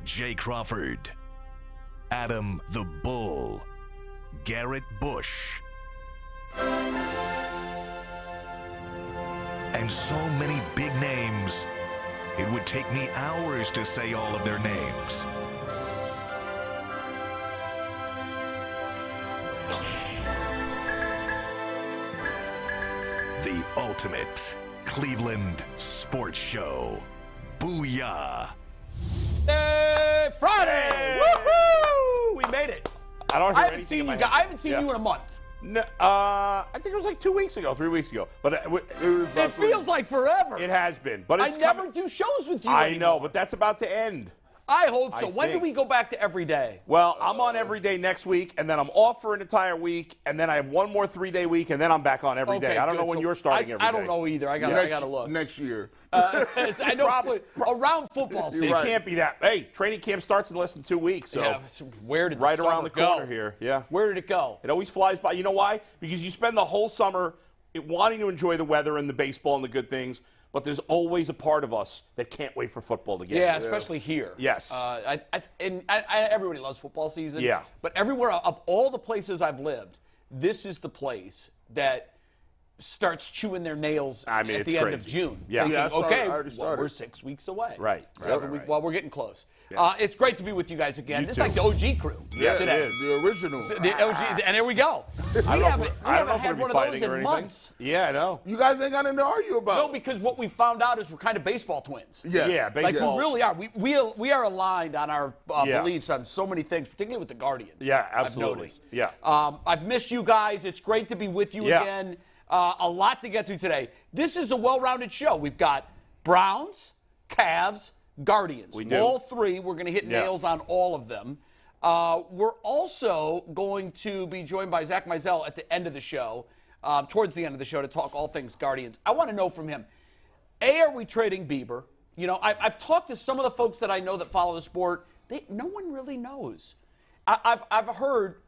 Jay Crawford, Adam the Bull, Garrett Bush, and so many big names, it would take me hours to say all of their names. The ultimate Cleveland sports show. Booyah! Hey, Friday! Hey! Woohoo! We made it. I don't hear I haven't anything seen in my you. head. I haven't seen you in a month. No, I think it was like 2 weeks ago, 3 weeks ago. But it was about It feels like forever. It has been, but I it's never do shows with you I anymore. know, but that's about to end. I hope so. I When do think. we go back to every day? Well, I'm on every day next week, and then I'm off for an entire week, and then I have one more 3-day week, and then I'm back on every day. I don't know when you're starting every day. I don't know either. I got to look. Next year. I know around football season. It can't be that. Hey, training camp starts in less than 2 weeks, so Yeah, where did the right around summer the corner go? here. Yeah. Where did it go? It always flies by. You know why? Because you spend the whole summer wanting to enjoy the weather and the baseball and the good things, but there's always a part of us that can't wait for football to get Yeah, here. especially here. Yes. Everybody loves football season. Yeah. But everywhere, of all the places I've lived, this is the place that starts chewing their nails I mean, at it's the end of crazy. June. Yeah. Thinking, Yeah, I okay, already started. we're 6 weeks away. Right. Well, we're getting close. Yeah. It's great to be with you guys again. You It's too. like the OG crew Yes, today. it is. The original. The OG, and there we go. We I don't know haven't, if we we're- I don't haven't know if had we're one of fighting those or in anything. months. Yeah, I know. You guys ain't got nothing to argue about. No, because what we found out is we're kind of baseball twins. Yes. Yeah, Like baseball. we really are. We are aligned on our Yeah. beliefs on so many things, particularly with the Guardians. Yeah, I've absolutely. noticed. Yeah. I've missed you guys. It's great to be with you Yeah. again. A lot to get through today. This is a well-rounded show. We've got Browns, Cavs, Guardians. We do. All three. We're going to hit Yeah. nails on all of them. We're also going to be joined by Zach Meisel at the end of the show, towards the end of the show, to talk all things Guardians. I want to know from him, are we trading Bieber? You know, I've talked to some of the folks that I know that follow the sport. No one really knows. I've heard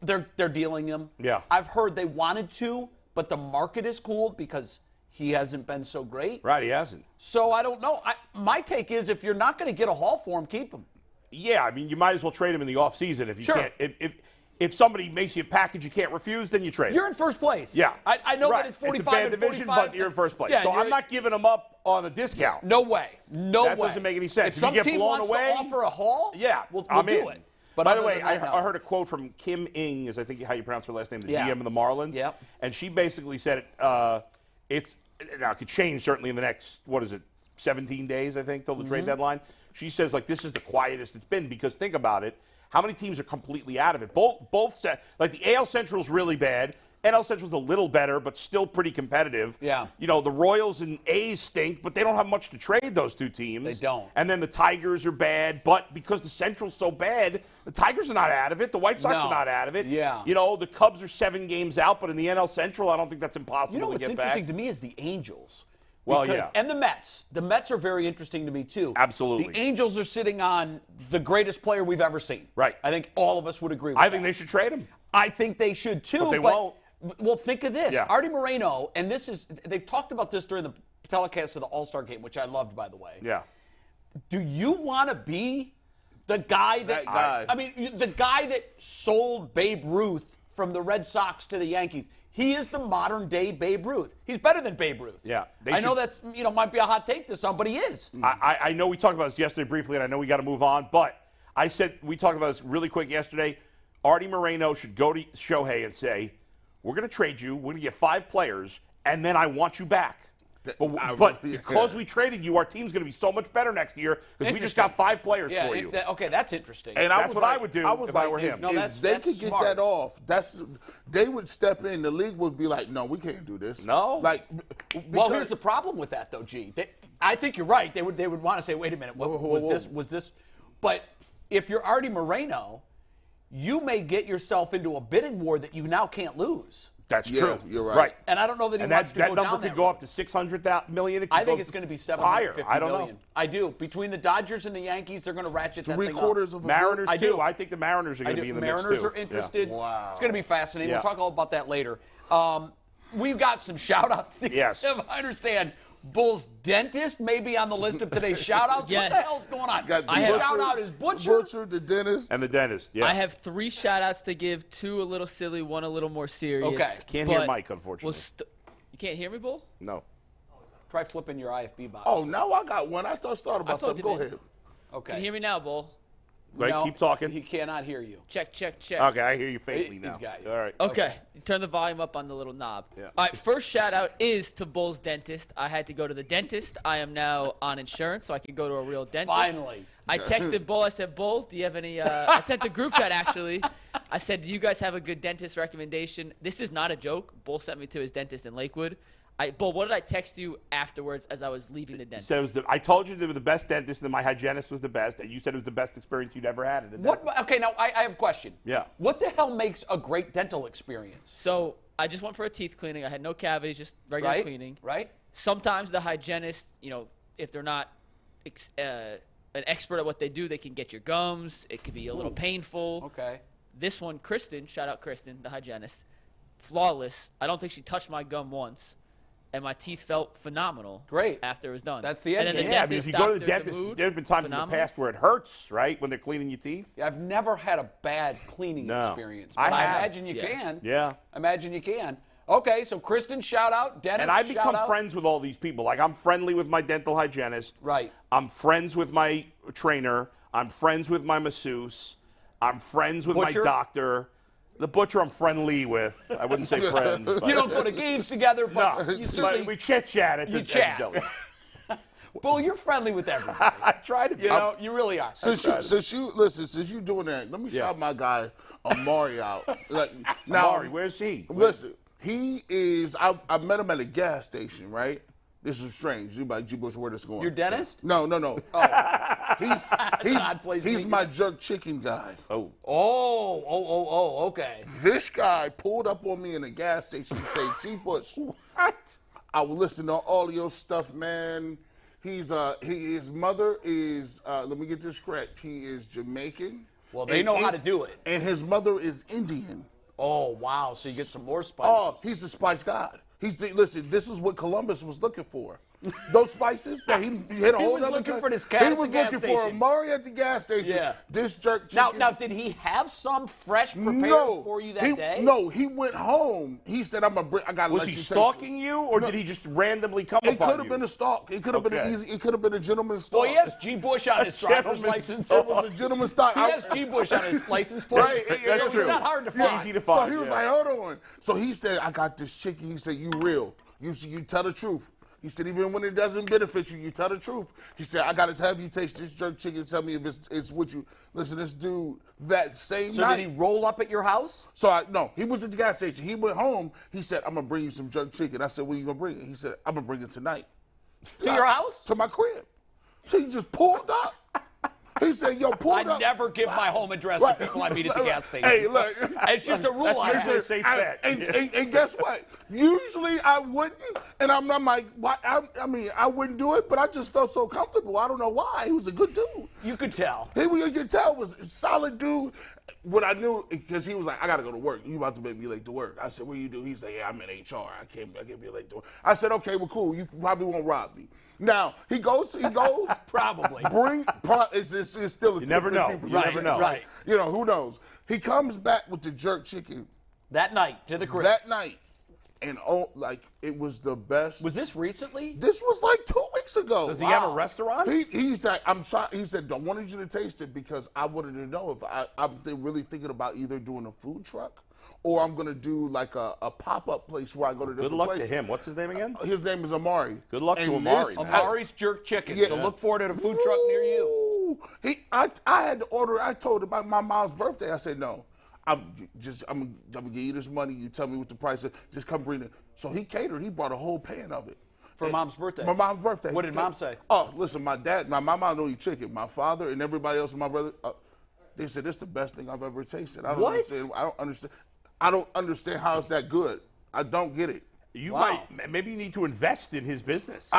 they're dealing him. Yeah. I've heard they wanted to, but the market is cooled because he hasn't been so great. Right, he hasn't. So I don't know. My take is if you're not going to get a haul for him, keep him. Yeah, I mean, you might as well trade him in the offseason if you Sure. can't. If somebody makes you a package you can't refuse, then you trade him. You're in first place. Yeah. I know right. that it's 45 It's a bad and division, 45. but you're in first place. Yeah, so you're- I'm not giving him up on a discount. No way. No That way. doesn't make any sense. If If some you get team blown wants away- to offer a haul, Yeah, we'll I'm do in. it. But By the other way, than I that, no. heard a quote from Kim Ng, is I think how you pronounce her last name, the Yeah. GM of the Marlins. Yep. And she basically said it could change certainly in the next, 17 days, I think, till the Mm-hmm. trade deadline. She says, like, this is the quietest it's been because think about it. How many teams are completely out of it? Like the AL Central's really bad. NL Central's a little better, but still pretty competitive. Yeah. You know, the Royals and A's stink, but they don't have much to trade, those two teams. They don't. And then the Tigers are bad, but because the Central's so bad, the Tigers are not out of it. The White Sox No. are not out of it. Yeah. You know, the Cubs are 7 games out, but in the NL Central, I don't think that's impossible You know to what's get interesting back. to me is the Angels. Well, Because- yeah. And the Mets. The Mets are very interesting to me, too. Absolutely. The Angels are sitting on the greatest player we've ever seen. Right. I think all of us would agree with I that. think they should trade him. I think they should, too. But they won't. Well, think of this. Yeah. Artie Moreno, and they've talked about this during the telecast of the All-Star game, which I loved, by the way. Yeah. Do you want to be the guy That guy. I mean, the guy that sold Babe Ruth from the Red Sox to the Yankees? He is the modern-day Babe Ruth. He's better than Babe Ruth. Yeah. I know that's, might be a hot take to some, but he is. I know we talked about this yesterday briefly, and I know we got to move on, but I said we talked about this really quick yesterday. Artie Moreno should go to Shohei and say, we're going to trade you, we're going to get 5 players, and then I want you back. But because we traded you, our team's going to be so much better next year because we just got 5 players for you. Okay, that's interesting. And that's what I would do if I were him. No, if that's- they that's could get smart. that off, they would step in. The league would be like, no, we can't do this. No. Like, Well, here's the problem with that, though, G. I think you're right. They would want to say, wait a minute, was this? But if you're Artie Moreno, you may get yourself into a bidding war that you now can't lose. That's Yeah, true. you're right. And I don't know that he And wants that to go number down could that go road. up to $600 million. I think it's going to be higher. $750 I don't million. know. I do. Between the Dodgers and the Yankees, they're going to ratchet that thing up. 3/4 of a Mariners, I too. do. I think the Mariners are going to be in the Mariners mix, too. are interested. Yeah. Wow. It's going to be fascinating. Yeah. We'll talk all about that later. We've got some shout-outs. Yes. If I understand, Bull's dentist may be on the list of today's shout-outs. Yes. What the hell's going on? Got I Butcher, shout-out is Butcher. Butcher, the dentist. And the dentist, yeah. I have 3 shout-outs to give, 2 a little silly, 1 a little more serious. Okay. Can't hear Mike, unfortunately. You can't hear me, Bull? No. Try flipping your IFB box. Oh, now I got one. I thought started about told something. you Go that. ahead. Okay. Can you hear me now, Bull? Right, No, keep talking. He cannot hear you. Check. Okay, I hear you faintly He's now. got you. All right. Okay. Turn the volume up on the little knob. Yeah. All right, first shout-out is to Bull's dentist. I had to go to the dentist. I am now on insurance, so I can go to a real dentist. Finally. I texted Bull. I said, Bull, do you have any I sent the group chat, actually. I said, do you guys have a good dentist recommendation? This is not a joke. Bull sent me to his dentist in Lakewood. Bull, what did I text you afterwards as I was leaving the dentist? Said it was I told you they were the best dentist and my hygienist was the best, and you said it was the best experience you'd ever had at a dentist. What? Okay, now I have a question. Yeah. What the hell makes a great dental experience? So I just went for a teeth cleaning. I had no cavities, just regular cleaning. Right. Sometimes the hygienist, if they're not an expert at what they do, they can get your gums. It could be a little painful. Okay. This one, Kristen, shout out Kristen, the hygienist, flawless. I don't think she touched my gum once. And my teeth felt phenomenal. Great. After it was done. That's the end And then game. the Yeah, because if you go to the doctor, dentist, mood, there have been times in phenomenal. the past where it hurts, right, when they're cleaning your teeth. Yeah, I've never had a bad cleaning No. experience. I But I have. imagine you Yeah. can. Yeah. Imagine you can. Okay, so Kristen, shout out. Dennis, And I've shout become out. friends with all these people. Like, I'm friendly with my dental hygienist. Right. I'm friends with my trainer. I'm friends with my masseuse. I'm friends with Butcher? my doctor. The butcher I'm friendly with. I wouldn't say friends. But You don't go to games together, but no, you but certainly, we chit-chat at the you chat. deli. Bull, you're friendly with everyone. I try to be. You know, you really are. Since you doing that, let me Yeah. shout my guy Amari out. Amari, where's he? Listen, he is. I met him at a gas station, right? This is strange. You like G. Bush, where this going? Your dentist? No. odd place to He's meet my you. jerk chicken guy. Oh, okay. This guy pulled up on me in a gas station and said, G. Bush, What? I will listen to all your stuff, man. His mother is, let me get this correct, he is Jamaican. Well, they know how to do it. And his mother is Indian. Oh, wow. So you get some more spice. Oh, he's the spice god. Listen, this is what Columbus was looking for. Those spices that he hit a He whole was nother looking guy- for this cat He at the was gas looking for station. Amari at the gas station. Yeah. This jerk Now, chicken. did he have some fresh prepared No, for you that day? No, he went home. He said, I got to Was let he you taste stalking it. you, or did he just randomly come It upon could have you? been a stalk. It could have been Okay. an easy. It could have been a gentleman's stalk. Well, he has G. Bush on his driver's gentleman's license. It was a gentleman's stalk. He has G. Bush on his license plate. Right, That's It's true. not hard to find. Easy to find. So he was yeah. like, hold on. So he said, I got this chicken. He said, you real. You tell the truth. He said, even when it doesn't benefit you, you tell the truth. He said, I got to have you taste this jerk chicken and tell me if it's what you. Listen, this dude, that same So night. did he roll up at your house? So no, he was at the gas station. He went home. He said, I'm going to bring you some jerk chicken. I said, when you going to bring it? He said, I'm going to bring it tonight. To your house? To my crib. So he just pulled up. He said, yo, pull I it up. never give my home address Right. to people I meet at the gas station. Hey, look. It's just a rule I That's have. usually a safe bet. And guess what? Usually I wouldn't, and I'm like, why? I mean, I wouldn't do it, but I just felt so comfortable. I don't know why. He was a good dude. You could tell. You could tell was a solid dude. What I knew, because he was like, I got to go to work. You about to make me late to work. I said, what do you do? He said, yeah, I'm in HR. I can't be late to work. I said, okay, well, cool. You probably won't rob me. Now, he goes, Probably. it's still a You never know. 15%. You never know. Right. You know, who knows? He comes back with the jerk chicken That night to the crib. that night, and it was the best. Was this recently? This was like 2 weeks ago. Does he have a restaurant? He said, I'm trying. He said, I wanted you to taste it because I wanted to know if I'm really thinking about either doing a food truck or I'm going to do like a pop-up place where I go to different Good luck places. to him. What's his name again? His name is Amari. Good luck to And Amari, this- man. Amari's Jerk Chicken. Yeah. So look for it at a food truck near you. Ooh. I had to order. I told him about my mom's birthday. I said, no, I'm gonna give you this money. You tell me what the price is. Just come bring it. So he catered. He brought a whole pan of it. For Mom's birthday? My mom's birthday. What did Mom say? Oh, listen, my mom don't eat chicken. My father and everybody else, and my brother, they said this is the best thing I've ever tasted. I don't What? understand. I don't understand how it's that good. I don't get it. You Wow. maybe you need to invest in his business.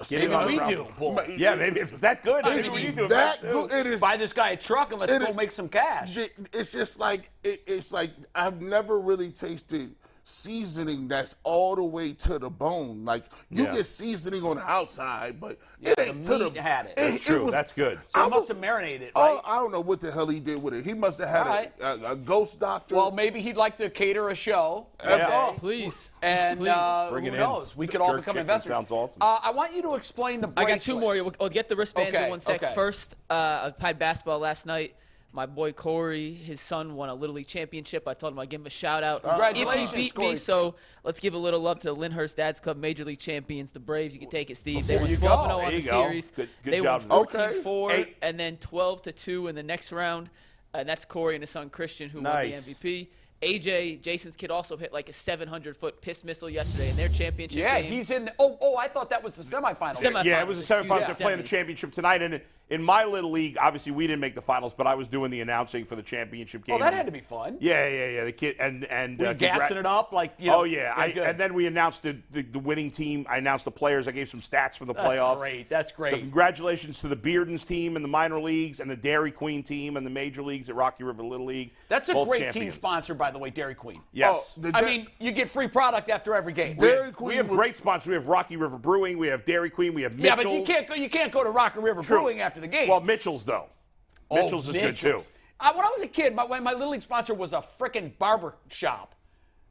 Get him on we the do. route. Bull. Yeah, maybe if it's that good, maybe It's we need to that invest too. good. It is. Buy this guy a truck and let's It go is- make some cash. It's just like it's like I've never really tasted seasoning that's all the way to the bone. Like, you Yeah. get seasoning on the outside, but Yeah, it ain't the to the meat had it. That's true. That's good. So I he must was- have marinated, Oh, right? I don't know what the hell he did with it. He must have had Right. a ghost doctor. Well, maybe he'd like to cater a show. Yeah. Okay. Please. And Please. Bring who it in. knows? We could all Jerk become chicken investors. sounds awesome. I want you to explain the I bracelets. got two more. We'll get the wristbands Okay, in one sec. okay. First, I played basketball last night. My boy Corey, his son won a Little League championship. I told him I'd give him a shout out. Congratulations, If he beat Corey. me, so let's give a little love to the Lyndhurst Dads Club Major League champions, the Braves. You can take it, Steve. They There won you 12-0 go. on There the you go. series. Good They job. won Okay. 14-4 Hey. and then 12-2 in the next round. And that's Corey and his son Christian who won the Nice. MVP. AJ, Jason's kid, also hit like a 700-foot piss missile yesterday in their championship Yeah, game. he's in. Oh, I thought that was the semifinals. Yeah, it was a semifinals. They're Excuse me. playing the championship tonight. And in my little league, obviously we didn't make the finals, but I was doing the announcing for the championship game. Oh, that had to be fun. Yeah. The kid and Were you gassing it up like? You know, Oh yeah, good. and then we announced the winning team. I announced the players. I gave some stats for the playoffs. That's great. So congratulations to the Bearden's team in the minor leagues and the Dairy Queen team in the major leagues at Rocky River Little League. That's a Both great team champions. sponsor, by the way, Dairy Queen. Yes. The I Da- mean, you get free product after every game. Dairy Queen we have was- great sponsors. We have Rocky River Brewing. We have Dairy Queen. We have Yeah, Mitchell's. but you can't go to Rocky River True. Brewing after the game. Well, Mitchell's though. Mitchell's is good too. When I was a kid, my Little League sponsor was a frickin' barber shop.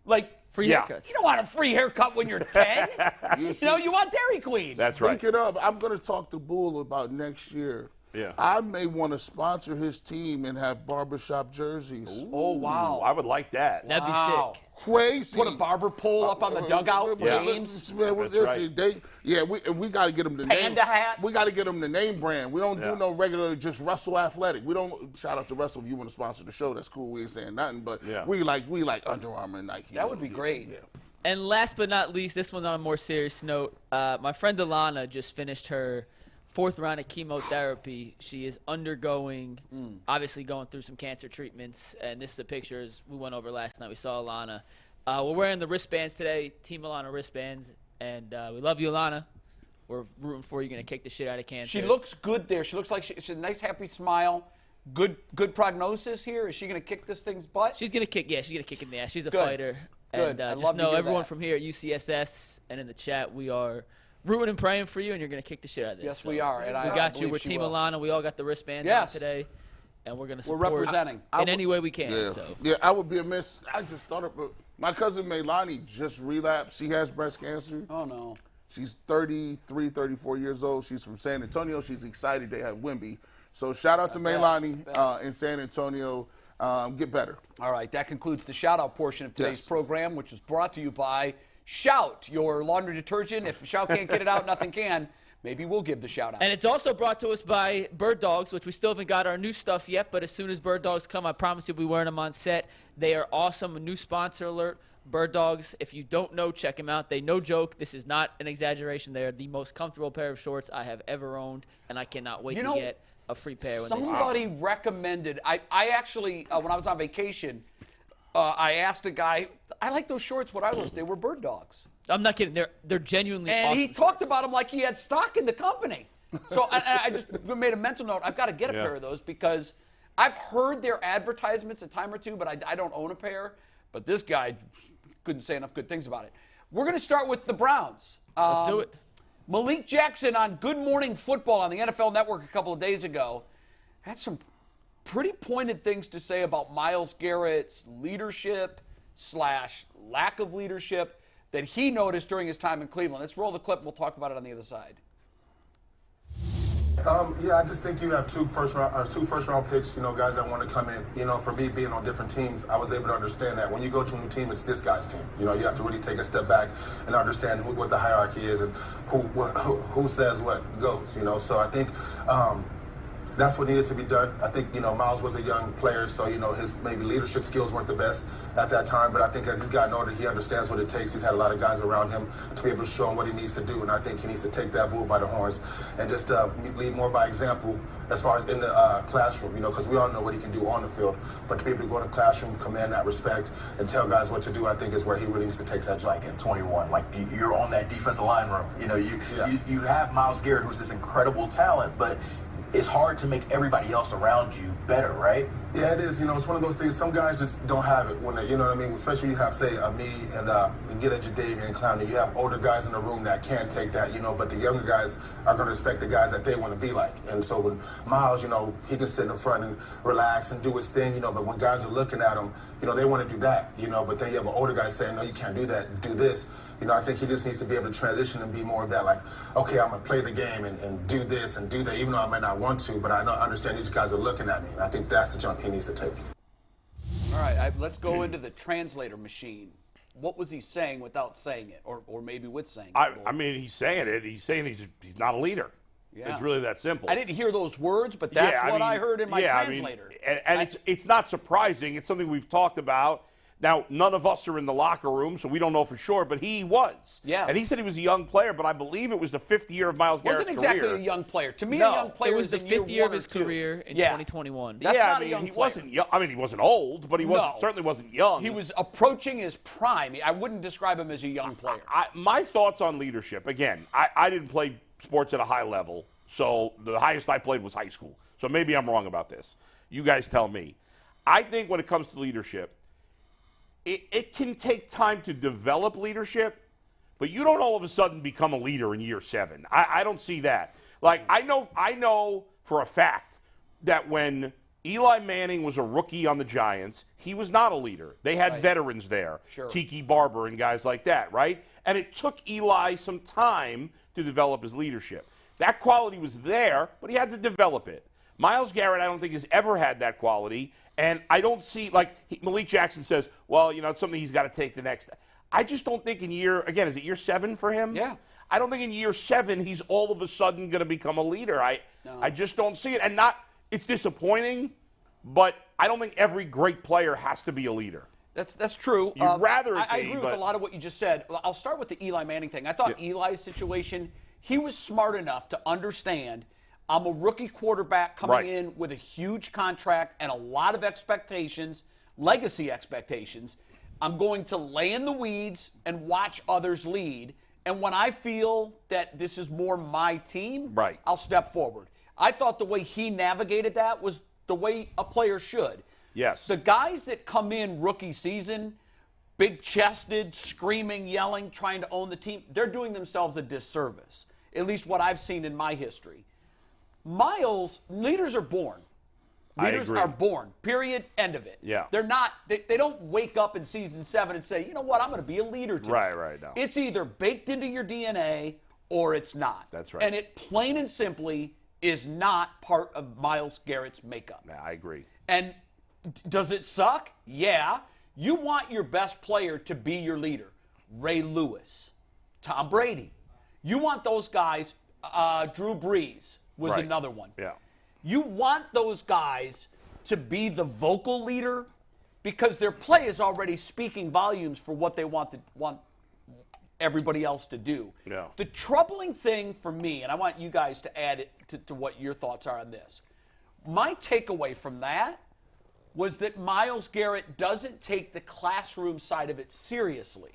Like, Free Yeah. haircuts. you don't want a free haircut when you're 10. You you want Dairy Queen. That's right. Speaking of, I'm going to talk to Bull about next year. Yeah. I may want to sponsor his team and have barbershop jerseys. Oh, wow. I would like that. That'd be Wow. sick. Crazy. Put a barber pole up on the dugout for Yeah. games. That's We got to get them the Panda name. hats. We got to get them the name brand. We don't Yeah. do no regular just Russell Athletic. We don't shout out to Russell if you want to sponsor the show. That's cool. We ain't saying nothing, but Yeah. we like Under Armour and Nike. That would be great. Yeah. And last but not least, this one's on a more serious note. My friend Alana just finished her 4th round of chemotherapy. She is undergoing, obviously going through some cancer treatments. And this is the pictures we went over last night. We saw Alana. We're wearing the wristbands today, Team Alana wristbands. And we love you, Alana. We're rooting for you. You're going to kick the shit out of cancer. She looks good there. She looks like she's a nice, happy smile. Good prognosis here. Is she going to kick this thing's butt? She's going to kick. Yeah, she's going to kick in the ass. She's a Good. fighter. Good. And I just love to know hear everyone that. from here at UCSS and in the chat, we are rooting and praying for you, and you're going to kick the shit out of this. Yes, So we are. And we I got you. believe We're she Team will. Alana. We all got the wristbands Yes. on today, and we're going to We're support representing. in any way we can. Yeah. So. Yeah, I would be amiss. I just thought of my cousin Melani just relapsed. She has breast cancer. Oh, no. She's 33, 34 years old. She's from San Antonio. She's excited they have Wimby. So shout out to Melani in San Antonio. Get better. All right, that concludes the shout-out portion of today's Yes. program, which was brought to you by Shout, your laundry detergent. If Shout can't get it out, nothing can. Maybe we'll give the shout-out. And it's also brought to us by Bird Dogs, which we still haven't got our new stuff yet, but as soon as Bird Dogs come, I promise you'll be wearing them on set. They are awesome. A new sponsor alert. Bird Dogs, if you don't know, check them out. They no joke. This is not an exaggeration. They are the most comfortable pair of shorts I have ever owned, and I cannot wait to get a free pair when they Somebody recommended. I actually, when I was on vacation, I asked a guy, I like those shorts. What are those? They were Bird Dogs. I'm not kidding. They're genuinely And awesome. he talked about them like he had stock in the company. So I just made a mental note. I've got to get a pair of those because I've heard their advertisements a time or two, but I don't own a pair. But this guy couldn't say enough good things about it. We're going to start with the Browns. Let's do it. Malik Jackson on Good Morning Football on the NFL Network a couple of days ago had some pretty pointed things to say about Myles Garrett's leadership / lack of leadership that he noticed during his time in Cleveland. Let's roll the clip and we'll talk about it on the other side. Yeah, I just think you have two first round picks, guys that want to come in. For me being on different teams, I was able to understand that when you go to a new team, it's this guy's team. You have to really take a step back and understand what the hierarchy is and who says what goes. So I think that's what needed to be done. I think, Myles was a young player, so, his maybe leadership skills weren't the best at that time. But I think as he's gotten older, he understands what it takes. He's had a lot of guys around him to be able to show him what he needs to do. And I think he needs to take that bull by the horns and just lead more by example as far as in the classroom, because we all know what he can do on the field. But to be able to go in the classroom, command that respect, and tell guys what to do, I think is where he really needs to take that job. Like in 21, like you're on that defensive line room. You have Myles Garrett, who's this incredible talent, but it's hard to make everybody else around you better, right? Yeah, it is. You know, it's one of those things. Some guys just don't have it when they, you know what I mean? Especially you have, say, me and get at Jadavian and Clowney. You have older guys in the room that can't take that, you know, but the younger guys are going to respect the guys that they want to be like. And so when Myles, you know, he can sit in the front and relax and do his thing, you know, but when guys are looking at him, you know, they want to do that, you know, but then you have an older guy saying, no, you can't do that, do this. You know, I think he just needs to be able to transition and be more of that, like, okay, I'm going to play the game and do this and do that, even though I might not want to, but I understand these guys are looking at me. And I think that's the jump he needs to take. All right, let's go into the translator machine. What was he saying without saying it, or maybe with saying it? I mean, he's saying it. He's saying he's not a leader. Yeah. It's really that simple. I didn't hear those words, but that's what I heard in my translator. I mean, and it's not surprising. It's something we've talked about. Now, none of us are in the locker room, so we don't know for sure, but he was. Yeah. And he said he was a young player, but I believe it was the 5th year of Myles Garrett's wasn't exactly career. a young player. To me, No. a young player It was the in 5th year of his 1 or 2. career in 2021. That's yeah, not I mean, a young he player. wasn't young. I mean, he wasn't old, but he certainly wasn't young. He was approaching his prime. I wouldn't describe him as a young player. My thoughts on leadership, again, I didn't play sports at a high level, so the highest I played was high school. So maybe I'm wrong about this. You guys tell me. I think when it comes to leadership, it can take time to develop leadership, but you don't all of a sudden become a leader in year 7. I don't see that. Like, I know for a fact that when Eli Manning was a rookie on the Giants, he was not a leader. They had veterans there, Tiki Barber and guys like that, right? And it took Eli some time to develop his leadership. That quality was there, but he had to develop it. Myles Garrett, I don't think, has ever had that quality. And I don't see, like, Malik Jackson says, well, you know, it's something he's got to take the next. I just don't think in again, is it year 7 for him? Yeah. I don't think in year 7 he's all of a sudden going to become a leader. I just don't see it. And it's disappointing, but I don't think every great player has to be a leader. That's true. You'd rather I agree with a lot of what you just said. I'll start with the Eli Manning thing. I thought Eli's situation, he was smart enough to understand I'm a rookie quarterback coming in with a huge contract and a lot of expectations, legacy expectations. I'm going to lay in the weeds and watch others lead. And when I feel that this is more my team, I'll step forward. I thought the way he navigated that was the way a player should. Yes. The guys that come in rookie season, big-chested, screaming, yelling, trying to own the team, they're doing themselves a disservice, at least what I've seen in my history. Myles, leaders are born. Leaders are born, period, end of it. Yeah. They're not, they don't wake up in season 7 and say, you know what, I'm going to be a leader today. Right, no. It's either baked into your DNA or it's not. That's right. And it plain and simply is not part of Myles Garrett's makeup. Yeah, I agree. And does it suck? Yeah. You want your best player to be your leader. Ray Lewis, Tom Brady. You want those guys, Drew Brees was another one. Yeah. You want those guys to be the vocal leader because their play is already speaking volumes for what they want everybody else to do. Yeah. The troubling thing for me, and I want you guys to add it to what your thoughts are on this. My takeaway from that was that Myles Garrett doesn't take the classroom side of it seriously.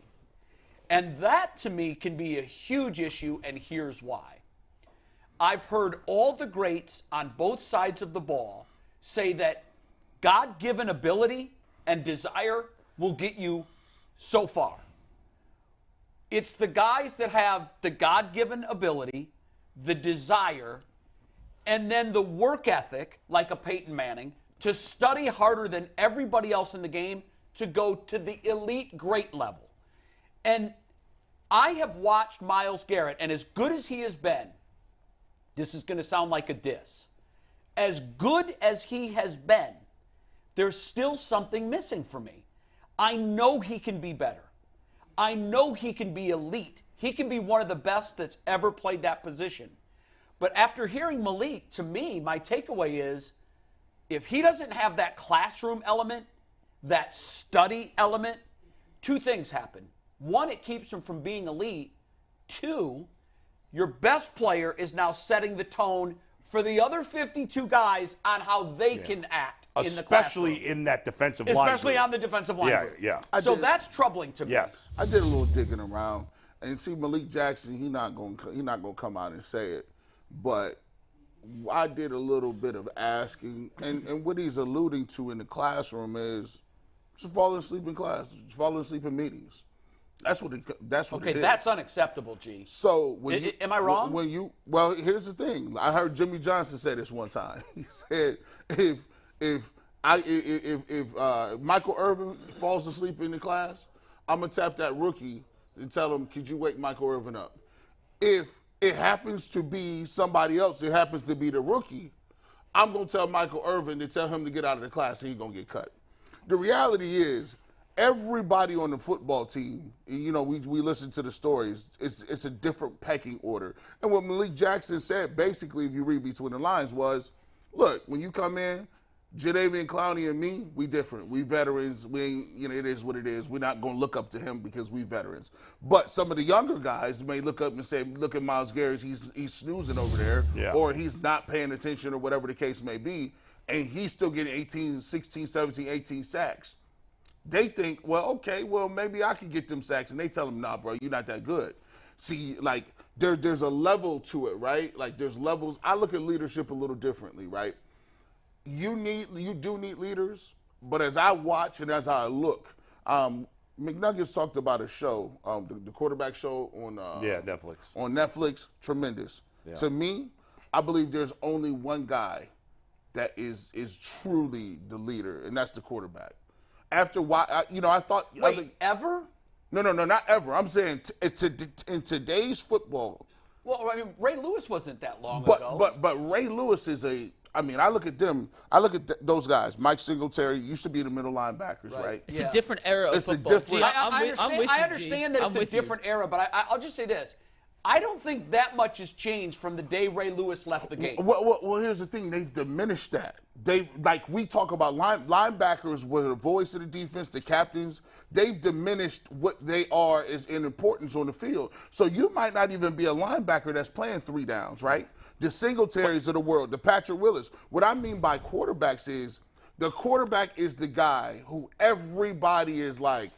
And that, to me, can be a huge issue, and here's why. I've heard all the greats on both sides of the ball say that God-given ability and desire will get you so far. It's the guys that have the God-given ability, the desire, and then the work ethic, like a Peyton Manning, to study harder than everybody else in the game to go to the elite great level. And I have watched Myles Garrett, and as good as he has been, this is going to sound like a diss. As good as he has been, there's still something missing for me. I know he can be better. I know he can be elite. He can be one of the best that's ever played that position. But after hearing Malik, to me, my takeaway is if he doesn't have that classroom element, that study element, 2 things happen. 1, it keeps him from being elite. 2, your best player is now setting the tone for the other 52 guys on how they can act in the classroom. Especially in that defensive line. Especially on the defensive line. Yeah. So that's troubling to me. Yes. I did a little digging around, and see Malik Jackson. He not gonna come out and say it, but I did a little bit of asking, and what he's alluding to in the classroom is just falling asleep in class, just falling asleep in meetings. That's what it is. Okay, that's unacceptable, G. So am I wrong? Well, here's the thing. I heard Jimmy Johnson say this one time. He said, if Michael Irvin falls asleep in the class, I'm gonna tap that rookie and tell him, could you wake Michael Irvin up? If it happens to be somebody else, it happens to be the rookie, I'm gonna tell Michael Irvin to tell him to get out of the class and he's gonna get cut. The reality is, everybody on the football team, we listen to the stories, it's a different pecking order. And what Malik Jackson said, basically, if you read between the lines, was, look, when you come in, Jadeveon Clowney and me, we different. We veterans. We ain't, it is what it is. We're not going to look up to him because we veterans. But some of the younger guys may look up and say, look at Myles Garrett, he's snoozing over there, or he's not paying attention or whatever the case may be, and he's still getting 18, 16, 17, 18 sacks. They think, maybe I can get them sacks. And they tell him, nah, bro, you're not that good. See, like, there's a level to it, right? Like, there's levels. I look at leadership a little differently, right? You do need leaders, but as I watch and as I look, McNuggets talked about a show, the quarterback show on Netflix. On Netflix, tremendous. Yeah. To me, I believe there's only one guy that is truly the leader, and that's the quarterback. After I thought. Ever? No, not ever. I'm saying in today's football. Well, I mean, Ray Lewis wasn't that long ago. But Ray Lewis is I look at them. I look at those guys. Mike Singletary used to be the middle linebackers, right? It's a different era of football. It's a different. I understand that it's a different era, but I'll just say this. I don't think that much has changed from the day Ray Lewis left the game. Well, here's the thing. They've diminished that. We talk about linebackers were the voice of the defense, the captains. They've diminished what they are in importance on the field. So you might not even be a linebacker that's playing 3 downs, right? The Singletaries of the world, the Patrick Willis. What I mean by quarterbacks is the quarterback is the guy who everybody is like,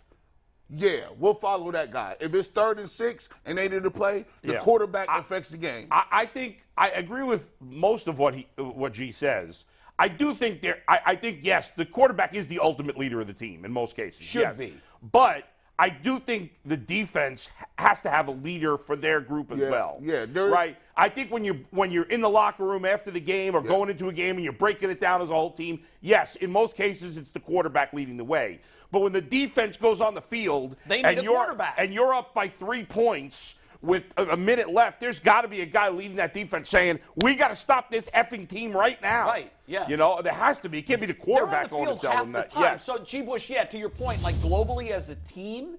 yeah, we'll follow that guy. If it's 3rd and 6 and they need to play, the quarterback affects the game. I think I agree with most of what G says. I do think I think yes, the quarterback is the ultimate leader of the team in most cases. Should be. But I do think the defense has to have a leader for their group as well. Yeah, right. I think when you're in the locker room after the game or going into a game and you're breaking it down as a whole team, yes, in most cases it's the quarterback leading the way. But when the defense goes on the field and you're up by 3 points with a minute left, there's got to be a guy leading that defense saying, we got to stop this effing team right now. Right, yes. There has to be. It can't be the quarterback going to tell them that. They're on the field half the time. So, G. Bush, to your point, like globally as a team,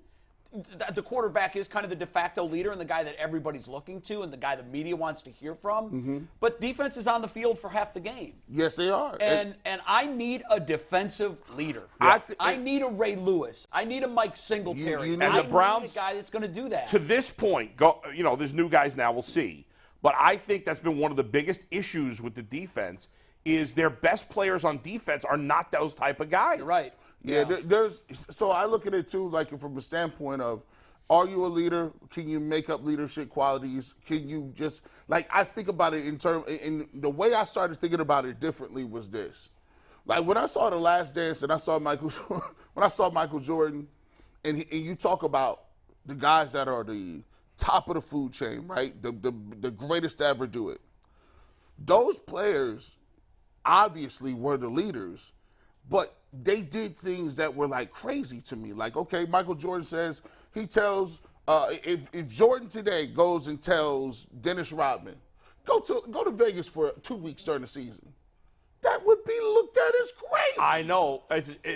the quarterback is kind of the de facto leader and the guy that everybody's looking to and the guy the media wants to hear from. Mm-hmm. But defense is on the field for half the game. Yes, they are. And I need a defensive leader. Yeah. I need a Ray Lewis. I need a Mike Singletary. And the Browns, need a guy that's going to do that. To this point, there's new guys now. We'll see. But I think that's been one of the biggest issues with the defense is their best players on defense are not those type of guys. You're right. Yeah, so I look at it too, like from a standpoint of, are you a leader? Can you make up leadership qualities? Can you just I think about it in the way I started thinking about it differently was this. Like when I saw The Last Dance and I saw Michael Jordan, and you talk about the guys that are the top of the food chain, right? The greatest to ever do it. Those players obviously were the leaders, but they did things that were like crazy to me. Like, okay, Michael Jordan says, he tells, if Jordan today goes and tells Dennis Rodman, go to Vegas for 2 weeks during the season, that would be looked at as crazy. I know.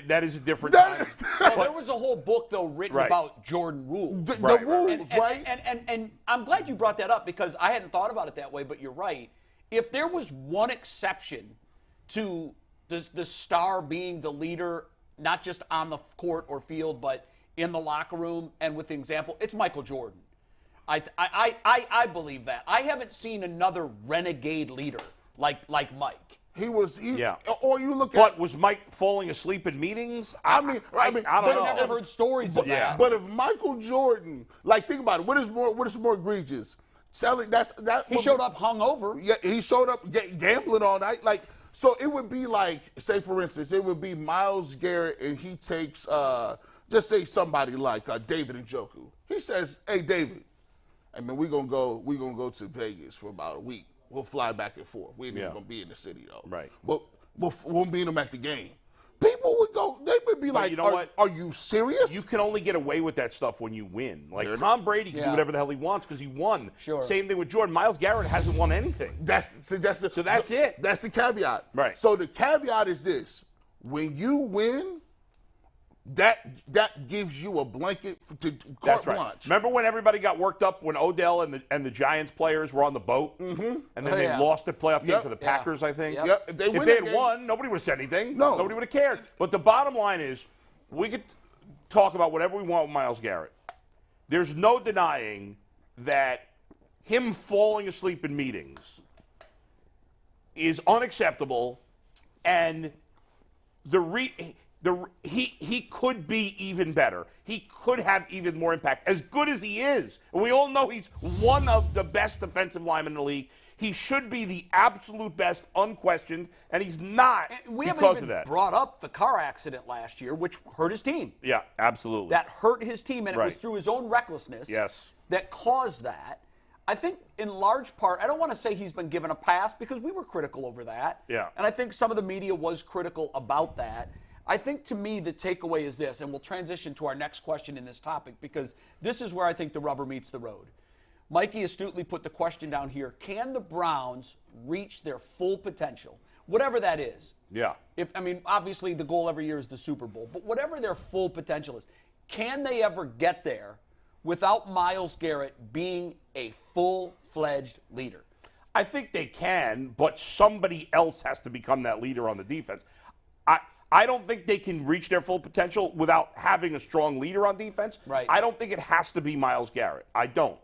That is a different time. There was a whole book, though, written about Jordan rules. The rules, right? And I'm glad you brought that up because I hadn't thought about it that way, but you're right. If there was one exception to the star being the leader, not just on the court or field, but in the locker room and with the example, it's Michael Jordan. I believe that. I haven't seen another renegade leader like Mike. Or you look at. But was Mike falling asleep in meetings? I don't know. I've never heard stories of that. But if Michael Jordan, think about it, what is more egregious? Selling, that. He showed up hungover. Yeah, he showed up gambling all night. Like, so it would be like, say for instance, it would be Myles Garrett, and he takes, just say somebody like David Njoku. He says, "Hey, David, I mean, we're gonna go to Vegas for about a week. We'll fly back and forth. We ain't even gonna be in the city though. Right. But we'll meet them at the game." People would go. They would be like, you know what? Are you serious? You can only get away with that stuff when you win. Like Tom Brady can do whatever the hell he wants because he won. Sure. Same thing with Jordan. Myles Garrett hasn't won anything. That's it. That's the caveat. Right. So the caveat is this: when you win, that gives you a blanket to carte That's right. blanche. Remember when everybody got worked up when Odell and the Giants players were on the boat, and then they lost the playoff game to the Packers, I think. Yep. If they had won, nobody would have said anything. No. Nobody would have cared. But the bottom line is, we could talk about whatever we want with Myles Garrett. There's no denying that him falling asleep in meetings is unacceptable, and he could be even better. He could have even more impact. As good as he is, and we all know he's one of the best defensive linemen in the league, he should be the absolute best, unquestioned, and he's not We because haven't even of that. brought up the car accident last year, which hurt his team. Yeah, absolutely. That hurt his team, and it was Right. through his own recklessness Yes. that caused that. I think in large part, I don't want to say he's been given a pass because we were critical over that. Yeah. And I think some of the media was critical about that. I think to me the takeaway is this, and we'll transition to our next question in this topic because this is where I think the rubber meets the road. Mikey astutely put the question down here, can the Browns reach their full potential, whatever that is? Yeah. Obviously the goal every year is the Super Bowl, but whatever their full potential is, can they ever get there without Myles Garrett being a full-fledged leader? I think they can, but somebody else has to become that leader on the defense. I don't think they can reach their full potential without having a strong leader on defense. Right. I don't think it has to be Myles Garrett. I don't.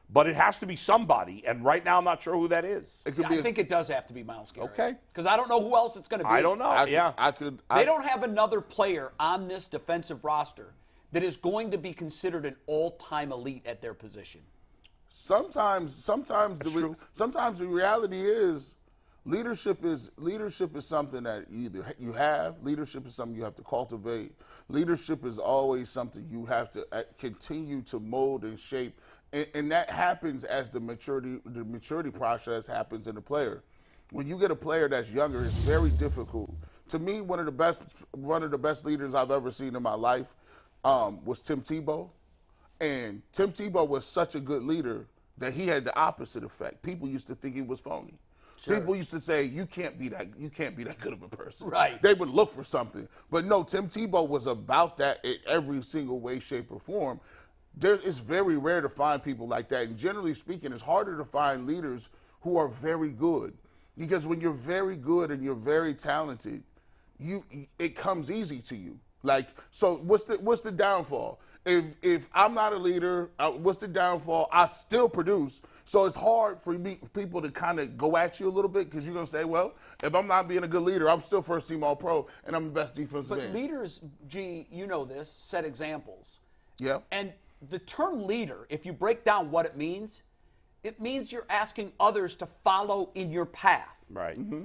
But it has to be somebody, and right now I'm not sure who that is. I think it does have to be Myles Garrett. Okay. Because I don't know who else it's going to be. I don't know. They don't have another player on this defensive roster that is going to be considered an all-time elite at their position. Sometimes the reality is leadership is something that you have. Leadership is something you have to cultivate. Leadership is always something you have to continue to mold and shape, and that happens as the maturity process happens in a player. When you get a player that's younger, it's very difficult. To me, one of the best leaders I've ever seen in my life was Tim Tebow. And Tim Tebow was such a good leader that he had the opposite effect. People used to think he was phony. Sure. People used to say, you can't be that good of a person. Right. They would look for something. But no, Tim Tebow was about that in every single way, shape, or form. It's very rare to find people like that. And generally speaking, it's harder to find leaders who are very good. Because when you're very good and you're very talented, it comes easy to you. Like, so what's the downfall? If I'm not a leader, what's the downfall? I still produce. So it's hard for people to kind of go at you a little bit because you're going to say, well, if I'm not being a good leader, I'm still first team All-Pro and I'm the best defensive end. But leaders, G, you know this, set examples. Yeah. And the term leader, if you break down what it means you're asking others to follow in your path. Right. Mm-hmm.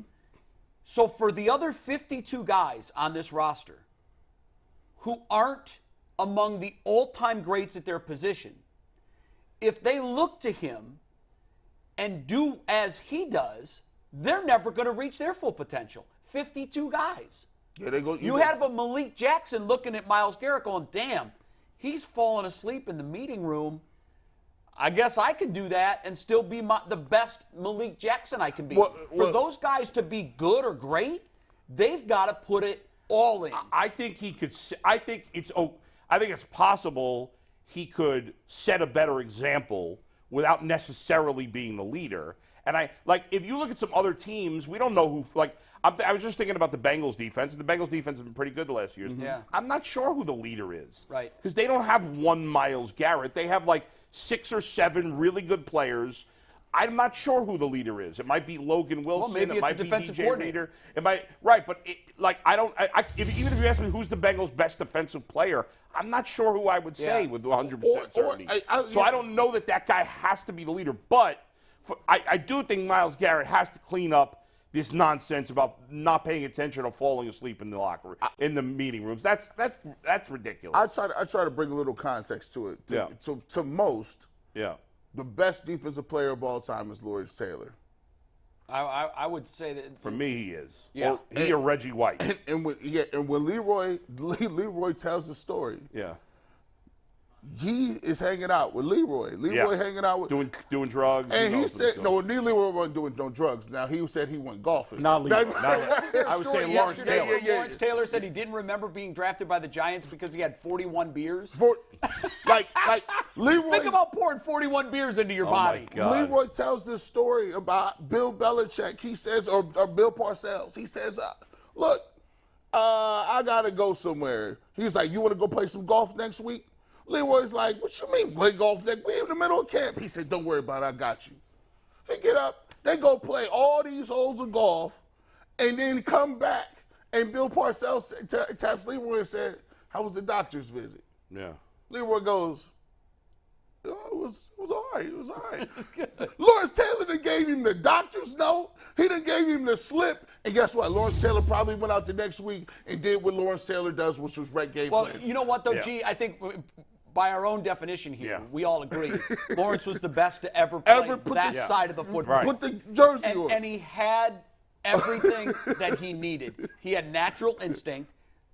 So for the other 52 guys on this roster who aren't among the all-time greats at their position, if they look to him and do as he does, they're never going to reach their full potential. 52 guys. Yeah, they go. You have a Malik Jackson looking at Myles Garrett going, damn, he's falling asleep in the meeting room. I guess I can do that and still be the best Malik Jackson I can be. For those guys to be good or great, they've got to put it all in. I think he could. I think it's possible he could set a better example without necessarily being the leader. And if you look at some other teams, we don't know who. I was just thinking about the Bengals defense, and the Bengals defense has been pretty good the last years. Yeah. I'm not sure who the leader is. Right. Because they don't have one Myles Garrett. They have 6 or 7 really good players. I'm not sure who the leader is. It might be Logan Wilson. maybe it it's might the be defensive DJ coordinator. Reader. It might but even if you ask me who's the Bengals' best defensive player, I'm not sure who I would say with 100% certainty. So I don't know that guy has to be the leader. But I do think Myles Garrett has to clean up this nonsense about not paying attention or falling asleep in the locker room, in the meeting rooms. That's ridiculous. I try to bring a little context to it. To most, yeah. the best defensive player of all time is Lawrence Taylor. I would say that For me, he is. Yeah. Or he or Reggie White. And when Leroy tells the story, Yeah. he is hanging out with Leroy. Leroy hanging out with doing drugs. And he said, no, Leroy wasn't doing no drugs. Now, he said he went golfing. Not Leroy. I was saying Lawrence Taylor. Lawrence Taylor said he didn't remember being drafted by the Giants because he had 41 beers. Like Leroy. Think about pouring 41 beers into your body. My God. Leroy tells this story about Bill Belichick. He says, or Bill Parcells. He says, look, I got to go somewhere. He's like, you want to go play some golf next week? Leroy's like, what you mean play golf next week? We in the middle of camp. He said, don't worry about it. I got you. They get up. They go play all these holes of golf and then come back. And Bill Parcells taps Leroy and said, how was the doctor's visit? Yeah. Leroy goes, oh, it was all right. It was all right. Lawrence Taylor done gave him the doctor's note. He done gave him the slip. And guess what? Lawrence Taylor probably went out the next week and did what Lawrence Taylor does, which was wreck game plans. Well, you know what, though, G? I think by our own definition here, we all agree, Lawrence was the best to ever play that side of the football. Right. Put the jersey on. And he had everything that he needed. He had natural instinct,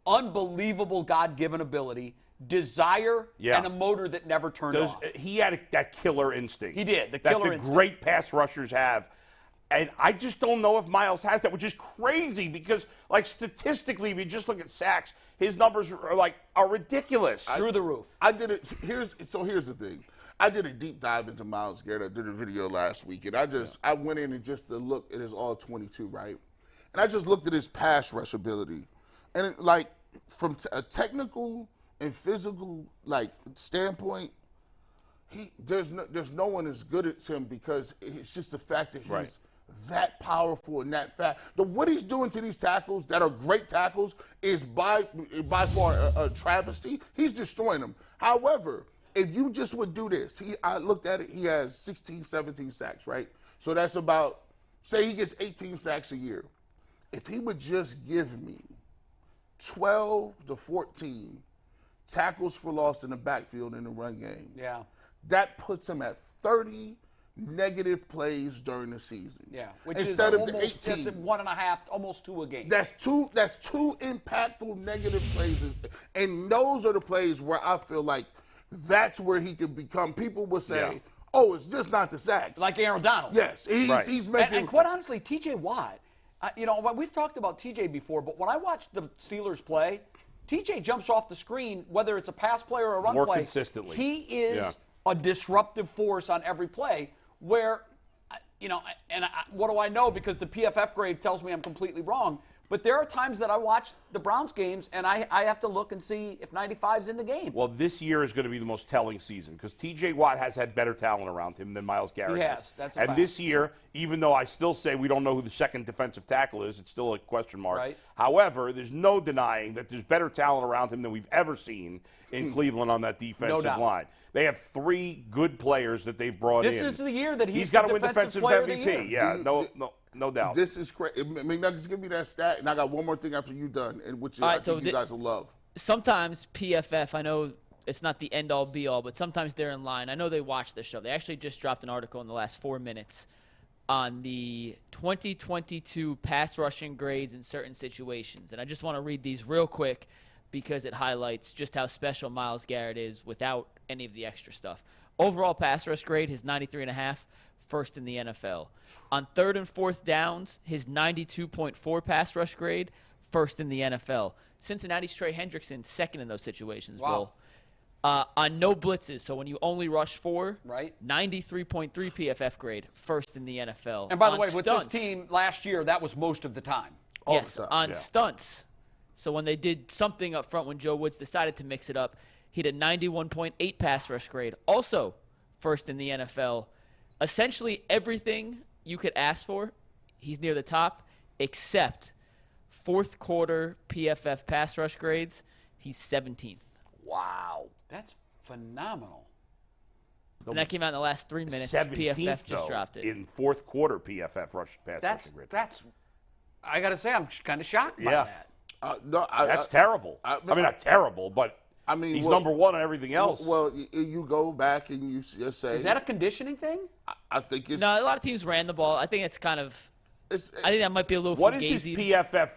unbelievable God-given ability, desire, and a motor that never turned off. He had that killer instinct. He did, the killer instinct. That the great pass rushers have. And I just don't know if Myles has that, which is crazy because, like, statistically, if you just look at sacks, his numbers are ridiculous. Through the roof. I did it. Here's the thing. I did a deep dive into Myles Garrett. I did a video last week, and I went in and just to look at his all 22, right? And I just looked at his pass rush ability, and from a technical and physical standpoint, there's no one as good as him because it's just the fact that he's that powerful and that fast. What he's doing to these tackles that are great tackles is by far a travesty. He's destroying them. However, if you just would do this, I looked at it, he has 16, 17 sacks, right? So that's about, say he gets 18 sacks a year. If he would just give me 12 to 14 tackles for loss in the backfield in the run game, that puts him at 30 negative plays during the season. Yeah, which instead is of the 18. That's 1.5, almost 2 a game. That's two impactful negative plays, and those are the plays where I feel like that's where he could become. People will say, "Oh, it's just not the sacks." Like Aaron Donald. Yes, he's making. And quite honestly, T.J. Watt. We've talked about T.J. before, but when I watch the Steelers play, T.J. jumps off the screen, whether it's a pass play or a run play. More consistently. He is a disruptive force on every play. Where, what do I know? Because the PFF grade tells me I'm completely wrong. But there are times that I watch the Browns games, and I have to look and see if 95's in the game. Well, this year is going to be the most telling season because T.J. Watt has had better talent around him than Myles Garrett He has. has. That's a and fact. this year, even though I still say we don't know who the second defensive tackle is, it's still a question mark. Right. However, there's no denying that there's better talent around him than we've ever seen in Cleveland on that defensive line. They have 3 good players that they've brought in. This is the year that he's got to win defensive player of the MVP. year. Yeah, no doubt. This is crazy. McNuggets, give me that stat, and I got one more thing after you're done, and which I think you guys will love. Sometimes PFF, I know it's not the end-all, be-all, but sometimes they're in line. I know they watch the show. They actually just dropped an article in the last 4 minutes on the 2022 pass rushing grades in certain situations. And I just want to read these real quick because it highlights just how special Myles Garrett is without any of the extra stuff. Overall pass rush grade, his 93.5, first in the NFL. On 3rd and 4th downs, his 92.4 pass rush grade, first in the NFL. Cincinnati's Trey Hendrickson, second in those situations, Wow. Bull. On no blitzes, so when you only rush 4, right? 93.3 PFF grade, first in the NFL. And by the way, stunts, with this team last year, that was most of the time. Yes, on stunts. So when they did something up front when Joe Woods decided to mix it up, he had a 91.8 pass rush grade. Also first in the NFL essentially everything you could ask for, he's near the top, except fourth quarter PFF pass rush grades. He's 17th. Wow. That's phenomenal. And that came out in the last 3 minutes. 17th, PFF though, just dropped it. in fourth quarter PFF pass rushing grade. That's. I gotta say, I'm kind of shocked by that. No, That's terrible. I mean, not terrible, but he's number one on everything else. Well, you go back and you just say. Is that a conditioning thing? I think it's. No, a lot of teams ran the ball. I think it's kind of. I think that might be a little. What is his PFF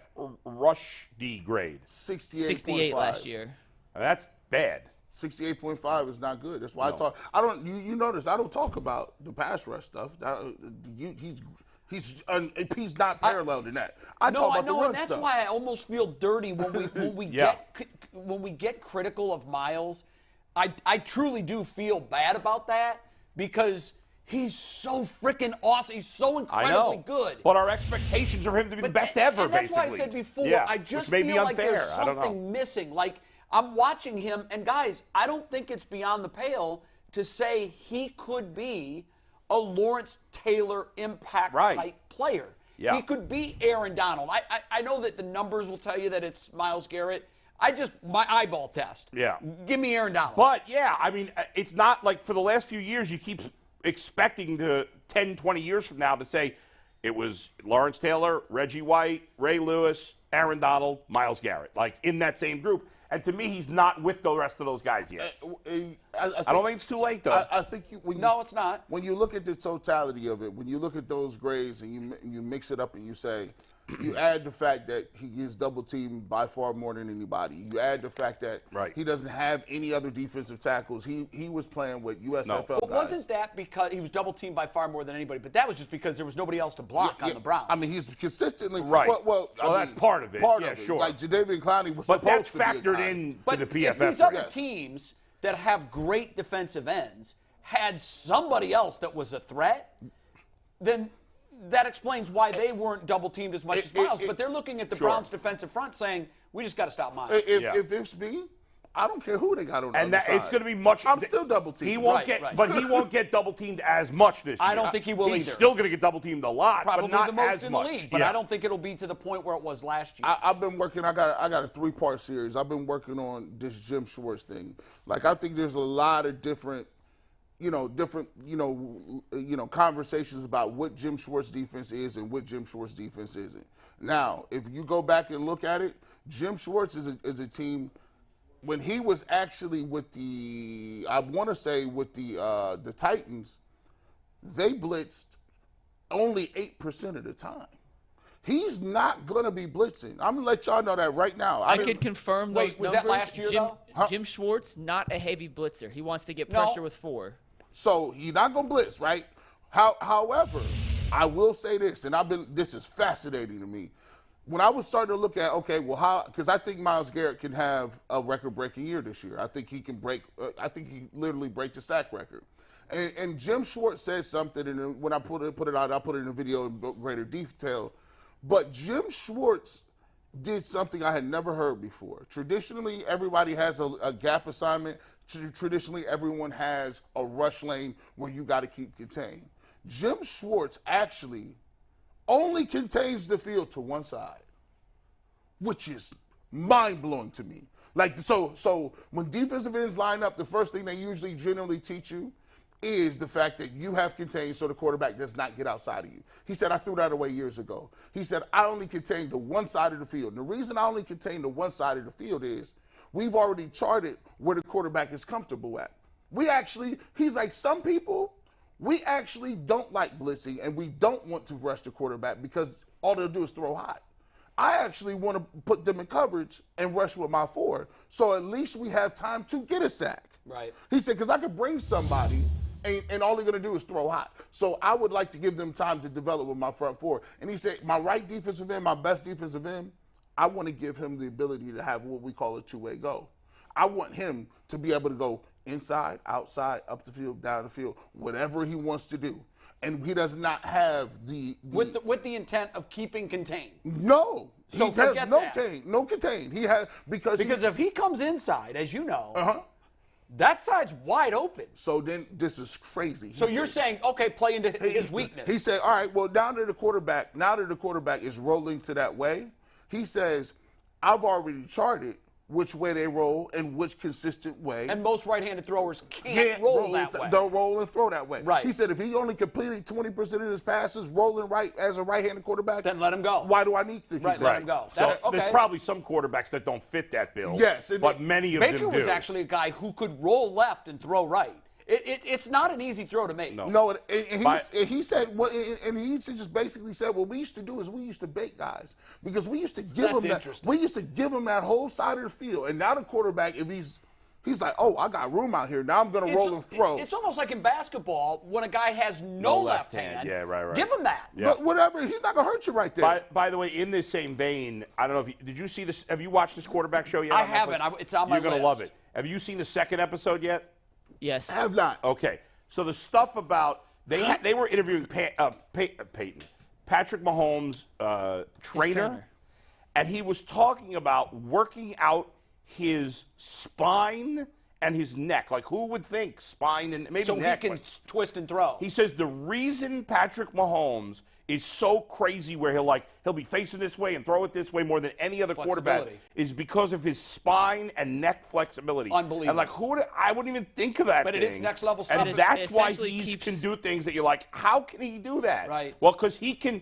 rush D grade? 68 last year. That's bad. 68.5 is not good. That's why I talk. I don't. You notice I don't talk about the pass rush stuff. He's not paralleled in that. I talk about the run and that's stuff. why I almost feel dirty when we get critical of Myles. I truly do feel bad about that because he's so freaking awesome. He's so incredibly good. But our expectations are him to be the best ever. And that's basically. why I said before. I just which may feel be like unfair. there's something missing. Like I'm watching him, and guys, I don't think it's beyond the pale to say he could be a Lawrence Taylor impact type player. Yeah. He could be Aaron Donald. I know that the numbers will tell you that it's Myles Garrett. My eyeball test. Yeah. Give me Aaron Donald. But, yeah, I mean, it's not like for the last few years you keep expecting to 10, 20 years from now to say it was Lawrence Taylor, Reggie White, Ray Lewis, Aaron Donald, Myles Garrett, like in that same group. And to me, he's not with the rest of those guys yet. I don't think it's too late, though. I think no, it's not. When you look at the totality of it, when you look at those grades and you mix it up and you say, you add the fact that he gets double teamed by far more than anybody. You add the fact that he doesn't have any other defensive tackles. He was playing with USFL guys. But wasn't that because he was double teamed by far more than anybody? But that was just because there was nobody else to block on the Browns. I mean, he's consistently Well, that's part of it. Sure. Like Jadeveon Clowney was but supposed that's to be a factored guy. in but to the PFF. If these other teams that have great defensive ends had somebody else that was a threat, then that explains why they weren't double teamed as much as Myles. But they're looking at the Browns' defensive front saying, we just got to stop Myles. If it's me, I don't care who they got on the other side. It's going to be much. I'm still double teamed. He won't but he won't get double teamed as much this year. I don't think he will He's either. still going to get double teamed a lot, Probably but not the most as in much. the league. But I don't think it'll be to the point where it was last year. I've been working. I got a 3-part series. I've been working on this Jim Schwartz thing. Like I think there's a lot of different conversations about what Jim Schwartz defense is and what Jim Schwartz defense isn't. Now, if you go back and look at it, Jim Schwartz is a team. When he was actually with the Titans, they blitzed only 8% of the time. He's not going to be blitzing. I'm going to let y'all know that right now. I can confirm those was numbers. that last year, though? Jim Schwartz, not a heavy blitzer. He wants to get pressure with 4. So he's not going to blitz, right? However, I will say this, and this is fascinating to me. When I was starting to look at, because I think Myles Garrett can have a record-breaking year this year. I think he can literally break the sack record. And Jim Schwartz says something, and when I put it out, I'll put it in a video in greater detail. But Jim Schwartz did something I had never heard before. Traditionally, everybody has a gap assignment. Traditionally, everyone has a rush lane where you got to keep contained. Jim Schwartz actually only contains the field to one side, which is mind-blowing to me. Like, so when defensive ends line up, the first thing they usually generally teach you is the fact that you have contained so the quarterback does not get outside of you. He said, I threw that away years ago. He said, I only contain the one side of the field. And the reason I only contain the one side of the field is we've already charted where the quarterback is comfortable at. He's like, some people, we actually don't like blitzing and we don't want to rush the quarterback because all they'll do is throw hot. I actually want to put them in coverage and rush with my 4, so at least we have time to get a sack. Right. He said, because I could bring somebody and all they're going to do is throw hot. So I would like to give them time to develop with my front 4. And he said, my right defensive end, my best defensive end, I want to give him the ability to have what we call a two-way go. I want him to be able to go inside, outside, up the field, down the field, whatever he wants to do. And he does not have with the intent of keeping contained. No. So he has forget no that. No contain. He has because if he comes inside, as you know, That side's wide open. So then this is crazy. So you're saying, okay, play into his weakness. He said, all right, well, now that the quarterback is rolling to that way, he says, I've already charted which way they roll and which consistent way. And most right-handed throwers can't roll that way. Don't roll and throw that way. Right. He said if he only completed 20% of his passes rolling right as a right-handed quarterback, then let him go. Why do I need to? Right, let him go. So okay. there's probably some quarterbacks that don't fit that bill. Yes. But many of Baker them do. was actually a guy who could roll left and throw right. It's not an easy throw to make. No, and he said, and he just basically said, what we used to do is we used to bait guys because we used to give them that whole side of the field, and now the quarterback, if he's like, oh, I got room out here, now I'm going to roll and throw. It's almost like in basketball when a guy has no left hand. Yeah, right. Give him that. Yeah. But whatever, he's not going to hurt you right there. By the way, in this same vein, I don't know if did you see this? Have you watched this quarterback show yet? I haven't. It's on my list. You're going to love it. Have you seen the second episode yet? Yes. I have not. Okay, so the stuff about they were interviewing Patrick Mahomes' trainer, and he was talking about working out his spine and his neck. Like, who would think spine and maybe so neck? So he can twist and throw. He says the reason Patrick Mahomes is so crazy where he'll be facing this way and throw it this way more than any other quarterback is because of his spine and neck flexibility. Unbelievable. And like I wouldn't even think of that. But it is next level stuff. And that's why he can do things that you're like, how can he do that? Right. Well, because he can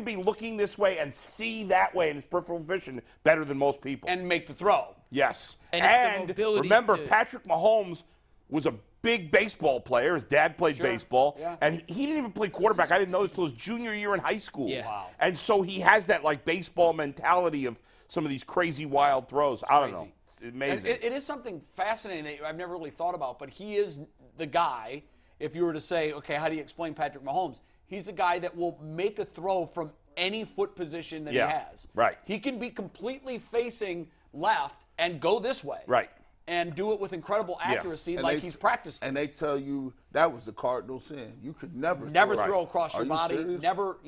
be looking this way and see that way in his peripheral vision better than most people. And make the throw. Yes. And remember, Patrick Mahomes was a big baseball player. His dad played baseball. Yeah. And he didn't even play quarterback. I didn't know this until his junior year in high school. Yeah. Wow. And so he has that like baseball mentality of some of these crazy wild throws. I don't know. It's amazing. It is something fascinating that I've never really thought about, but he is the guy, if you were to say, okay, how do you explain Patrick Mahomes? He's the guy that will make a throw from any foot position that he has. Right. He can be completely facing left and go this way. Right. And do it with incredible accuracy like he's practiced. And they tell you that was the cardinal sin. You could never throw across your body. Serious? Never,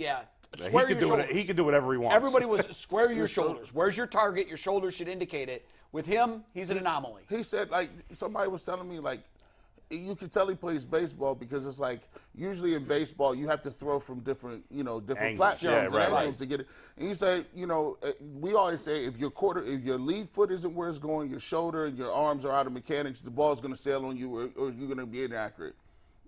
square your shoulders. He can do whatever he wants. Everybody was square your shoulders. Where's your target? Your shoulders should indicate it. With him, he's an anomaly. He said, like, somebody was telling me, like, you can tell he plays baseball because it's like usually in baseball you have to throw from different platforms and angles to get it. And he said, we always say if your lead foot isn't where it's going, your shoulder and your arms are out of mechanics, the ball's going to sail on you or you're going to be inaccurate.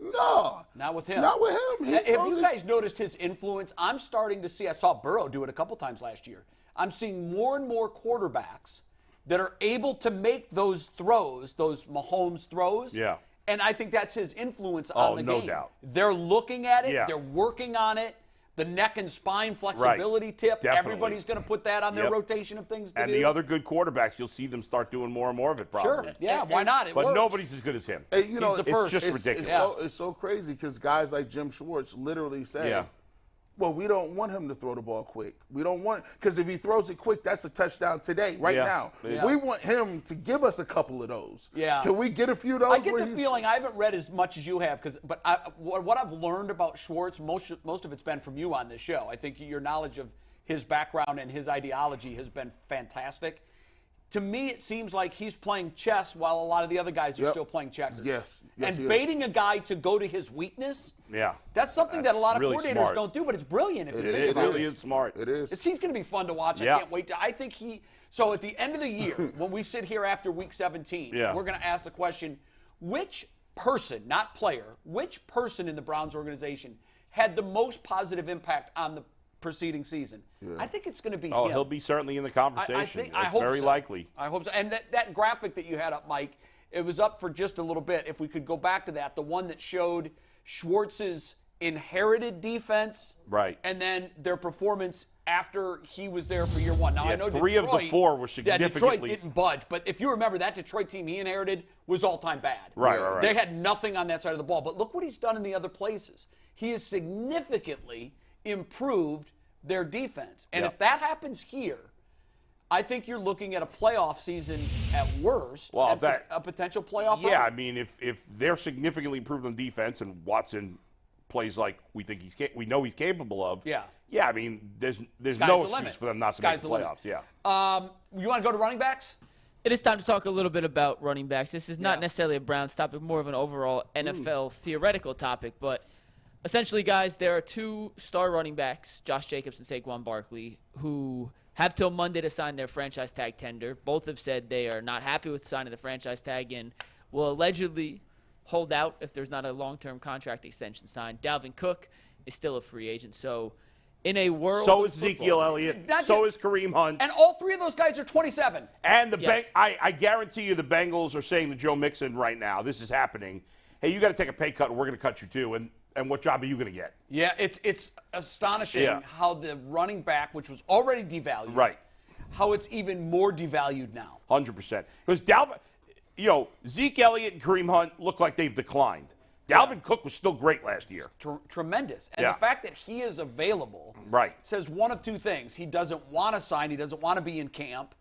No. Not with him. Not with him. Have you guys noticed his influence? I'm starting to see, I saw Burrow do it a couple times last year. I'm seeing more and more quarterbacks that are able to make those throws, those Mahomes throws. Yeah. And I think that's his influence on the game. No doubt. They're looking at it. Yeah. They're working on it. The neck and spine flexibility tip. Definitely. Everybody's going to put that on their rotation of things to do. And the other good quarterbacks, you'll see them start doing more and more of it probably. Sure. Yeah, why not? It but works. nobody's as good as him. And, He's the first. It's just ridiculous. It's so crazy because guys like Jim Schwartz literally say, well, we don't want him to throw the ball quick. We don't want – because if he throws it quick, that's a touchdown today, now. Yeah. We want him to give us a couple of those. Yeah. Can we get a few of those? I get the feeling – I haven't read as much as you have, but what I've learned about Schwartz, most of it's been from you on this show. I think your knowledge of his background and his ideology has been fantastic. To me, it seems like he's playing chess while a lot of the other guys are still playing checkers. Yes, and baiting a guy to go to his weakness, that's something that a lot of really coordinators smart. don't do, but it's brilliant if you think It about really is smart. It is. He's going to be fun to watch. I can't wait. I think so at the end of the year, when we sit here after Week 17, we're going to ask the question, which person, not player, which person in the Browns organization had the most positive impact on the preceding season? I think it's going to be him. He'll be certainly in the conversation. I hope very so. likely. I hope so. And that graphic that you had up, Mike, it was up for just a little bit. If we could go back to that, the one that showed Schwartz's inherited defense, and then their performance after he was there for year one. Now I know three Detroit, of the four were significantly. Detroit didn't budge, but if you remember, that Detroit team he inherited was all-time bad. Right. They had nothing on that side of the ball. But look what he's done in the other places. He has significantly improved their defense. And if that happens here, I think you're looking at a playoff season at worst, Well, a potential playoff run. I mean, if they're significantly improved on defense and Watson plays like we know he's capable of, I mean, there's no excuse for them not to make the playoffs. You want to go to running backs? It is time to talk a little bit about running backs. This is not necessarily a Browns topic, more of an overall NFL theoretical topic. But essentially, guys, there are 2 star running backs, Josh Jacobs and Saquon Barkley, who have till Monday to sign their franchise tag tender. Both have said they are not happy with signing the franchise tag and will allegedly hold out if there's not a long-term contract extension signed. Dalvin Cook is still a free agent. So in a world So is Ezekiel Elliott. So is Kareem Hunt. And all 3 of those guys are 27. And I guarantee you the Bengals are saying to Joe Mixon right now, this is happening, hey, you got to take a pay cut and we're going to cut you too. And what job are you going to get? Yeah, it's astonishing how the running back, which was already devalued, Right. how it's even more devalued now. 100%. Because Zeke Elliott and Kareem Hunt look like they've declined. Dalvin Cook was still great last year. Tremendous. And the fact that he is available says one of 2 things. He doesn't want to sign. He doesn't want to be in camp.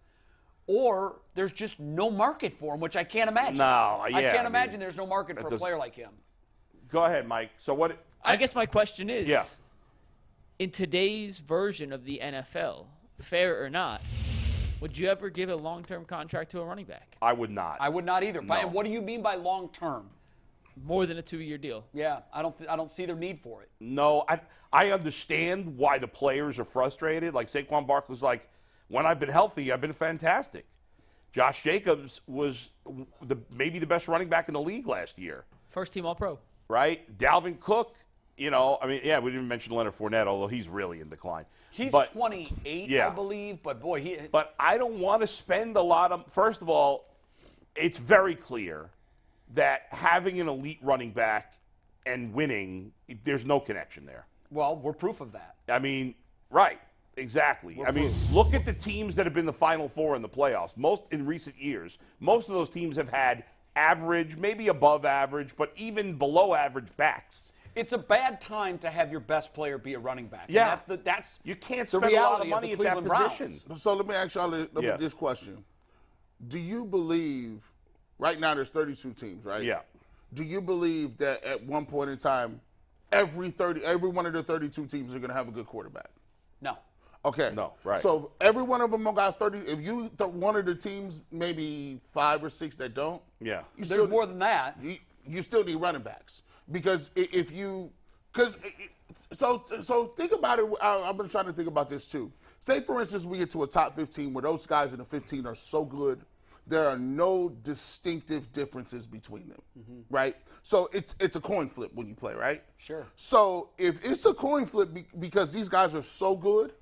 Or there's just no market for him, which I can't imagine. I can't imagine there's no market for a player like him. Go ahead, Mike. So what? I guess my question is, in today's version of the NFL, fair or not, would you ever give a long-term contract to a running back? I would not. I would not either. No. And what do you mean by long-term? More than a 2-year deal. Yeah, I don't see the need for it. No, I understand why the players are frustrated. Like Saquon Barkley's like, when I've been healthy, I've been fantastic. Josh Jacobs was maybe the best running back in the league last year. First team All-Pro. Right? Dalvin Cook, we didn't even mention Leonard Fournette, although he's really in decline. He's 28, I believe, but boy, But I don't want to spend a lot of. First of all, it's very clear that having an elite running back and winning, there's no connection there. Well, we're proof of that. I mean, right, exactly. Look at the teams that have been the Final Four in the playoffs. Most in recent years, most of those teams have had average, maybe above average, but even below average backs. It's a bad time to have your best player be a running back. Yeah, that's you can't the spend a lot of reality money of at the that Cleveland position. Browns. So let me ask y'all this question. Do you believe, right now there's 32 teams, right? Yeah. Do you believe that at one point in time, every one of the 32 teams are going to have a good quarterback? No. Okay. No, right. So every one of them got 30. If you one of the teams, maybe 5 or 6 that don't. Yeah. There's more than that. You still need running backs because so think about it. I've been trying to think about this too. Say for instance we get to a top 15 where those guys in the 15 are so good, there are no distinctive differences between them, right? So it's a coin flip when you play, right? Sure. So if it's a coin flip because these guys are so good,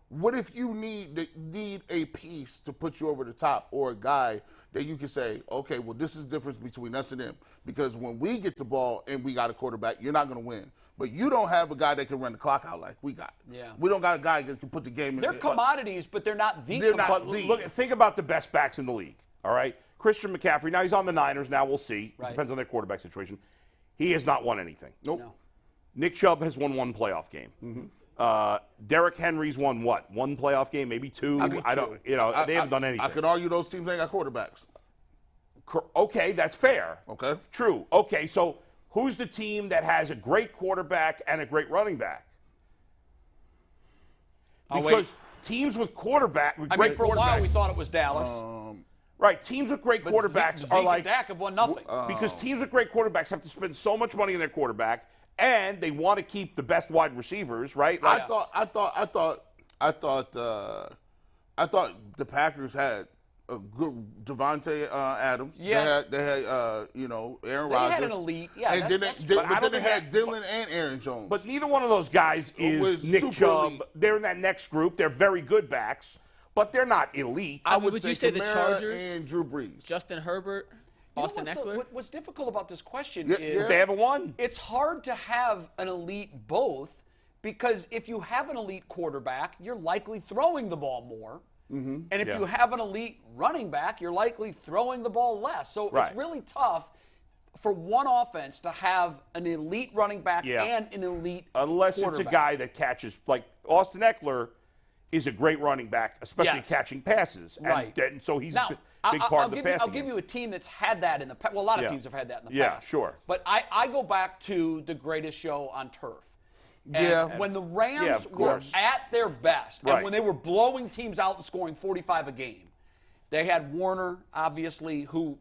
what if you need a piece to put you over the top or a guy that you can say, okay, well, this is the difference between us and them. Because when we get the ball and we got a quarterback, you're not going to win. But you don't have a guy that can run the clock out like we got. Yeah. We don't got a guy that can put the game in. They're commodities, but they're not the They're not commodities. Look, think about the best backs in the league, all right? Christian McCaffrey, now he's on the Niners now, we'll see. Right. It depends on their quarterback situation. He has not won anything. Nope. No. Nick Chubb has won 1 playoff game. Derrick Henry's won what? 1 playoff game, maybe 2. They haven't done anything. I could argue those teams ain't got quarterbacks. Okay, that's fair. Okay. True. Okay, so who's the team that has a great quarterback and a great running back? Because teams with great for quarterbacks. a while we thought it was Dallas. Right, teams with great quarterbacks Zeke are like and Dak have won nothing. because teams with great quarterbacks have to spend so much money on their quarterback, and they want to keep the best wide receivers, right? I thought the Packers had a good Devontae Adams. Yeah. They had Aaron Rodgers. They had an elite. Yeah, and then that's they think had Dylan and Aaron Jones. But neither one of those guys is Was Nick super Chubb. elite. They're in that next group. They're very good backs, but they're not elite. Would you say the Kamara Chargers? and Drew Brees? Justin Herbert, Austin Eckler? What's difficult about this question Yeah, is They haven't won. it's hard to have an elite both because if you have an elite quarterback, you're likely throwing the ball more. And if you have an elite running back, you're likely throwing the ball less. So Right. it's really tough for one offense to have an elite running back and an elite Unless it's a guy that catches, like Austin Eckler is a great running back, especially Yes. catching passes. And, Right. and so he's Now, a big part of the passing I'll give game. you a team that's had that in the past. Well, a lot of Yeah. teams have had that in the Yeah, past. sure. But I go back to the greatest show on turf. And Yeah. when the Rams of were course. at their best, Right. and when they were blowing teams out and scoring 45 a game, They had Warner, obviously, who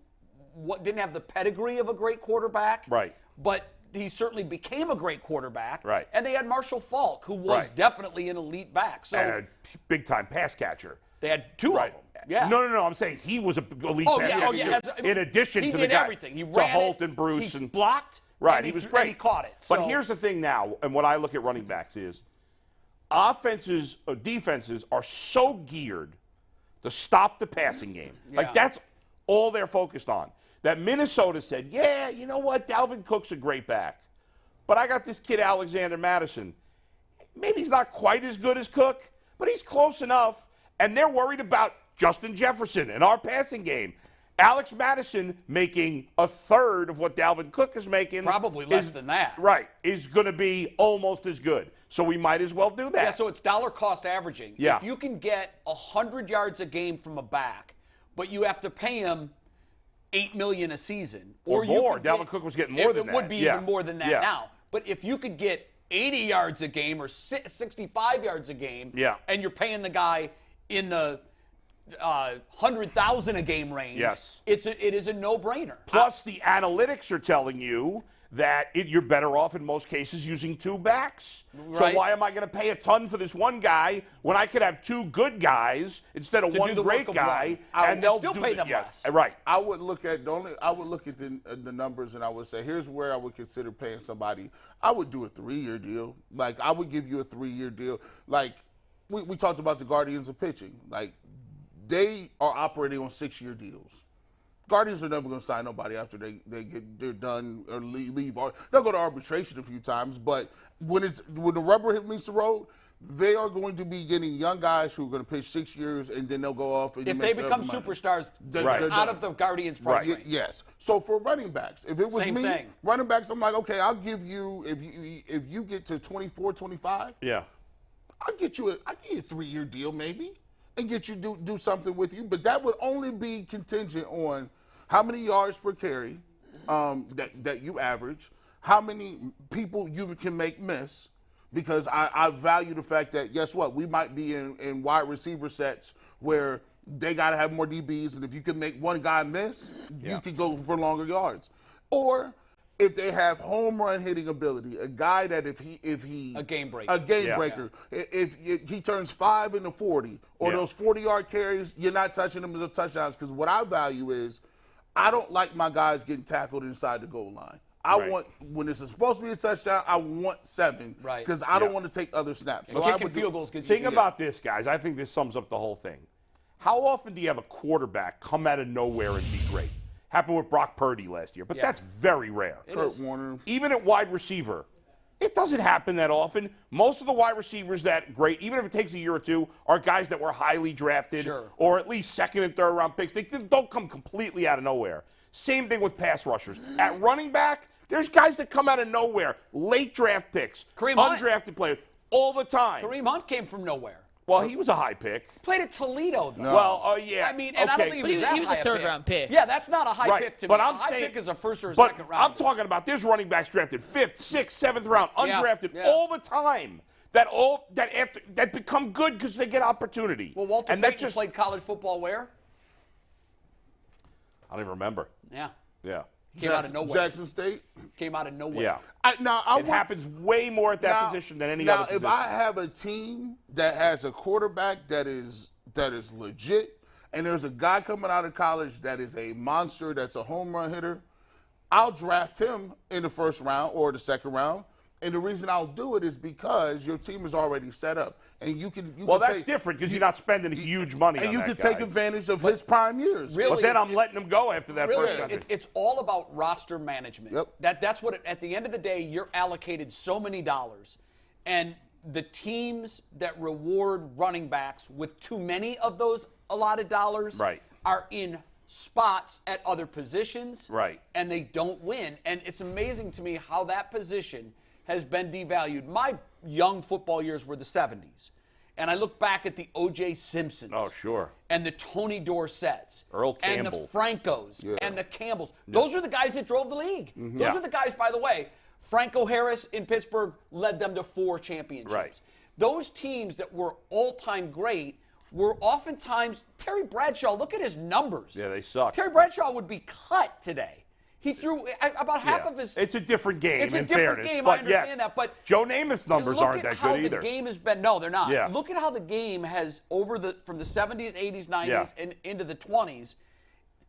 didn't have the pedigree of a great quarterback. Right. But he certainly became a great quarterback. Right. And they had Marshall Faulk, who was definitely an elite back. So and a big-time pass catcher. they had two of them. Yeah. No. I'm saying he was a elite Oh, pass yeah, catcher. yeah. In addition he to did the guy, everything. He to ran Holt it, and Bruce he and blocked. Right, and he was and great. he caught it. But So- here's the thing now, and what I look at running backs is offenses or defenses are so geared to stop the passing game. Like that's all they're focused on. That Minnesota said, yeah, you know what, Dalvin Cook's a great back. But I got this kid, Alexander Madison. Maybe he's not quite as good as Cook, but he's close enough. And they're worried about Justin Jefferson and our passing game. Alex Madison making a third of what Dalvin Cook is making. Probably less than that. Right. Is going to be almost as good. So we might as well do that. Yeah, so it's dollar cost averaging. Yeah. If you can get 100 yards a game from a back, but you have to pay him $8 million a season. Or you more. could Dalvin Cook was getting more than that. It would be even more than that now. But if you could get 80 yards a game or 65 yards a game, and you're paying the guy in the 100,000 a game range, it is a no-brainer. Plus, the analytics are telling you that you're better off in most cases using two backs. So why am I going to pay a ton for this one guy when I could have two good guys instead of one great guy, and they'll still pay them less? Right. I would look at the numbers, and I would say, here's where I would consider paying somebody. I would do a 3-year deal. Like, I would give you a 3-year deal. Like, we talked about the Guardians of pitching. Like, they are operating on 6-year deals. Guardians are never going to sign nobody after they're done or leave. They'll go to arbitration a few times, but when the rubber meets the road, they are going to be getting young guys who are going to pitch 6 years, and then they'll go off. And if they become superstars, they're out of the Guardians' price range. Yes. So for running backs, if it was Same me, thing. running backs, I'm like, okay, I'll give you if you get to 24, 25. Yeah. I'll get you a 3-year deal maybe, and get you do something with you. But that would only be contingent on how many yards per carry that you average, how many people you can make miss, because I value the fact that, guess what, we might be in wide receiver sets where they got to have more DBs, and if you can make one guy miss, you can go for longer yards. Or if they have home run hitting ability, a guy that if he a game breaker, if he turns 5 into 40, or those 40-yard carries, you're not touching them as touchdowns, because what I value is I don't like my guys getting tackled inside the goal line. I want, when it's supposed to be a touchdown, I want 7. Right. Because I don't want to take other snaps. So kicking field goals gets Think about this, guys. I think this sums up the whole thing. How often do you have a quarterback come out of nowhere and be great? Happened with Brock Purdy last year, but that's very rare. Kurt Warner. Even at wide receiver, it doesn't happen that often. Most of the wide receivers that great, even if it takes a year or two, are guys that were highly drafted or at least second and third round picks. They don't come completely out of nowhere. Same thing with pass rushers. At running back, there's guys that come out of nowhere, late draft picks, undrafted players, all the time. Kareem Hunt came from nowhere. Well, he was a high pick. Played at Toledo, though. No. Well, yeah. I mean, and I don't think he was a third-round pick. Yeah, that's not a high pick to me. But I'm a high saying, pick is a first or a second round. I'm talking about there's running backs drafted 5th, 6th, 7th round, undrafted all the time. That become good because they get opportunity. Well, Walter Payton played college football where? I don't even remember. Yeah. Yeah. Came out of nowhere. Jackson State? Came out of nowhere. Yeah. It happens way more at that position than any other position. Now, if I have a team that has a quarterback that is legit, and there's a guy coming out of college that is a monster, that's a home run hitter, I'll draft him in the first round or the second round. And the reason I'll do it is because your team is already set up, and you can. That's different because you're not spending huge money. And you can take advantage of his prime years. Really, but then I'm letting him go after that first country. It's all about roster management. Yep. That's what. At the end of the day, you're allocated so many dollars, and the teams that reward running backs with too many of those allotted dollars are in spots at other positions, and they don't win. And it's amazing to me how that position has been devalued. My young football years were the 70s. And I look back at the O.J. Simpsons. Oh, sure. And the Tony Dorsetts. Earl Campbell. And the Francos. And the Campbells. Those are the guys that drove the league. Those are the guys, by the way, Franco Harris in Pittsburgh led them to 4 championships. Those teams that were all-time great were oftentimes Terry Bradshaw. Look at his numbers. Yeah, they suck. Terry Bradshaw would be cut today. He threw about half of his. It's a different game. It's a in different fairness, game. But I understand yes, that, but Joe Namath's numbers aren't that good either. Look at how the game has been. No, they're not. Yeah. Look at how the game has from the 70s, 80s, 90s, and into the 20s.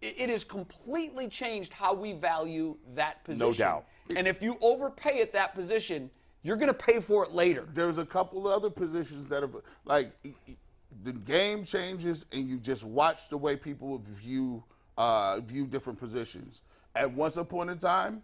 It has completely changed how we value that position. No doubt. And if you overpay at that position, you're going to pay for it later. There's a couple of other positions that have, like, the game changes, and you just watch the way people view different positions. At once upon a time,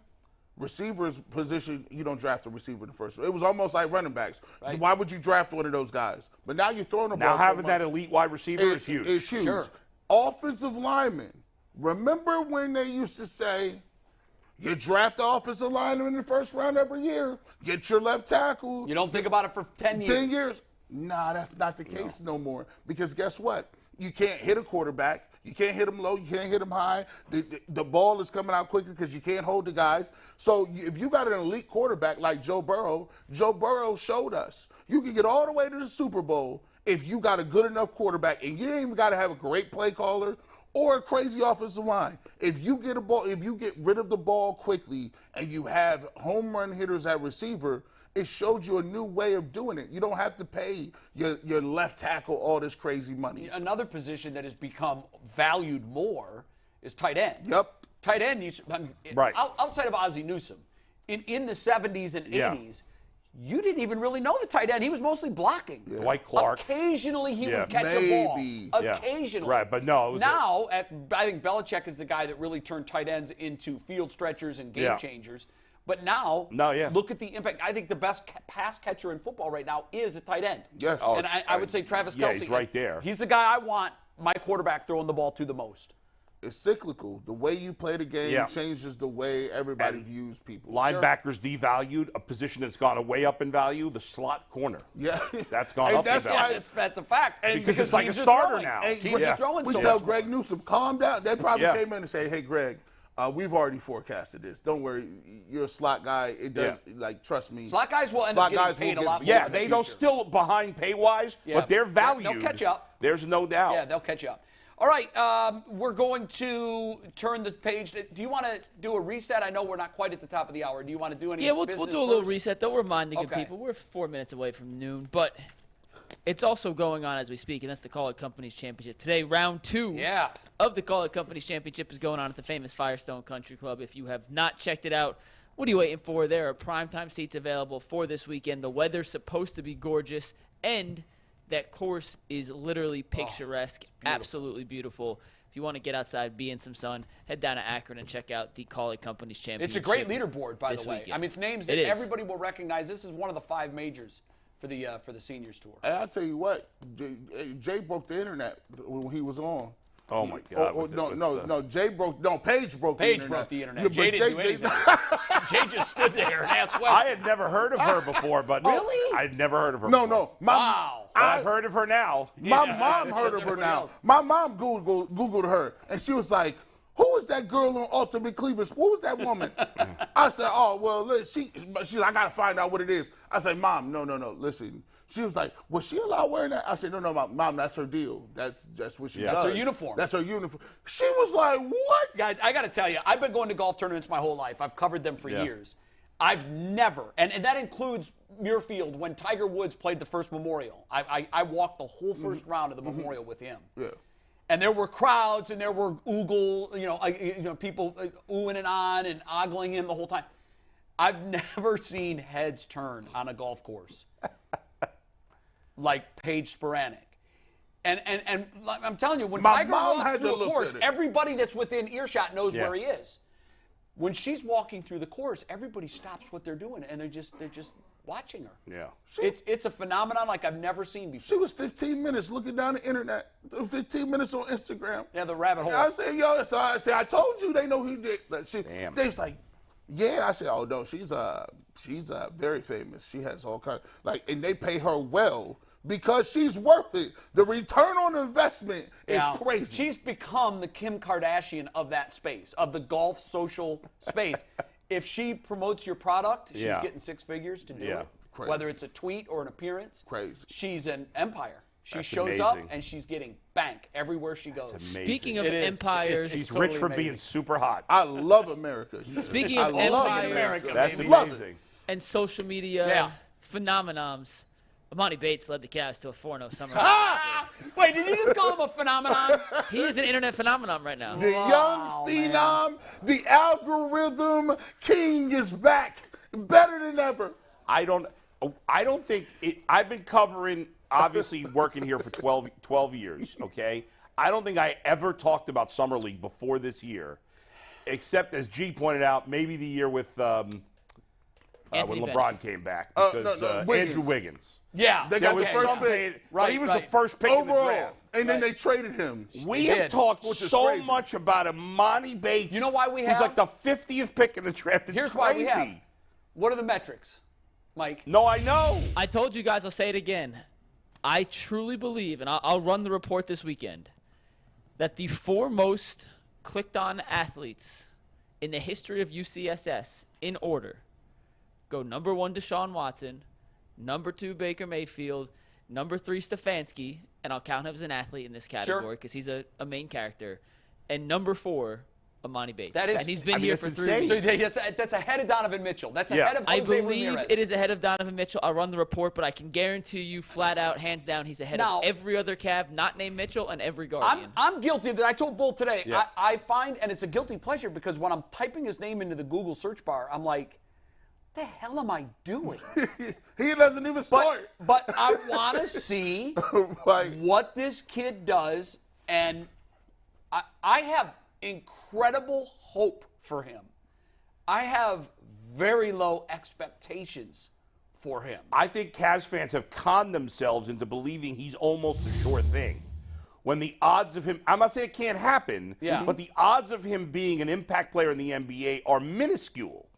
receivers position, you don't draft a receiver in the first. It was almost like running backs. Right. Why would you draft one of those guys? But now you're throwing the ball. Now having that elite wide receiver is huge. It's huge. Sure. Offensive linemen. Remember when they used to say, you draft the offensive lineman in the first round every year, get your left tackle. You don't think about it for 10 years. 10 years? Nah, that's not the case no more. Because guess what? You can't hit a quarterback. You can't hit him low. You can't hit him high. The ball is coming out quicker because you can't hold the guys. So if you got an elite quarterback like Joe Burrow showed us you can get all the way to the Super Bowl if you got a good enough quarterback, and you ain't even got to have a great play caller or a crazy offensive line. If you get rid of the ball quickly and you have home run hitters at receiver, it showed you a new way of doing it. You don't have to pay your left tackle all this crazy money. Another position that has become valued more is tight end. Yep. Tight end, right. Outside of Ozzie Newsome, in the 70s and 80s, you didn't even really know the tight end. He was mostly blocking. Yeah. Dwight Clark. Occasionally he would catch a ball. Occasionally. Right, but no. Now, I think Belichick is the guy that really turned tight ends into field stretchers and game changers. But now, look at the impact. I think the best pass catcher in football right now is a tight end. Yes. And I would say Travis Kelce. Yeah, he's right there. He's the guy I want my quarterback throwing the ball to the most. It's cyclical. The way you play the game changes the way everybody views people. Linebackers devalued, a position that's gone way up in value, the slot corner. Yeah. That's gone up in value. That's a fact. And because it's like a starter now. Teams are throwing we so tell much Greg more. Newsome, calm down. They probably came in and say, hey, Greg, we've already forecasted this. Don't worry. You're a slot guy. It does, trust me. Slot guys will end up getting paid a lot more. Yeah, they're still behind pay-wise, but they're valued. They'll catch up. There's no doubt. Yeah, they'll catch up. All right, we're going to turn the page. Do you want to do a reset? I know we're not quite at the top of the hour. Do you want to do any we'll do a little reset. Don't remind the good Okay. people. We're 4 minutes away from noon, but it's also going on as we speak, and that's the Call It Companies Championship. Today, round 2 of the Call It Companies Championship is going on at the famous Firestone Country Club. If you have not checked it out, what are you waiting for? There are primetime seats available for this weekend. The weather's supposed to be gorgeous, and that course is literally picturesque, absolutely beautiful. If you want to get outside, be in some sun, head down to Akron and check out the Call It Companies Championship. It's a great leaderboard, by the way. Weekend. I mean, it's names that everybody will recognize. This is one of the 5 majors for the seniors tour. And I'll tell you what, Jay broke the internet when he was on. Oh my God! Paige broke the internet. Paige broke the internet. Yeah, Jay didn't do anything. Jay just stood there and asked questions. I had never heard of her before, but Really? I'd never heard of her. No. Wow. I've heard of her now. My mom heard of her now. My mom Googled her, and she was like, who is that girl on Ultimate Cleveland? Who was that woman? I said, oh, well, look, she's like, I got to find out what it is. I said, Mom, no, listen. She was like, was she allowed wearing that? I said, no, Mom, that's her deal. That's what she does. That's her uniform. That's her uniform. She was like, what? Guys, I got to tell you, I've been going to golf tournaments my whole life. I've covered them for years. I've never, and that includes Muirfield when Tiger Woods played the first Memorial. I walked the whole first round of the Memorial with him. Yeah. And there were crowds, and there were people oohing and on and ogling him the whole time. I've never seen heads turn on a golf course like Paige Spiranek. And I'm telling you, when Tiger walks through a course, everybody that's within earshot knows where he is. When she's walking through the course, everybody stops what they're doing, and they're just watching her. Yeah. It's a phenomenon like I've never seen before. She was 15 minutes looking down the internet, 15 minutes on Instagram. Yeah, the rabbit hole. I said, I told you they know who did. Damn. They was like, yeah. I said, oh no, she's very famous. She has all kinds and they pay her well because she's worth it. The return on investment is crazy. She's become the Kim Kardashian of that space, of the golf social space. If she promotes your product, she's getting 6 figures to do it. Crazy. Whether it's a tweet or an appearance. Crazy. She's an empire. She That's shows up amazing. and she's getting bank everywhere she goes. Amazing. Speaking of It is. empires, She's totally rich for amazing. being super hot. I love America. Speaking I of love empires, America, That's baby. Love it. amazing. and social media Yeah. phenomenons, Emoni Bates led the Cavs to a 4-0 summer. Wait, did you just call him a phenomenon? He is an internet phenomenon right now. The young phenom, the algorithm king is back, better than ever. I don't think it, I've been covering, obviously working here for 12 years, okay? I don't think I ever talked about Summer League before this year, except as G pointed out, maybe the year with when Anthony LeBron came back, because Andrew Wiggins. Yeah. They got There the was first some pick. paid- Right, but he was right. the first pick in the Overall, draft. and then they traded him. We They have did. talked Which is so crazy. much about Emoni Bates. You know why we who's have? like the 50th pick in the draft. It's Here's crazy. why we have. What are the metrics, Mike? No, I know. I told you guys, I'll say it again. I truly believe, and I'll run the report this weekend, that the 4 most clicked on athletes in the history of UCSS, in order, go number 1, Deshaun Watson, number 2, Baker Mayfield, number 3, Stefanski, and I'll count him as an athlete in this category because he's a main character, and number 4, Emoni Bates. That is- and he's been I mean, here that's for 3 insane. weeks. So that's ahead of Donovan Mitchell. That's Yeah. ahead of I Jose believe Ramirez. it is ahead of Donovan Mitchell. I'll run the report, but I can guarantee you flat out, hands down, he's ahead Now- of every other Cav not named Mitchell and every Guardian. I'm guilty of that. I told Bull today. Yeah. I find, and it's a guilty pleasure because when I'm typing his name into the Google search bar, I'm like, the hell am I doing? He doesn't even start. But I want to see Like, what this kid does, and I have incredible hope for him. I have very low expectations for him. I think Cavs fans have conned themselves into believing he's almost a sure thing. When the odds of him, I'm not saying it can't happen, Yeah. but the odds of him being an impact player in the NBA are minuscule.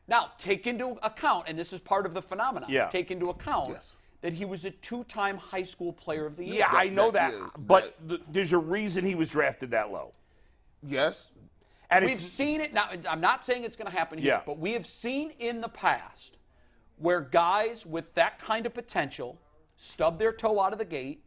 Now, take into account, and this is part of the phenomenon, Yeah. take into account Yes. that he was a 2-time high school player of the year. Yeah, I know that, yeah, but there's a reason he was drafted that low. yes. And We've it's, seen it now. I'm not saying it's going to happen here, Yeah. but we have seen in the past where guys with that kind of potential stub their toe out of the gate,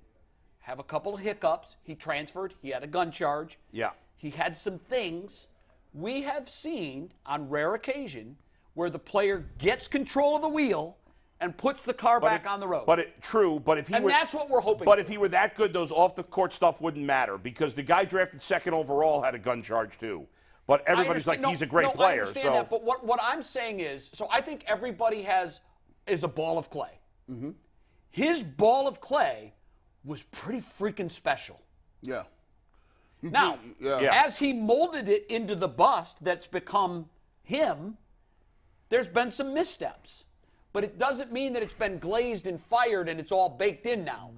have a couple of hiccups. He transferred. He had a gun charge. yeah. He had some things. We have seen on rare occasion where the player gets control of the wheel and puts the car back on the road. But if he And were, that's what we're hoping But for. if he were that good, those off the court stuff wouldn't matter because the guy drafted second overall had a gun charge too. But I everybody's like, understand- he's a great I player. understand So that, but what I'm saying is, so I think everybody is a ball of clay. Mm-hmm. His ball of clay was pretty freaking special. Yeah. You Now, can- Yeah. as he molded it into the bust that's become him, there's been some missteps. But it doesn't mean that it's been glazed and fired and it's all baked in now.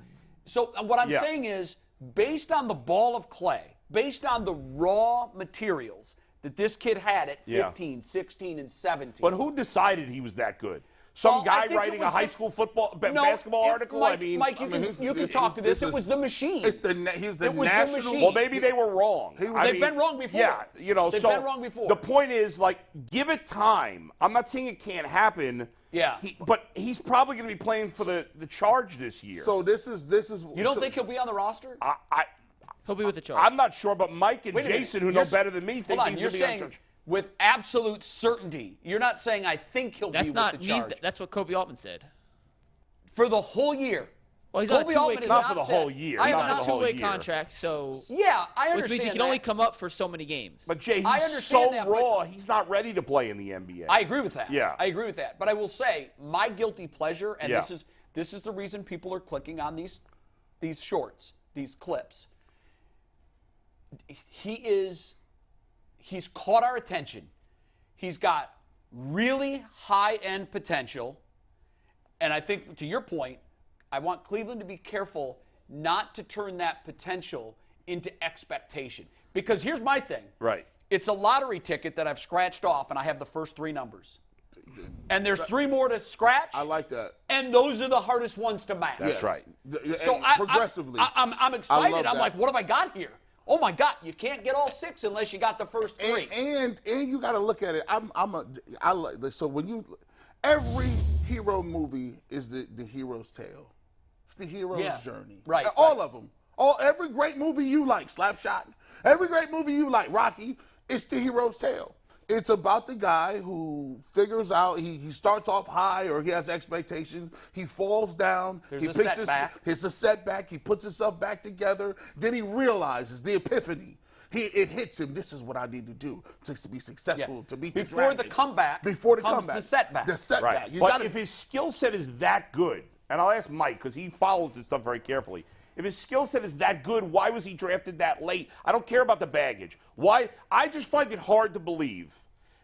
So what I'm Yeah. saying is, based on the ball of clay, based on the raw materials that this kid had at Yeah. 15, 16, and 17. But who decided he was that good? Some Well, I guy think it writing a was high the- school football No, basketball it- article? Mike, I mean, Mike, you I mean, can he's- talk to this. this It was is- the machine. It's he's the It was the national. machine. well, maybe they were wrong. They've been wrong before. Yeah, you know, They've so been wrong before. The point is, like, give it time. I'm not saying it can't happen. Yeah. But he's probably going to be playing for the Charge this year. So this is. You don't think he'll be on the roster? He'll be with the Charge. I'm not sure, but Mike and Wait a minute. Jason, who know You're- better than me, think Hold on, he's you're going to be on saying Charge. with absolute certainty. You're not saying I think he'll That's be not with the Charge. that's what Kobe Altman said. For the whole year. Well, he's on a Kobe two-way Altman has Not for the said- whole year. I He's have not on for a the whole two-way year. contract, so Yeah, I which understand means he can that. only come up for so many games. But Jay, I he's understand so that, but- raw. He's not ready to play in the NBA. I agree with that. Yeah. I agree with that. But I will say, my guilty pleasure, and Yeah. this is the reason people are clicking on these shorts, these clips. He's caught our attention. He's got really high-end potential. And I think, to your point, I want Cleveland to be careful not to turn that potential into expectation. Because here's my thing. Right. It's a lottery ticket that I've scratched off, and I have the first 3 numbers. And there's 3 more to scratch. I like that. And those are the hardest ones to match. That's right. So Progressively. I'm excited. love I'm that. like, what have I got here? Oh my God! You can't get all 6 unless you got the first 3. And you got to look at it. So when you every hero movie is the hero's tale. It's the hero's journey. Right. All of them. Every great movie you like, Slapshot. Every great movie you like, Rocky. It's the hero's tale. It's about the guy who figures out he starts off high or he has expectations. He falls down. There's a setback. It's a setback. He puts himself back together. Then he realizes the epiphany. It hits him. This is what I need to do to be successful, to beat the dragon. The comeback. Before the comes comeback. the setback. The setback. Right. But if his skill set is that good, and I'll ask Mike because he follows this stuff very carefully. If his skill set is that good, why was he drafted that late? I don't care about the baggage. Why? I just find it hard to believe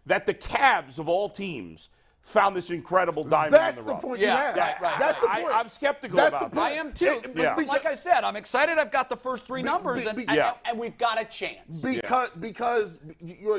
that the Cavs of all teams found this incredible diamond in the rough. That's the point Yeah, you have. right. That's the point. I'm skeptical That's about the that. point. I am too. Yeah. Like I said, I'm excited. I've got the first three numbers, and we've got a chance. Because you're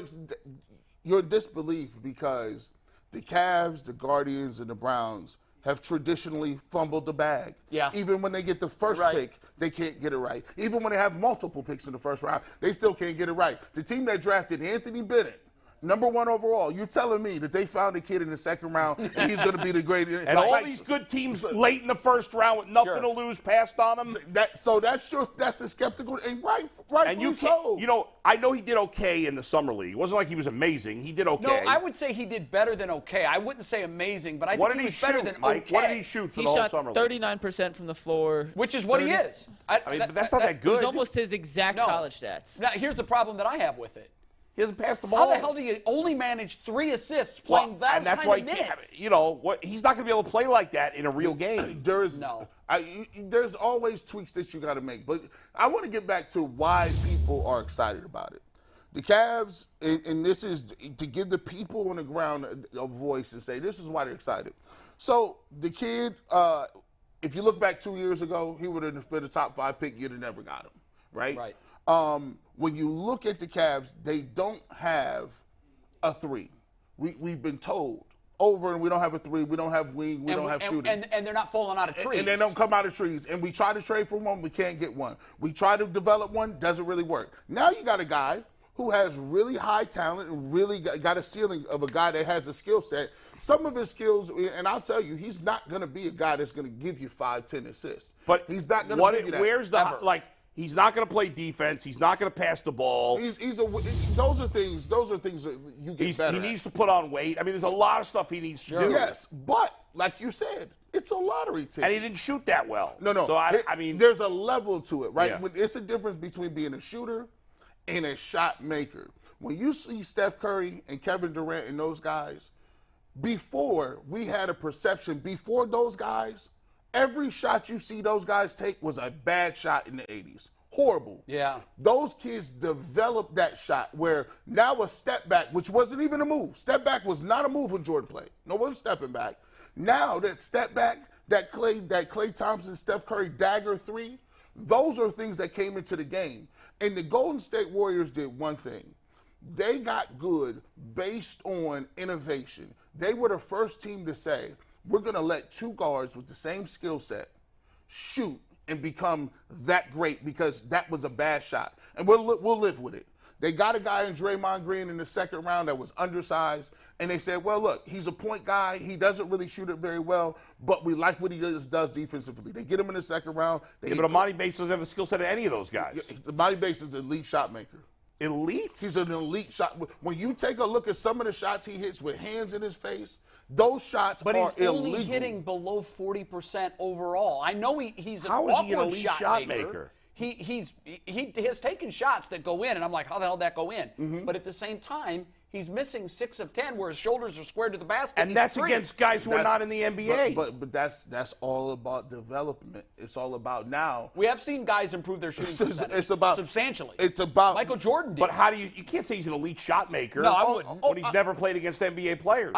in disbelief because the Cavs, the Guardians, and the Browns have traditionally fumbled the bag. Yeah. Even when they get the first pick, they can't get it right. Even when they have multiple picks in the first round, they still can't get it right. The team that drafted Anthony Bennett, #1 overall, you're telling me that they found a kid in the second round and he's going to be the greatest. And all these good teams late in the first round with nothing to lose passed on them. That's the skeptical, and rightfully And you so. I know he did okay in the summer league. It wasn't like he was amazing. He did okay. No, I would say he did better than okay. I wouldn't say amazing, but I think he was better than Mike? okay. What did he shoot for He the whole shot summer league? 39% from the floor. Which is what he is. I mean, but that's not that good. He's almost his exact college stats. Now, here's the problem that I have with it. He hasn't passed the ball. How the hell do you only manage 3 assists playing that and that's kind why of minutes? he's not going to be able to play like that in a real game. There's always tweaks that you got to make, but I want to get back to why people are excited about it. The Cavs, and this is to give the people on the ground a voice and say this is why they're excited. So the kid, if you look back 2 years ago, he would have been a top 5 pick. You'd have never got him, right? Right. When you look at the Cavs, they don't have a 3. We've been told over, and we don't have a 3. We don't have wing. We don't have shooting. And they're not falling out of trees. And they don't come out of trees. And we try to trade for one, we can't get one. We try to develop one, doesn't really work. Now you got a guy who has really high talent and really got a ceiling of a guy that has a skill set. Some of his skills, and I'll tell you, he's not going to be a guy that's going to give you 5, 10 assists. But he's not going to give you that. Where's the he's not going to play defense. He's not going to pass the ball. Those are things that you get better He needs to put on weight. I mean, there's a lot of stuff he needs to do. Yes, but like you said, it's a lottery ticket. And he didn't shoot that well. No. So I mean, there's a level to it, right? Yeah. It's a difference between being a shooter and a shot maker. When you see Steph Curry and Kevin Durant and those guys, before we had a perception, before those guys, every shot you see those guys take was a bad shot in the 80s. Horrible. Yeah. Those kids developed that shot where now a step back, which wasn't even a move. Step back was not a move when Jordan played. No one was stepping back. Now that step back, that Klay Thompson, Steph Curry dagger 3, those are things that came into the game. And the Golden State Warriors did one thing. They got good based on innovation. They were the first team to say, we're going to let 2 guards with the same skill set shoot and become that great because that was a bad shot. And we'll live with it. They got a guy in Draymond Green in the second round that was undersized, and they said, well, look, he's a point guy. He doesn't really shoot it very well, but we like what he does defensively. They get him in the second round. but Emoni Bates doesn't have the skill set of any of those guys. Emoni Bates is an elite shot maker. Elite? He's an elite shot. When you take a look at some of the shots he hits with hands in his face, those shots are illegal. But he's only hitting below 40% overall. I know he's an How is awkward he an elite shot maker? He has taken shots that go in, and I'm like, how the hell did that go in? Mm-hmm. But at the same time, he's missing 6 of 10 where his shoulders are squared to the basket. And that's against guys who are not in the NBA. But that's all about development. It's all about now. We have seen guys improve their shooting percentage substantially. It's about Michael Jordan did. But how do you can't say he's an elite shot maker. No, I wouldn't. When he's never played against NBA players.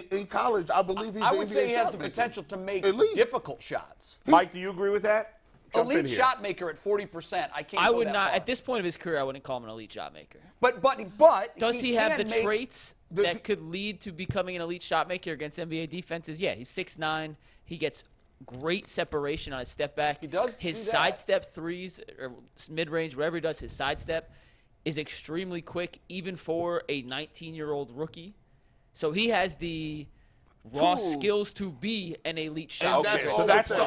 In college, I believe he's I an would NBA say he has shot the maker. potential to make Elite. difficult shots. Mike, do you agree with that? Jump in Elite here. shot maker at 40%. I go would that not, far. at this point of his career, I wouldn't call him an elite shot maker. But does he have the can make- traits that could lead to becoming an elite shot maker against NBA defenses? Yeah, he's 6'9". He gets great separation on his step back. He does his do that. sidestep threes or mid-range, whatever he does, his sidestep is extremely quick, even for a 19-year-old rookie. So he has the raw tools. skills to be an elite shot Okay, maker. so that's but the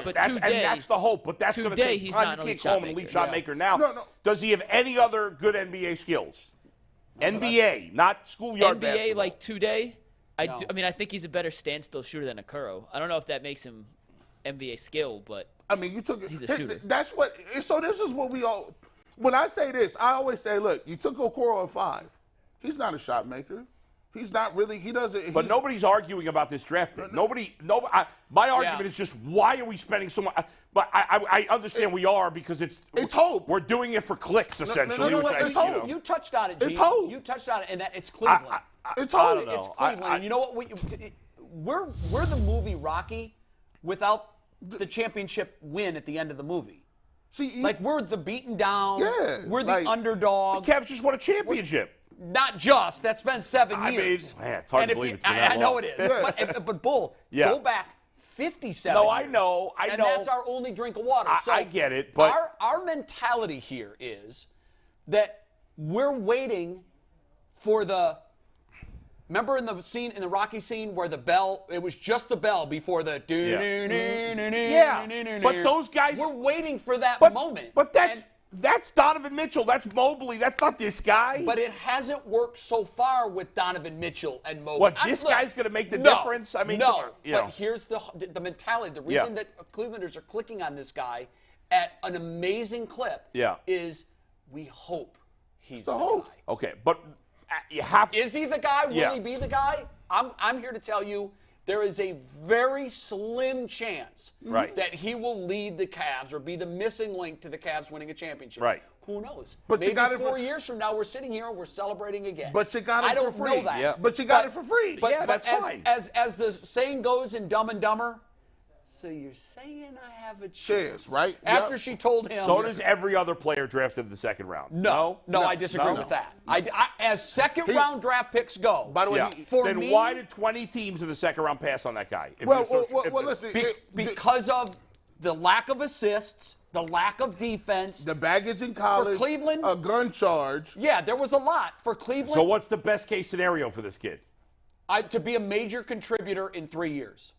hope. But that's going to today take he's time. not You an can't elite call shot him an elite maker. shot maker now. No. Does he have any other good NBA skills? NBA, not schoolyard NBA basketball. like today, I No. mean, I think he's a better standstill shooter than Okoro. I don't know if that makes him NBA skill, but I mean, you took He's a shooter. That's what. So this is what we all. When I say this, I always say, look, you took Okoro at 5. He's not a shot maker. He's not really. He doesn't. But nobody's arguing about this draft pick. My argument is just why are we spending so much? But I understand we are because it's hope. We're doing it for clicks essentially. no, which it's I, hope. You touched on it, G. It's hope. You touched on it, and that it's Cleveland. It's I hope. don't know. It's Cleveland. And you know what? We're the movie Rocky without the championship win at the end of the movie. See, Like, we're the beaten down. Yeah, We're the like- underdog. Cavs just won a championship. Not just. That's been 7 I mean, years. man, it's hard And to if believe you- it's been that I know long. it is. But Bull, Yeah. go back 57 No, I years. know. And that's our only drink of water. So I get it, but our mentality here is that we're waiting for the. Remember in the Rocky scene where the bell, it was just the bell before the. Yeah, but those guys. We're waiting for that But moment. But And- that's Donovan Mitchell. That's Mobley. That's not this guy. But it hasn't worked so far with Donovan Mitchell and Mobley. What, this guy's gonna make the difference? I mean, come no. on, you But know. here's the mentality. The reason that Clevelanders are clicking on this guy at an amazing clip is we hope he's the hope. guy. Okay, but you have. Is he the guy? Will Yeah. he be the guy? I'm here to tell you there is a very slim chance Right. that he will lead the Cavs or be the missing link to the Cavs winning a championship. Right. Who knows? But you Maybe got it 4 for- years from now, we're sitting here and we're celebrating again. But you got it I don't for free. know that. Yeah. But you got it for free. But, Yeah, but that's as, fine. As the saying goes in Dumb and Dumber, so you're saying I have a chance, right? After Yep. she told him. So does every other player drafted in the second round. No, I disagree with that. As second round draft picks go. By the way, Yeah. For then me- why did 20 teams in the second round pass on that guy? If Well, you're so- listen. because of the lack of assists, the lack of defense. The baggage in college, Cleveland- a gun charge. Yeah, there was a lot for Cleveland. So what's the best case scenario for this kid? To be a major contributor in 3 years.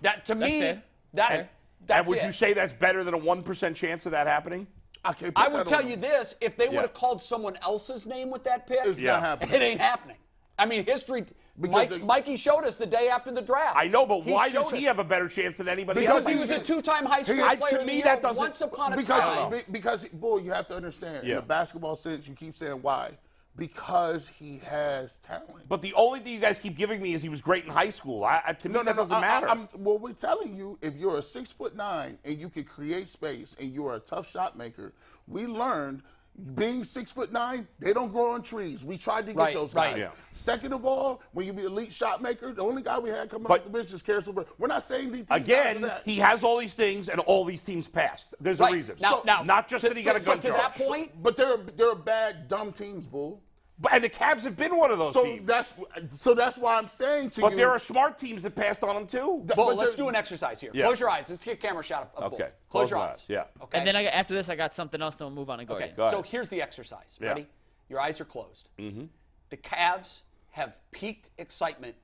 That to me, fair. that's And would it. you say that's better than a 1% chance of that happening? I can't. I put would that tell on you him. this: if they would Yeah. have called someone else's name with that pick, It's not happening. it ain't happening. I mean, history. Because Mikey showed us the day after the draft. I know, but why showed does he us. have a better chance than anybody Because else? He was a two-time high school to player of the me, year that doesn't- once upon a time. Because, boy, you have to understand. In Yeah. the basketball sense, you keep saying why. Because he has talent. But the only thing you guys keep giving me is he was great in high school. To me, that doesn't matter. Well, we're telling you, if you're a 6'9" and you can create space and you are a tough shot maker, we learned being 6'9", they don't grow on trees. We tried to get those guys. right. Yeah. Second of all, when you be elite shot maker, the only guy we had coming But- off the bench is Carousel. We're not saying these guys are Again, that. he has all these things, and all these teams passed. There's Right. a reason. Now- not just that he got a gun to charge. that point, But they're bad, dumb teams, Bull. And the Cavs have been one of those So teams. that's why I'm saying to But you. there are smart teams that passed on him too. Bull, but let's there- do an exercise here. Yeah. Close your eyes. Let's get a camera shot of Bull. Okay. Close your eyes. Yeah. Okay. And then after this, I got something else, then we'll move on to Guardians. go ahead. So here's the exercise. Yeah. Ready? Your eyes are closed. Mm-hmm. The Cavs have peaked excitement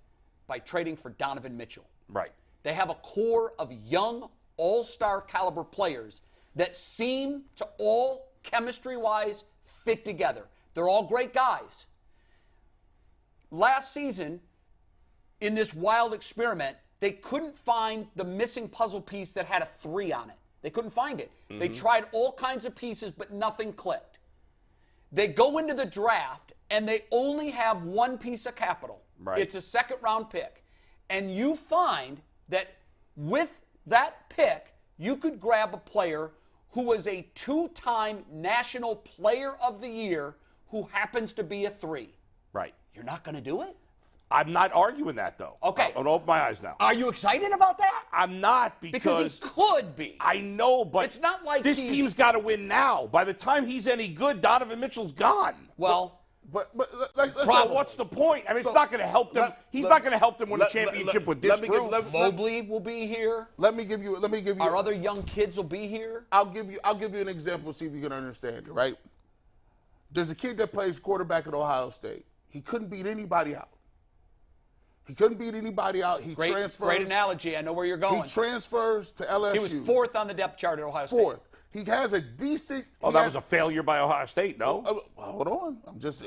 by trading for Donovan Mitchell. Right. They have a core of young, all-star caliber players that seem to all chemistry-wise fit together. They're all great guys. Last season, in this wild experiment, they couldn't find the missing puzzle piece that had a 3 on it. They couldn't find it. They tried all kinds of pieces, but nothing clicked. They go into the draft, and they only have one piece of capital. Right. It's a second-round pick. And you find that with that pick, you could grab a player who was a 2-time National Player of the Year who happens to be a 3. Right. You're not going to do it? I'm not arguing that though. Okay. I'll open my eyes now. Are you excited about that? I'm not because Because he could be. I know, but It's not like this he's- team's got to win now. By the time he's any good, Donovan Mitchell's gone. Well, But let's So what's the point? I mean, So, it's not going to help them. He's not going to help them win a let- championship with let this me group. Mobley will be here. Let me give you. Our other young kids will be here. I'll give you an example. See if you can understand it. Right? There's a kid that plays quarterback at Ohio State. He couldn't beat anybody out. He couldn't beat anybody out. He transfers. Great analogy. I know where you're going. He transfers to LSU. He was 4th on the depth chart at Ohio State. 4th. He has a decent. Oh, that was a failure by Ohio State, no? Hold on.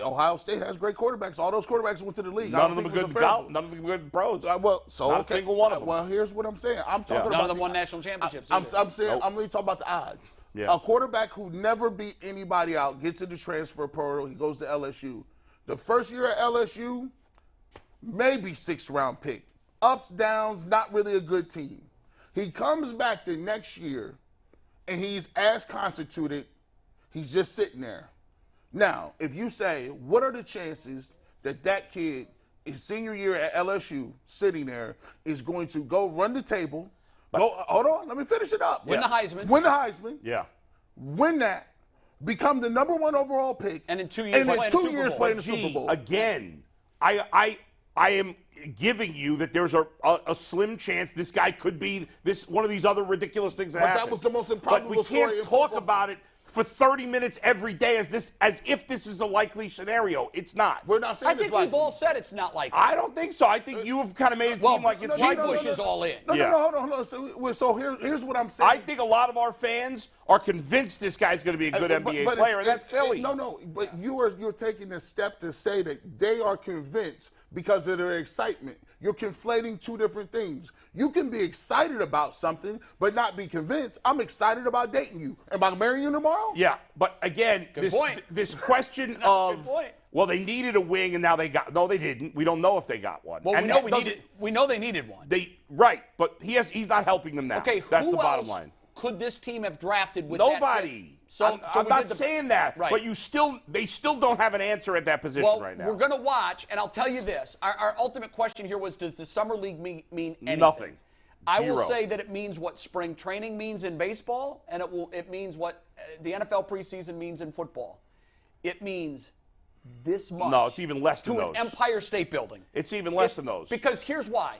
Ohio State has great quarterbacks. All those quarterbacks went to the league. None of them are good college. None of them are good pros. Not a single one of them. Well, here's what I'm saying. I'm talking about. None of them won national championships. I'm saying I'm really talking about the odds. Yeah. A quarterback who never beat anybody out gets in the transfer portal. He goes to LSU. The first year at LSU, maybe 6th round pick. Ups, downs, not really a good team. He comes back the next year, and he's as constituted. He's just sitting there. Now, if you say, what are the chances that kid, his senior year at LSU, sitting there, is going to go run the table, hold on, let me finish it up. Win the Heisman. Win the Heisman. Yeah. Win that. Become the #1 overall pick. And in 2 years, play in the Super Bowl. Again, I am giving you that there's a slim chance this guy could be one of these other ridiculous things that But happened. that was the most improbable But we can't story in talk football. about it for 30 minutes every day as if this is a likely scenario. It's not. We're not saying I think we've all said it's not likely. I don't think so. I think you have kind of made it seem like it's Jake likely. Bush is all in. No, hold on. So here's what I'm saying. I think a lot of our fans are convinced this guy's going to be a good NBA player, and that's silly. No, but you're taking a step to say that they are convinced because of their excitement. You're conflating two different things. You can be excited about something, but not be convinced. I'm excited about dating you. Am I marrying you tomorrow? Yeah, but again, this question of well, they needed a wing and now they got no, they didn't. We don't know if they got one. Well, we know they needed one. But he's not helping them now. Okay, that's who the bottom else line. Could this team have drafted with Nobody. That so I'm not saying that, right. but they still don't have an answer at that position right now. We're going to watch, and I'll tell you this. Our ultimate question here was, does the summer league mean anything? Nothing. I will Zero. say that it means what spring training means in baseball, and it means what the NFL preseason means in football. It means this much. No, it's even less than to those. an Empire State Building. It's even less than those. Because here's why.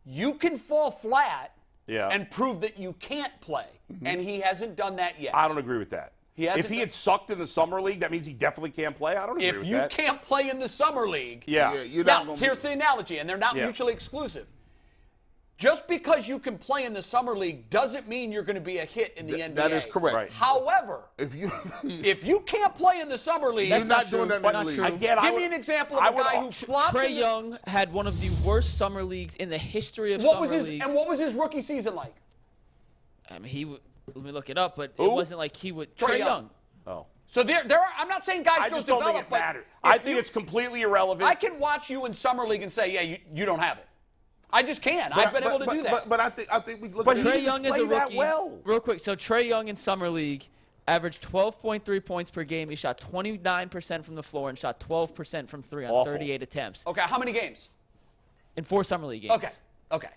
You can fall flat Yeah. and prove that you can't play, and he hasn't done that yet. I don't agree with that. If he had sucked in the summer league, that means he definitely can't play. I don't agree with that. If you can't play in the summer league, you're now not here's the analogy, and they're not mutually exclusive. Just because you can play in the summer league doesn't mean you're going to be a hit in the NBA. That is correct. Right. However, If you can't play in the summer league, He's not doing that in the league. Again, give me an example of a guy who flopped. Trae Young had one of the worst summer leagues in the history of What summer was leagues. and what was his rookie season like? I mean, let me look it up, but Who? it wasn't like he would. Trae Trae Young. Young. Oh. So there are. I'm not saying guys I don't just don't develop, think it but matters. if I think it's completely irrelevant. I can watch you in summer league and say, yeah, you don't have it. I just can. I've been able to do that. But I think we look But at he Trae didn't Young is play a that rookie. well. Real quick, so Trae Young in summer league averaged 12.3 points per game. He shot 29% from the floor and shot 12% from three on Awful. 38 attempts Okay, how many games? in 4 summer league games. Okay.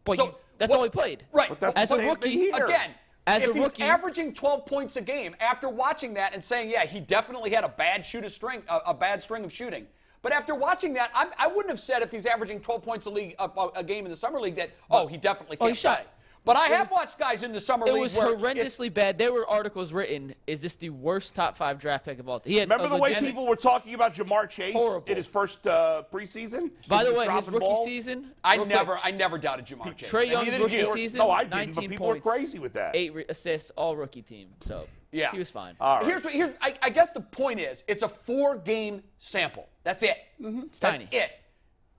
But So, that's what- all he played. Right. But that's As the a same rookie- thing here. Again, As if a he's rookie- averaging 12 points a game, after watching that and saying, yeah, he definitely had a bad string of shooting. But after watching that, I wouldn't have said if he's averaging 12 points a game in the summer league that, he definitely can't he shot. play. But I have watched guys in the summer It league was where horrendously bad. There were articles written, is this the worst top 5 draft pick of all time? He had Remember a the way legitimate- people were talking about Jamar Chase Horrible. in his first preseason? By He the was way, his dropping rookie balls? season, I real quick, never doubted Jamar Chase. Trae And Young's neither did rookie you. season, No, I didn't, 19 but people were points, crazy with that. 8 assists, all rookie team. So Yeah. he was fine. All right. Here's I guess the point is, it's a 4-game sample. That's it. It's That's tiny. it.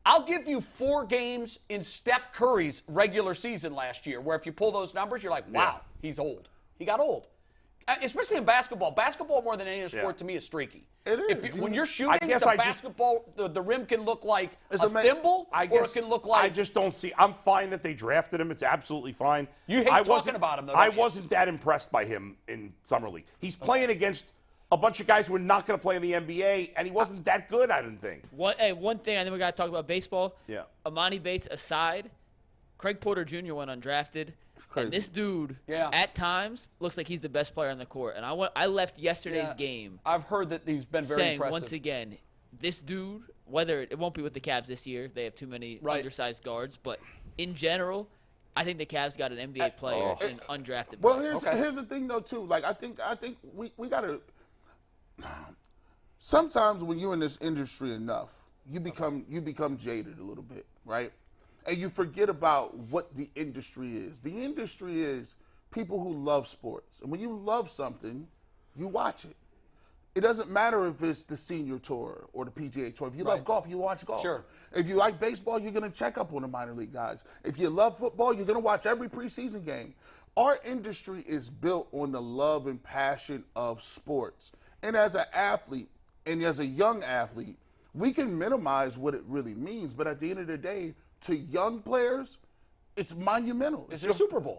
I'll give you 4 games in Steph Curry's regular season last year, where if you pull those numbers, you're like, wow, he's old. He got old. Especially in basketball. Basketball, more than any other sport, to me, is streaky. It is. When you're shooting, guess the I just- basketball, the rim can look like It's a ama- thimble, I or guess it can look like... I just don't see. I'm fine that they drafted him. It's absolutely fine. You hate I talking wasn't- about him, though, I don't you? wasn't that impressed by him in summer league. He's playing against a bunch of guys who are not going to play in the NBA, and he wasn't that good. I didn't think. One thing, I think we got to talk about baseball. Yeah. Emoni Bates aside, Craig Porter Jr. went undrafted. crazy. And this dude, Yeah. at times, looks like he's the best player on the court. And I left yesterday's Yeah. game I've heard that he's been very saying, impressive. once again, this dude, whether it won't be with the Cavs this year, they have too many Right. undersized guards, but in general, I think the Cavs got an NBA player and an undrafted Well, player. here's the thing though too. Like I think we gotta. Sometimes when you're in this industry enough, you become jaded a little bit, right? And you forget about what the industry is. The industry is people who love sports. And when you love something, you watch it. It doesn't matter if it's the senior tour or the PGA tour. If you love golf, you watch golf. Sure. If you like baseball, you're going to check up on the minor league guys. If you love football, you're going to watch every preseason game. Our industry is built on the love and passion of sports. And as an athlete, and as a young athlete, we can minimize what it really means. But at the end of the day, to young players, it's monumental. It's a Super Bowl.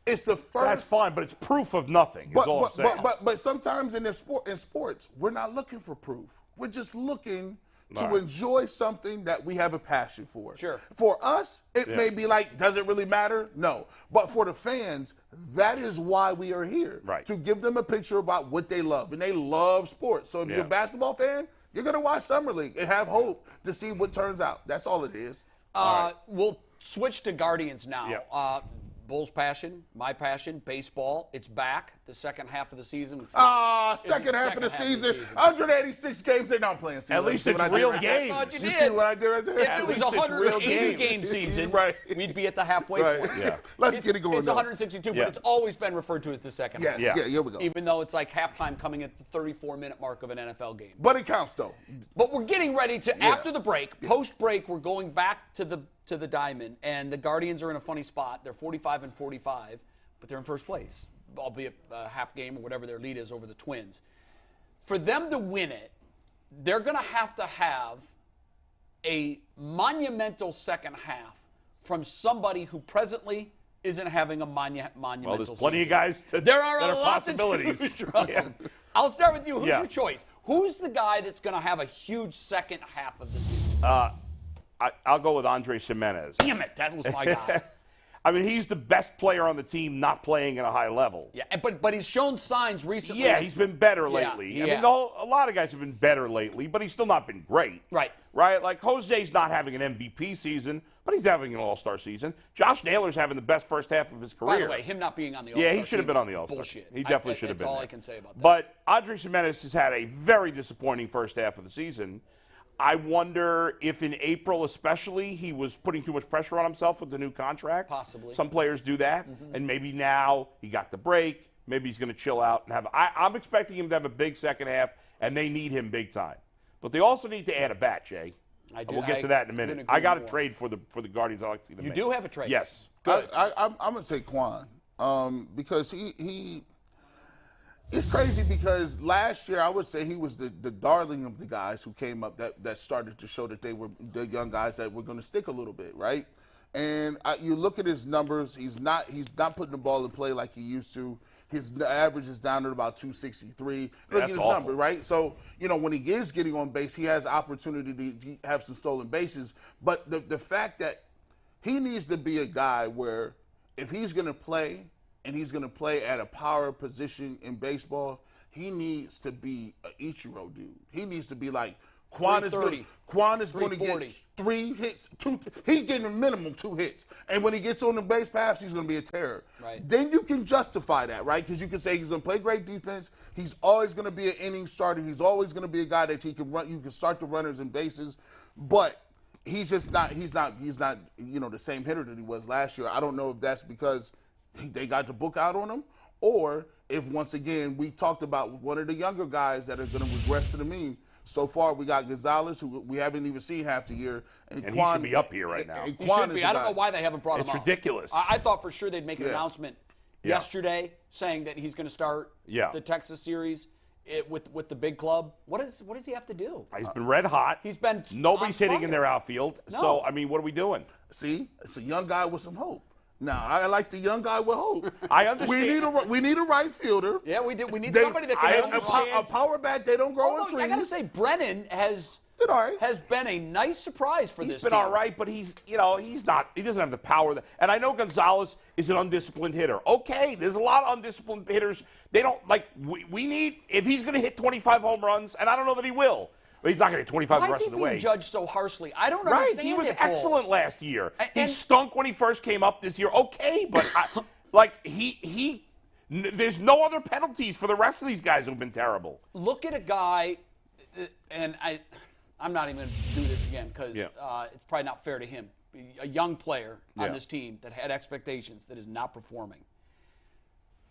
It's the first. That's fine, but it's proof of nothing. Is all I'm saying. But sometimes in sports, we're not looking for proof. We're just looking to enjoy something that we have a passion for. Sure. For us, it may be like, does it really matter? No. But for the fans, that is why we are here. Right. To give them a picture about what they love. And they love sports. So if you're a basketball fan, you're going to watch Summer League and have hope to see what turns out. That's all it is. We'll switch to Guardians now. Yeah. Bulls' passion, my passion, baseball. It's back. The second half of the season. Second half of the season. 186 games. They're not playing season. At least it's real games. Thought you You did. see what I did right there? If it was a least it's real 180-game games. season, Right. we'd be at the halfway point. Yeah. Let's get it going. It's 162, Yeah. but it's always been referred to as the second half. Yes. Yeah. Here we go. Even though it's like halftime coming at the 34-minute mark of an NFL game. But it counts though. But we're getting ready to, after the break, post-break, we're going back to the diamond, and the Guardians are in a funny spot. They're 45-45, but they're in first place, albeit a half game or whatever their lead is over the Twins. For them to win it, they're going to have a monumental second half from somebody who presently isn't having a monumental Well, there's plenty season. of guys There are that a are lot possibilities. to choose from. Yeah. I'll start with you. Who's Yeah. your choice? Who's the guy that's going to have a huge second half of the season? I'll go with Andres Jimenez. Damn it, that was my guy. I mean, he's the best player on the team not playing at a high level. Yeah, but he's shown signs recently. Yeah, he's been better Yeah, lately. he I mean, has. a lot of guys have been better lately, but he's still not been great. Right. Right? Like, Jose's not having an MVP season, but he's having an All-Star season. Josh Naylor's having the best first half of his career. By the way, him not being on the All-Star Yeah, he should have team been on is the All-Star. Bullshit. He definitely should have been That's all there. I can say about that. But Andres Jimenez has had a very disappointing first half of the season. I wonder if in April especially he was putting too much pressure on himself with the new contract. Possibly. Some players do that. And maybe now he got the break. Maybe he's going to chill out and have I'm expecting him to have a big second half, and they need him big time. But they also need to add a bat, Jay. We'll get to that in a minute. I got a trade for the Guardians. I like to see them. You make. do have a trade? Yes. Good. I'm going to say Quan because he it's crazy because last year I would say he was the darling of the guys who came up that started to show that they were the young guys that were going to stick a little bit, right? And you look at his numbers, he's not putting the ball in play like he used to. His average is down at about 263. Look at That's his awful. number, right? So, when he is getting on base, he has opportunity to have some stolen bases. But the fact that he needs to be a guy where if he's going to play and he's going to play at a power position in baseball, he needs to be an Ichiro dude. He needs to be like Quan is going to get 3 hits, 2. He's getting a minimum 2 hits, and when he gets on the base paths, he's going to be a terror. Right. Then you can justify that, right? Because you can say he's going to play great defense. He's always going to be an inning starter. He's always going to be a guy that he can run. You can start the runners and bases, but he's just not. He's not. The same hitter that he was last year. I don't know if that's because they got the book out on him, or if once again we talked about one of the younger guys that are going to regress to the mean. So far, we got Gonzalez, who we haven't even seen half the year. And he Quan, should be up here right now. and He Quan should be. is a I don't guy. know why they haven't brought him It's up. ridiculous. I thought for sure they'd make an Yeah. announcement Yeah. yesterday saying that he's going to start the Texas series with the big club. What does he have to do? He's been red hot. He's been Nobody's on hitting in fire. their outfield. No. So, I mean, what are we doing? See, it's a young guy with some hope. Now, I like the young guy with hope. I understand. We need a right fielder. Yeah, we do. We need somebody that can hold the rock. a power bat. They don't grow on trees. I got to say, Brennan has Did all right. has been a nice surprise for this He's been team. all right, but he's not. He doesn't have the power. And I know Gonzalez is an undisciplined hitter. Okay, there's a lot of undisciplined hitters. They don't like. We need if he's going to hit 25 home runs, and I don't know that he will. But he's not going to hit 25 Why the is rest he of the being way. judged so harshly? I don't Right, understand he was it, Bull. excellent last year. He And- stunk when he first came up this year. Okay, but there's no other penalties for the rest of these guys who've been terrible. Look at a guy, and I'm not even going to do this again because it's probably not fair to him. A young player on this team that had expectations that is not performing.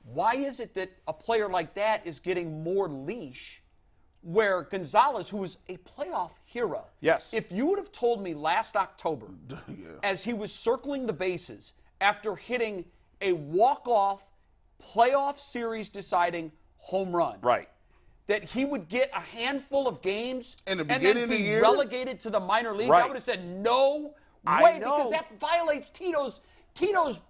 Why is it that a player like that is getting more leash where Gonzalez, who was a playoff hero, if you would have told me last October, as he was circling the bases after hitting a walk-off playoff series deciding home run, that he would get a handful of games in the and beginning then of the be year? relegated to the minor leagues, I would have said no way, because that violates Tito's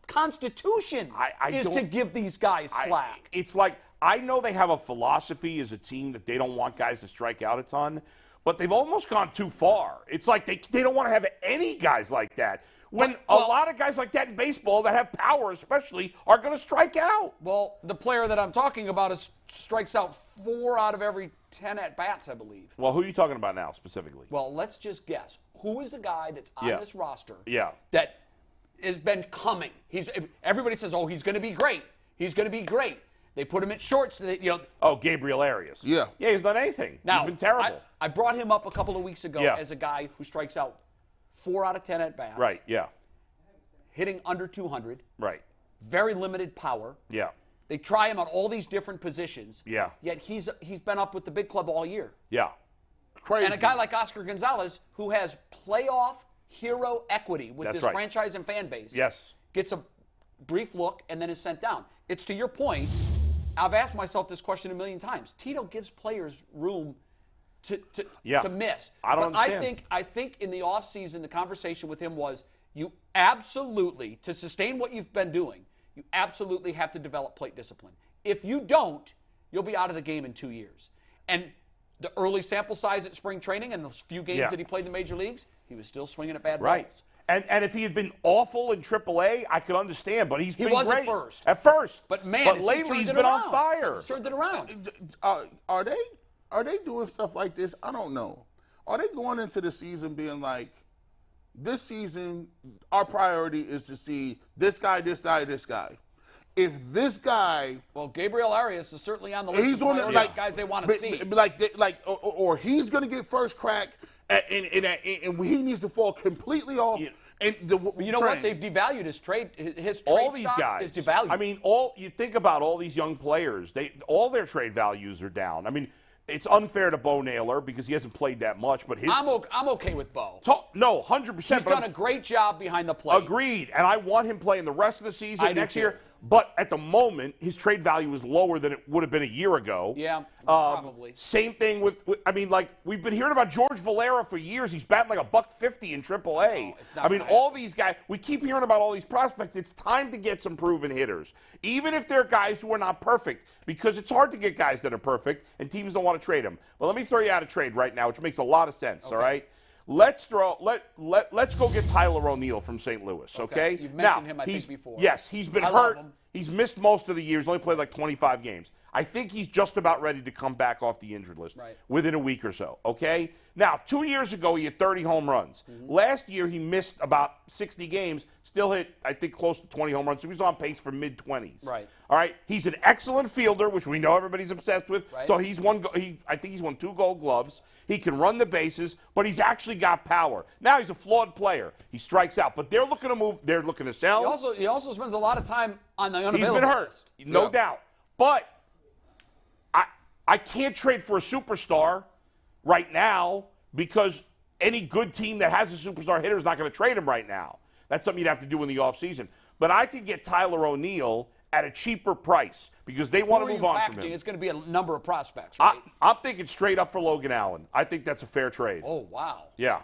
constitution is to give these guys slack. It's like, I know they have a philosophy as a team that they don't want guys to strike out a ton, but they've almost gone too far. It's like they don't want to have any guys like that. When a lot of guys like that in baseball that have power especially are going to strike out. Well, the player that I'm talking about strikes out 4 out of every 10 at-bats, I believe. Well, who are you talking about now specifically? Well, let's just guess. Who is the guy that's on this roster that has been coming? Everybody says, oh, he's going to be great. He's going to be great. They put him at shorts. Oh, Gabriel Arias. Yeah, he's done anything. Now, he's been terrible. I brought him up a couple of weeks ago as a guy who strikes out 4 out of 10 at-bats. Right, Hitting under 200. Right. Very limited power. Yeah. They try him on all these different positions. Yeah. Yet he's been up with the big club all year. Yeah. Crazy. And a guy like Oscar Gonzalez, who has playoff hero equity with this franchise and fan base, gets a brief look and then is sent down. It's to your point. I've asked myself this question a million times. Tito gives players room to miss. I don't understand. I think in the offseason, the conversation with him was, you absolutely, to sustain what you've been doing, you absolutely have to develop plate discipline. If you don't, you'll be out of the game in 2 years. And the early sample size at spring training and the few games that he played in the major leagues, he was still swinging at bad balls. And if he had been awful in AAA, I could understand. But he was great. At first. But man, lately he's been on fire. Turned it around. Are they doing stuff like this? I don't know. Are they going into the season being like, this season, our priority is to see this guy, this guy, this guy. If this guy, well, Gabriel Arias is certainly on the list. He's on the guys they want to see. Or he's going to get first crack, and he needs to fall completely off. And you know what? They've devalued his trade. His trade all these guys is devalued. I mean, you think about all these young players. All their trade values are down. I mean, it's unfair to Bo Naylor because he hasn't played that much. But I'm okay with Bo. No, 100%. He's done a great job behind the plate. Agreed, and I want him playing the rest of the season next year. Too. But at the moment, his trade value is lower than it would have been a year ago. Yeah, probably. Same thing with we've been hearing about George Valera for years. He's batting like $150 in AAA. No, it's not all these guys, we keep hearing about all these prospects. It's time to get some proven hitters, even if they're guys who are not perfect, because it's hard to get guys that are perfect, and teams don't want to trade them. Well, let me throw you out a trade right now, which makes a lot of sense. Okay. All right. Let's go get Tyler O'Neill from St. Louis, okay? You've mentioned him, I think, before. Yes, he's been hurt. He's missed most of the year. He's only played like 25 games. I think he's just about ready to come back off the injured list within a week or so, okay? Now, 2 years ago, he had 30 home runs. Last year, he missed about 60 games, still hit, I think, close to 20 home runs. So he was on pace for mid-20s. Right. All right? He's an excellent fielder, which we know everybody's obsessed with. Right. So I think he's won 2 Gold Gloves. He can run the bases, but he's actually got power. Now he's a flawed player. He strikes out, but they're looking to move. They're looking to sell. He also spends a lot of time on the unavailable. He's been hurt, no doubt. But I can't trade for a superstar right now because any good team that has a superstar hitter is not going to trade him right now. That's something you'd have to do in the offseason. But I could get Tyler O'Neill at a cheaper price because they want to move on from him. It's going to be a number of prospects, right? I'm thinking straight up for Logan Allen. I think that's a fair trade. Oh, wow. Yeah.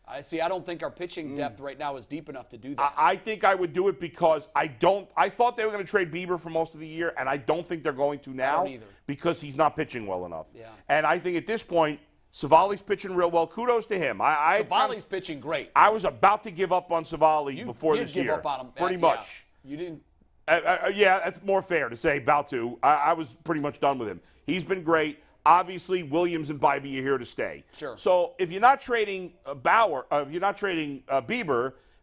I don't think our pitching depth right now is deep enough to do that. I think I would do it because I thought they were going to trade Bieber for most of the year, and I don't think they're going to now I don't either. because he's not pitching well enough. Yeah. And I think at this point, Savali's pitching real well. Kudos to him. Savali's pitching great. I was about to give up on Savali before this year. You did give up on him. Pretty much. You didn't. Yeah, that's more fair to say about to. I was pretty much done with him. He's been great. Obviously, Williams and Bibee are here to stay. Sure. So if you're not trading Bieber,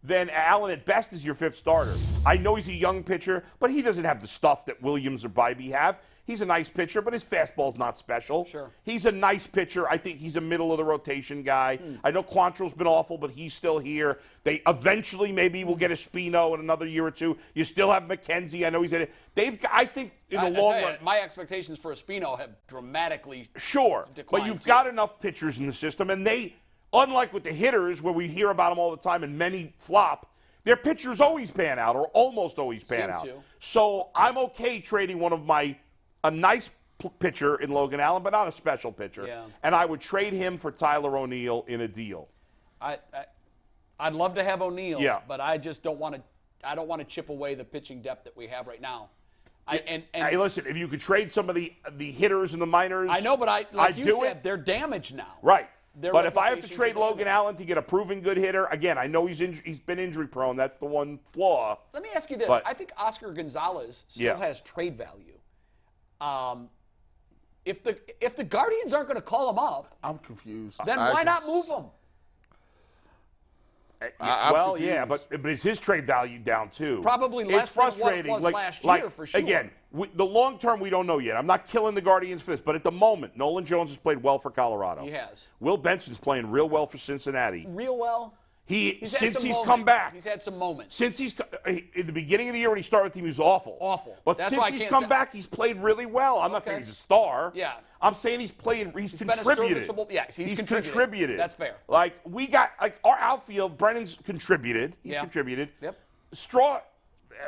then Allen at best is your 5th starter. I know he's a young pitcher, but he doesn't have the stuff that Williams or Bybee have. He's a nice pitcher, but his fastball's not special. Sure. He's a nice pitcher. I think he's a middle-of-the-rotation guy. I know Quantrill's been awful, but he's still here. They eventually maybe will get a Spino in another year or two. You still have McKenzie. I know he's in it. I think in the long run. My expectations for a Spino have dramatically declined. But you've got enough pitchers in the system, and they, unlike with the hitters where we hear about them all the time and many flop, their pitchers always pan out or almost always pan out. So I'm okay trading a nice pitcher in Logan Allen, but not a special pitcher. Yeah. And I would trade him for Tyler O'Neill in a deal. I'd love to have O'Neill, Yeah. but I just don't want to. I don't want to chip away the pitching depth that we have right now. Hey, listen, if you could trade some of the hitters and the minors, I know, but like you said, it. They're damaged now. Right. Their But if I have to reputations trade are Logan Allen to get a proven good hitter, again, I know he's been injury prone. That's the one flaw. Let me ask you this: But- I think Oscar Gonzalez still has trade value. If the Guardians aren't going to call him up, I'm confused. then why not move him? But is his trade value down too? Probably less it's frustrating. than what it was last year, for sure. Again, the long term we don't know yet. I'm not killing the Guardians for this, but at the moment, Nolan Jones has played well for Colorado. He has. Will Benson's playing real well for Cincinnati. Real well. Since he's come back. He's had some moments. Since he's in the beginning of the year when he started the team, he was awful. Awful. But That's since why I he's can't come say- back, he's played really well. I'm not saying he's a star. Yeah. I'm saying he's been a contributed. serviceable. Yeah, he's contributed. That's fair. Like our outfield, Brennan's contributed. He's contributed. Yep. Straw,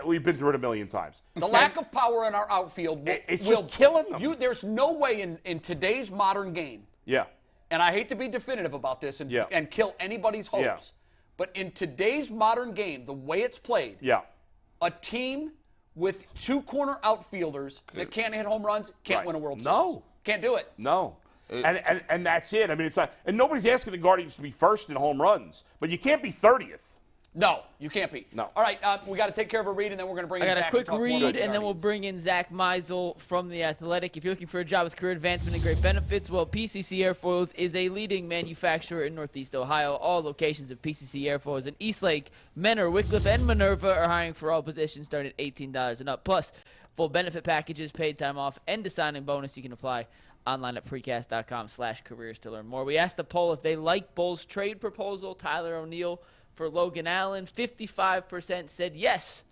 we've been through it a million times. The lack of power in our outfield It's will just killing them. There's no way in today's modern game, Yeah. and I hate to be definitive about this and kill anybody's hopes, Yeah. but in today's modern game, the way it's played, Yeah. a team with 2 corner outfielders that can't hit home runs can't win a World Series. No. Can't do it. No. And that's it. I mean, it's like, and nobody's asking the Guardians to be first in home runs, but you can't be 30th. No, you can't be. No. All right, we got to take care of a read, and then we're going to bring in I got Zach a quick to talk more about read, the and then we'll Guardians. bring in Zach Meisel from The Athletic. If you're looking for a job with career advancement and great benefits, well, PCC Airfoils is a leading manufacturer in Northeast Ohio. All locations of PCC Airfoils in Eastlake, Menor, Wickliffe, and Minerva are hiring for all positions starting at $18 and up. Plus, full benefit packages, paid time off, and a signing bonus. You can apply online at precast.com/careers to learn more. We asked the poll if they like Bull's trade proposal, Tyler O'Neill for Logan Allen. 55% said yes.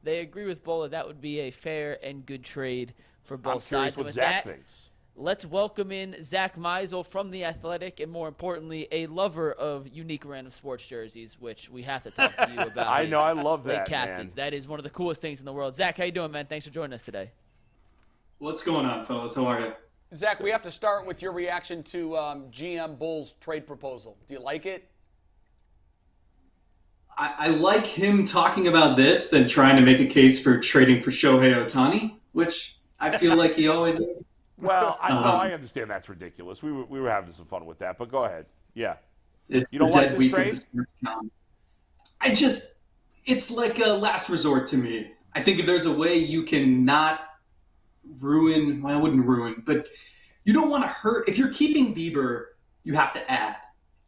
They agree with Bull that would be a fair and good trade for both I'm sides. curious And what with Zach that, thinks. let's welcome in Zach Meisel from The Athletic, and more importantly, a lover of unique random sports jerseys, which we have to talk to you about. I know, I love Late that, captains. man. That is one of the coolest things in the world. Zach, how you doing, man? Thanks for joining us today. What's going on, fellas? How are you? Zach, we have to start with your reaction to GM Bull's trade proposal. Do you like it? I like him talking about this than trying to make a case for trading for Shohei Ohtani, which I feel like he always is. Well, I understand that's ridiculous. We were having some fun with that, but go ahead. Yeah. It's You don't the like dead this week of trade? the sports calendar. It's like a last resort to me. I think if there's a way you can not ruin, well, I wouldn't ruin, but you don't want to hurt. If you're keeping Bieber, you have to add.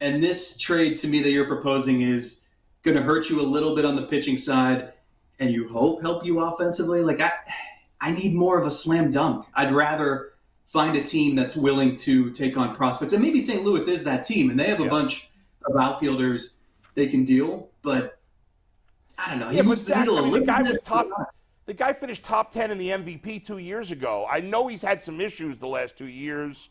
And this trade to me that you're proposing is going to hurt you a little bit on the pitching side, and you hope help you offensively. Like I need more of a slam dunk. I'd rather find a team that's willing to take on prospects. And maybe St. Louis is that team, and they have a bunch of outfielders they can deal, but I don't know. He moves the needle a little bit. The guy finished top 10 in the MVP 2 years ago. I know he's had some issues the last 2 years,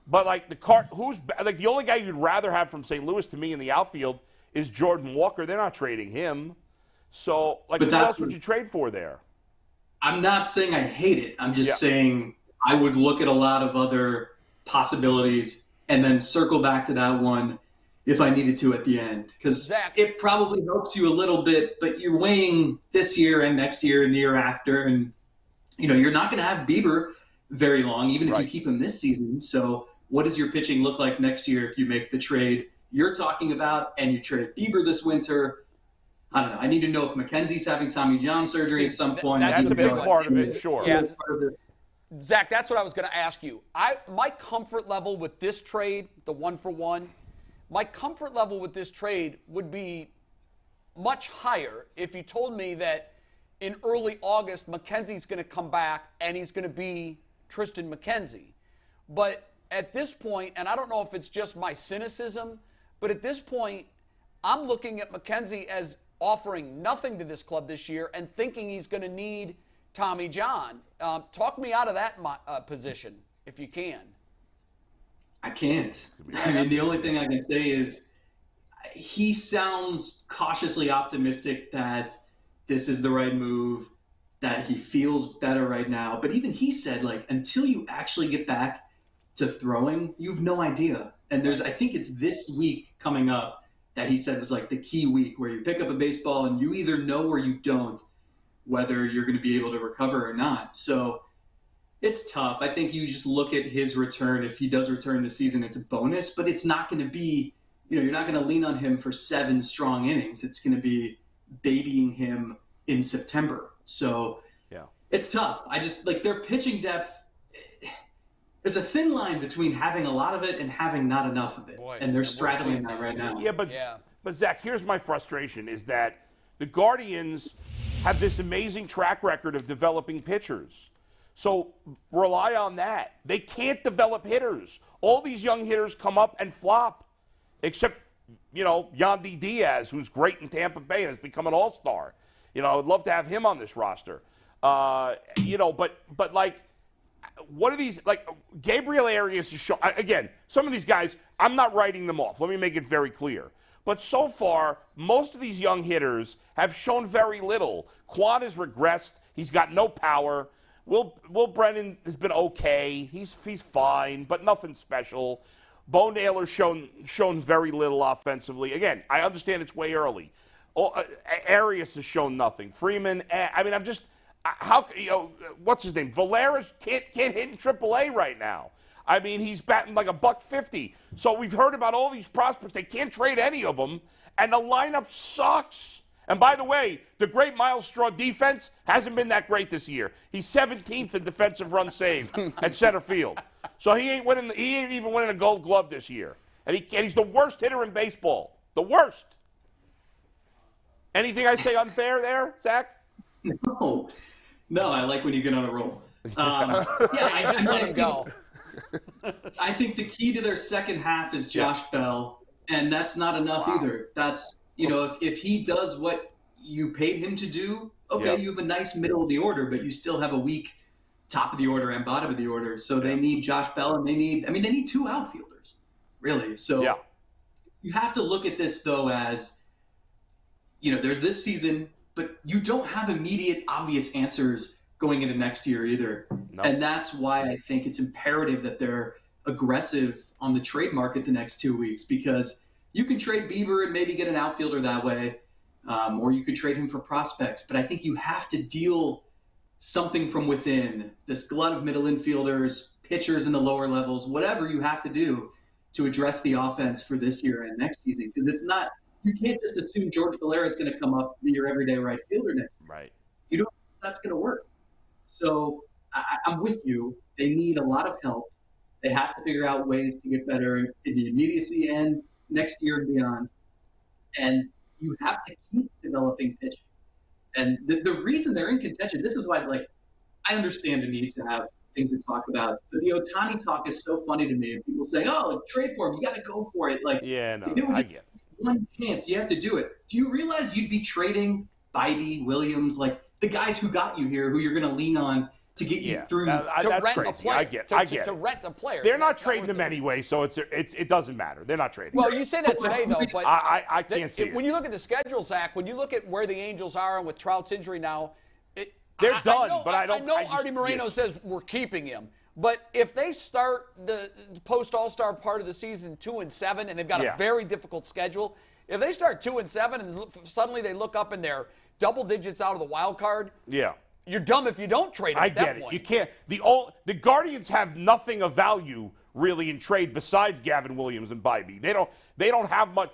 but like the only guy you'd rather have from St. Louis to me in the outfield is Jordan Walker. They're not trading him. So, like, who else would you trade for there? I'm not saying I hate it. I'm just saying I would look at a lot of other possibilities and then circle back to that one if I needed to at the end. Because it probably helps you a little bit, but you're weighing this year and next year and the year after. And, you're not going to have Bieber very long, even if you keep him this season. So what does your pitching look like next year if you make the trade you're talking about and you trade Bieber this winter? I don't know. I need to know if McKenzie's having Tommy John surgery at some point. That's a big part of it, sure. Yeah. Zach, that's what I was going to ask you. My comfort level with this trade, the 1-for-1, my comfort level with this trade would be much higher if you told me that in early August, McKenzie's going to come back and he's going to be Tristan McKenzie. But at this point, and I don't know if it's just my cynicism, but at this point, I'm looking at McKenzie as offering nothing to this club this year and thinking he's going to need Tommy John. Talk me out of that position, if you can. I can't. I mean, the only thing I can say is he sounds cautiously optimistic that this is the right move, that he feels better right now. But even he said, like, until you actually get back to throwing, you have no idea. And I think it's this week coming up that he said was like the key week where you pick up a baseball and you either know or you don't whether you're going to be able to recover or not. So it's tough. I think you just look at his return. If he does return this season, it's a bonus, but it's not going to be, you're not going to lean on him for 7 strong innings. It's going to be babying him in September. So yeah, it's tough. I just their pitching depth. There's a thin line between having a lot of it and having not enough of it. Boy, and they're straddling that right now. Yeah, but Zach, here's my frustration is that the Guardians have this amazing track record of developing pitchers. So rely on that. They can't develop hitters. All these young hitters come up and flop, except, Yandy Diaz, who's great in Tampa Bay and has become an all-star. I would love to have him on this roster. But what are these, Gabriel Arias is showing, again, some of these guys, I'm not writing them off. Let me make it very clear. But so far, most of these young hitters have shown very little. Quan has regressed. He's got no power. Will Brennan has been okay. He's fine, but nothing special. Bo Naylor's shown very little offensively. Again, I understand it's way early. Arias has shown nothing. Freeman, I'm just what's his name? Valera's can't hit in AAA right now. He's batting like $150. So we've heard about all these prospects. They can't trade any of them, and the lineup sucks. And by the way, the great Miles Straw defense hasn't been that great this year. He's 17th in defensive run saved at center field. So he ain't even winning a Gold Glove this year. And he's the worst hitter in baseball. The worst. Anything I say unfair there, Zach? No, I like when you get on a roll. I just let him go. I think the key to their second half is Josh Bell, and that's not enough either. That's if he does what you paid him to do, okay, you have a nice middle of the order, but you still have a weak top of the order and bottom of the order. So they need Josh Bell, and they need 2 outfielders, really. So you have to look at this though as there's this season, but you don't have immediate obvious answers going into next year either. No. And that's why I think it's imperative that they're aggressive on the trade market the next 2 weeks, because you can trade Bieber and maybe get an outfielder that way, or you could trade him for prospects. But I think you have to deal something from within, this glut of middle infielders, pitchers in the lower levels, whatever you have to do to address the offense for this year and next season. Because it's not, you can't just assume George Valera is going to come up be your everyday right fielder next year. Right. You don't know if that's going to work. So I'm with you. They need a lot of help. They have to figure out ways to get better in the immediacy and next year and beyond. And you have to keep developing pitching. And the reason they're in contention, this is why, I understand the need to have things to talk about. But the Ohtani talk is so funny to me. And people say, trade for him. You got to go for it. I get it. One chance. You have to do it. Do you realize you'd be trading Bybee, Williams, the guys who got you here, who you're going to lean on to get you through? That's crazy. I get it. To rent a player. They're not trading them anyway, so it doesn't matter. They're not trading. Well, you say that today, though, but I can't see it. When you look at the schedule, Zach, when you look at where the Angels are and with Trout's injury now, they're done. But I don't. I know Artie Moreno says we're keeping him, but if they start the post All-Star part of the season 2-7, and they've got a very difficult schedule, if they start 2-7 and suddenly they look up and they're double digits out of the wild card, you're dumb if you don't trade him at that point. You can't. The Guardians have nothing of value really in trade besides Gavin Williams and Bybee. They don't have much.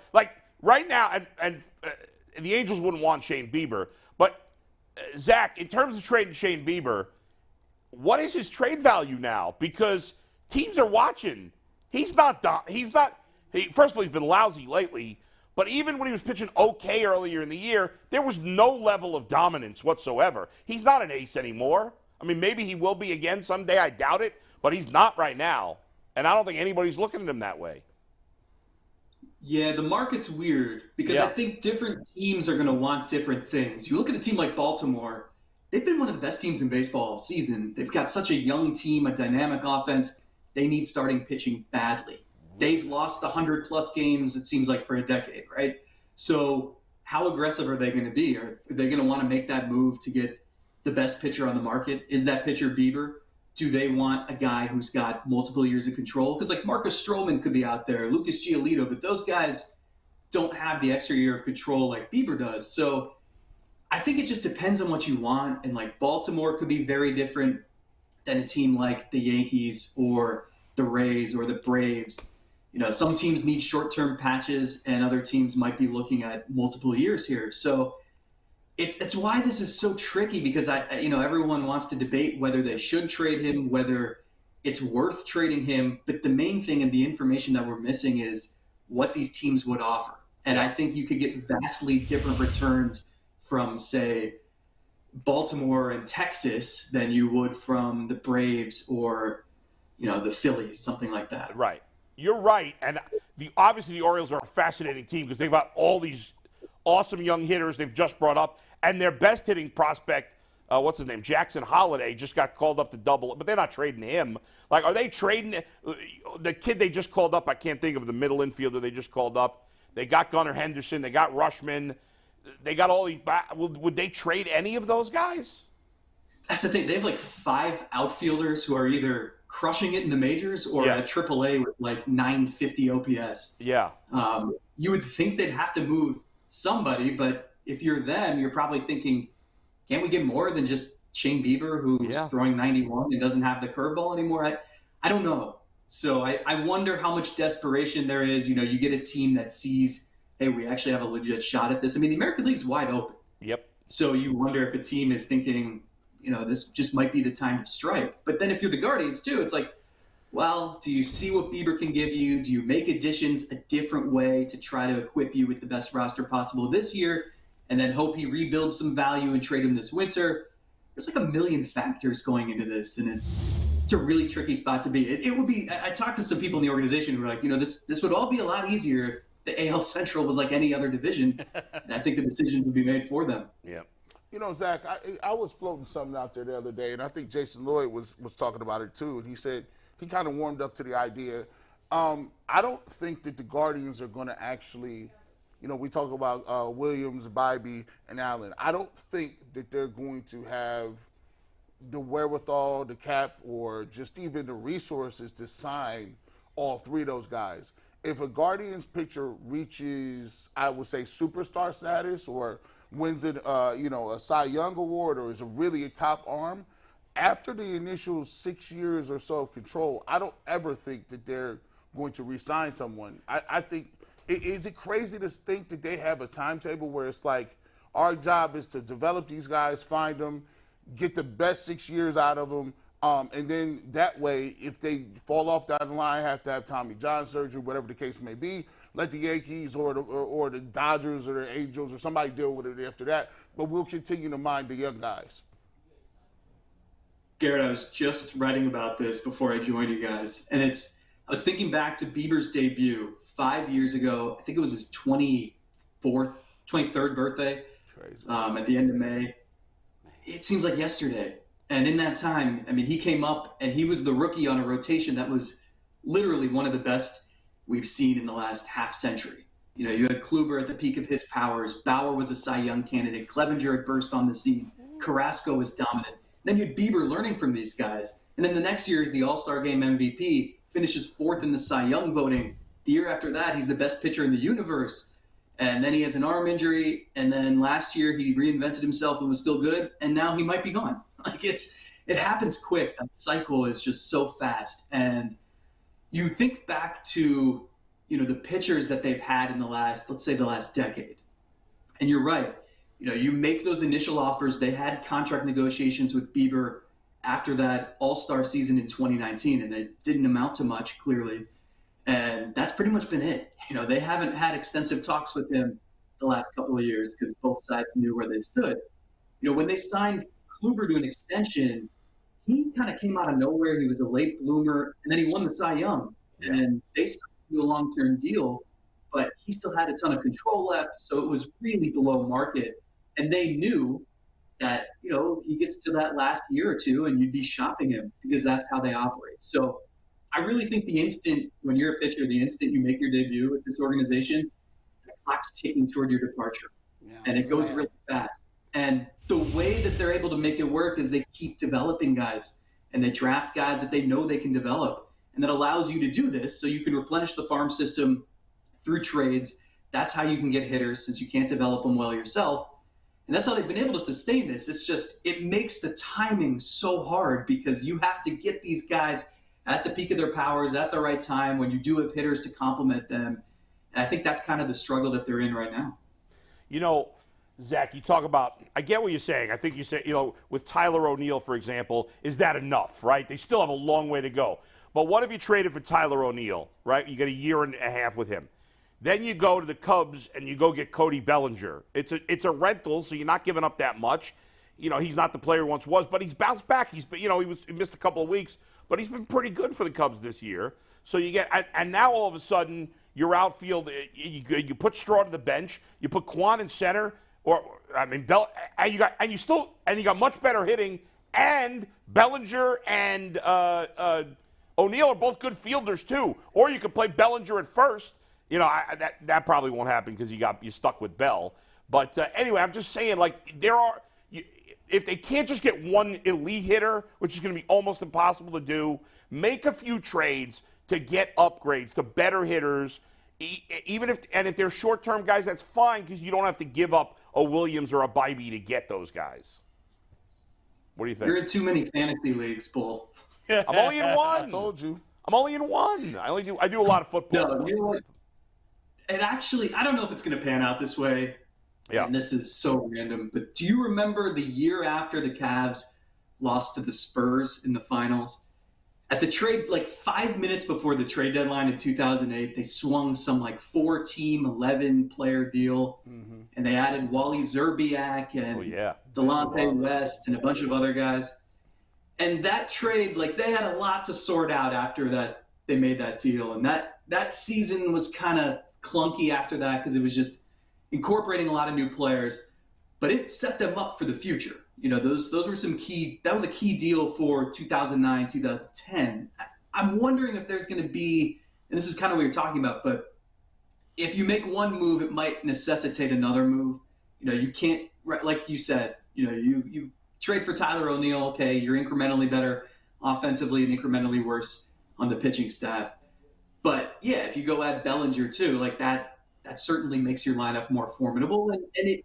Right now, and the Angels wouldn't want Shane Bieber, but Zach, in terms of trading Shane Bieber, what is his trade value now? Because teams are watching. He's not. First of all, he's been lousy lately. But even when he was pitching okay earlier in the year, there was no level of dominance whatsoever. He's not an ace anymore. I mean, maybe he will be again someday. I doubt it. But he's not right now. And I don't think anybody's looking at him that way. Yeah, the market's weird because I think different teams are going to want different things. You look at a team like Baltimore, they've been one of the best teams in baseball all season. They've got such a young team, a dynamic offense. They need starting pitching badly. They've lost 100-plus games, it seems like, for a decade, right? So how aggressive are they going to be? Are they going to want to make that move to get the best pitcher on the market? Is that pitcher Bieber? Do they want a guy who's got multiple years of control? Because like Marcus Stroman could be out there, Lucas Giolito, but those guys don't have the extra year of control like Bieber does. So I think it just depends on what you want. And like Baltimore could be very different than a team like the Yankees or the Rays or the Braves. You know, some teams need short-term patches and other teams might be looking at multiple years here. So it's why this is so tricky because everyone wants to debate whether they should trade him, whether it's worth trading him. But the main thing and the information that we're missing is what these teams would offer. And I think you could get vastly different returns from, say, Baltimore and Texas than you would from the Braves or, the Phillies, something like that. Right. You're right. And obviously the Orioles are a fascinating team because they've got all these awesome young hitters they've just brought up. And their best hitting prospect, what's his name, Jackson Holiday, just got called up to double it. But they're not trading him. Like, are they trading the kid they just called up? I can't think of the middle infielder they just called up. They got Gunnar Henderson. They got Rushman. They got all these. Would they trade any of those guys? That's the thing. They have like 5 outfielders who are either crushing it in the majors or at AAA with like 950 OPS. Yeah. You would think they'd have to move somebody, but if you're them, you're probably thinking, can't we get more than just Shane Bieber, who's throwing 91 and doesn't have the curveball anymore? I don't know. So I wonder how much desperation there is. You get a team that sees, hey, we actually have a legit shot at this. I mean, the American League's wide open. Yep. So you wonder if a team is thinking, this just might be the time to strike. But then if you're the Guardians too, it's like, well, do you see what Bieber can give you? Do you make additions a different way to try to equip you with the best roster possible this year and then hope he rebuilds some value and trade him this winter? There's like a million factors going into this, and it's a really tricky spot to be. It would be – I talked to some people in the organization who were like, this would all be a lot easier if the AL Central was like any other division, and I think the decision would be made for them. Yeah. Zach, I was floating something out there the other day, and I think Jason Lloyd was talking about it too, and he said he kind of warmed up to the idea. I don't think that the Guardians are going to actually, we talk about Williams, Bybee, and Allen. I don't think that they're going to have the wherewithal, the cap, or just even the resources to sign all 3 of those guys. If a Guardians pitcher reaches, I would say, superstar status or wins a Cy Young award or is really a top arm, after the initial 6 years or so of control, I don't ever think that they're going to re-sign someone. I think, is it crazy to think that they have a timetable where it's like, our job is to develop these guys, find them, get the best 6 years out of them, and then that way, if they fall off down the line, have to have Tommy John surgery, whatever the case may be, let the Yankees or the Dodgers or the Angels or somebody deal with it after that. But we'll continue to mind the young guys. Garrett, I was just writing about this before I joined you guys, and I was thinking back to Bieber's debut 5 years ago. I think it was his 23rd birthday. Crazy. At the end of May. It seems like yesterday. And in that time, I mean, he came up and he was the rookie on a rotation that was literally one of the best we've seen in the last half century. You had Kluber at the peak of his powers. Bauer was a Cy Young candidate. Clevenger had burst on the scene. Carrasco was dominant. Then you had Bieber learning from these guys. And then the next year, he's the All-Star Game MVP, finishes 4th in the Cy Young voting. The year after that, he's the best pitcher in the universe. And then he has an arm injury. And then last year, he reinvented himself and was still good. And now he might be gone. Like it happens quick. That cycle is just so fast. And you think back to, the pitchers that they've had in the last decade. And you're right. You make those initial offers. They had contract negotiations with Bieber after that All-Star season in 2019, and it didn't amount to much, clearly. And that's pretty much been it. You know, they haven't had extensive talks with him the last couple of years because both sides knew where they stood. You know, when they signed Kluber to an extension, he kind of came out of nowhere. He was a late bloomer, and then he won the Cy Young. Yeah. And then they signed him to a long-term deal, but he still had a ton of control left, so it was really below market. And they knew that, you know, he gets to that last year or two and you'd be shopping him because that's how they operate. So I really think the instant, when you're a pitcher, the instant you make your debut with this organization, the clock's ticking toward your departure. Yeah, and it goes really fast. And the way that they're able to make it work is they keep developing guys and they draft guys that they know they can develop. And that allows you to do this so you can replenish the farm system through trades. That's how you can get hitters since you can't develop them well yourself. And that's how they've been able to sustain this. It's just, it makes the timing so hard because you have to get these guys at the peak of their powers at the right time when you do have hitters to complement them. And I think that's kind of the struggle that they're in right now. You know, Zach, you talk about, I get what you're saying. I think you say, you know, with Tyler O'Neill, for example, is that enough, right? They still have a long way to go. But what if you traded for Tyler O'Neill, right? You get a year and a half with him. Then you go to the Cubs and you go get Cody Bellinger. It's a rental, so you're not giving up that much. You know, he's not the player he once was, but he's bounced back. He missed a couple of weeks, but he's been pretty good for the Cubs this year. So you get, and now all of a sudden, your outfield, you put Straw to the bench, you put Quan in center, and you got much better hitting, and Bellinger and O'Neill are both good fielders too. Or you could play Bellinger at first. You know, that probably won't happen because you stuck with Bell. But anyway, I'm just saying, like, if they can't just get one elite hitter, which is going to be almost impossible to do, make a few trades to get upgrades to better hitters. Even if they're short-term guys, that's fine because you don't have to give up a Williams or a Bybee to get those guys. What do you think? You're in too many fantasy leagues, Bull. I'm only in one. I told you. I'm only in one. I do a lot of football. No, you know what? And actually, I don't know if it's going to pan out this way. Yeah. And this is so random, but do you remember the year after the Cavs lost to the Spurs in the finals? At the trade, like 5 minutes before the trade deadline in 2008, they swung some like 4-team, 11-player deal, and they added Wally Zerbiak and Delonte West and a bunch of other guys. And that trade, like they had a lot to sort out after that. They made that deal, and that season was kind of clunky after that because it was just incorporating a lot of new players, but it set them up for the future. You know, those were that was a key deal for 2009, 2010. I'm wondering if there's going to be, and this is kind of what you're talking about, but if you make one move, it might necessitate another move. You know, you can't, like you said, you know, you trade for Tyler O'Neill, okay, you're incrementally better offensively and incrementally worse on the pitching staff. But yeah, if you go add Bellinger too, like that certainly makes your lineup more formidable. And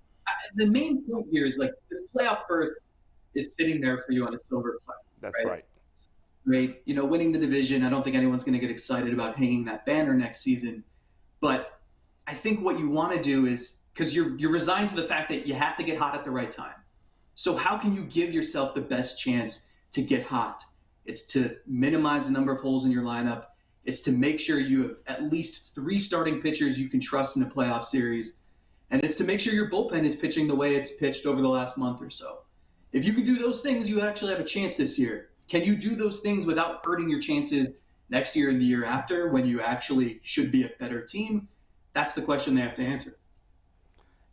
the main point here is like this playoff berth is sitting there for you on a silver platter. That's right. Great. You know, winning the division, I don't think anyone's going to get excited about hanging that banner next season. But I think what you want to do is, because you're resigned to the fact that you have to get hot at the right time. So how can you give yourself the best chance to get hot? It's to minimize the number of holes in your lineup. It's to make sure you have at least 3 starting pitchers you can trust in a playoff series. And it's to make sure your bullpen is pitching the way it's pitched over the last month or so. If you can do those things, you actually have a chance this year. Can you do those things without hurting your chances next year and the year after when you actually should be a better team? That's the question they have to answer.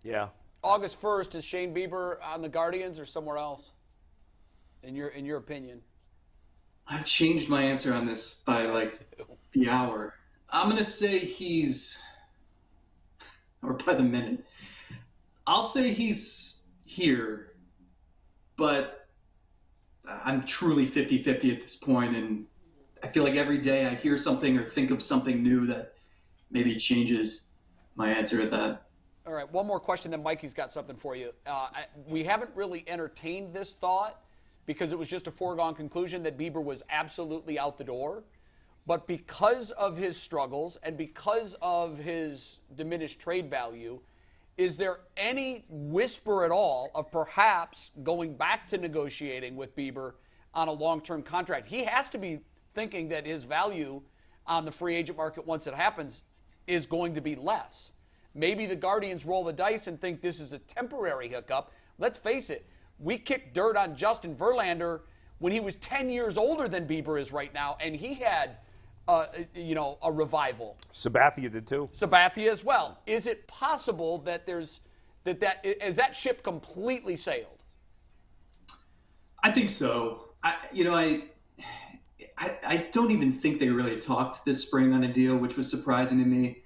Yeah. August 1st, is Shane Bieber on the Guardians or somewhere else, in your opinion? I've changed my answer on this by like the hour. I'm going to say or by the minute. I'll say he's here, but I'm truly 50-50 at this point, and I feel like every day I hear something or think of something new that maybe changes my answer at that. All right, one more question, then Mikey's got something for you. We haven't really entertained this thought because it was just a foregone conclusion that Bieber was absolutely out the door. But because of his struggles and because of his diminished trade value, is there any whisper at all of perhaps going back to negotiating with Bieber on a long-term contract? He has to be thinking that his value on the free agent market once it happens is going to be less. Maybe the Guardians roll the dice and think this is a temporary hiccup. Let's face it, we kicked dirt on Justin Verlander when he was 10 years older than Bieber is right now, and he had, a revival. Sabathia did too. Sabathia as well. Is it possible that is that ship completely sailed? I think so. I don't even think they really talked this spring on a deal, which was surprising to me.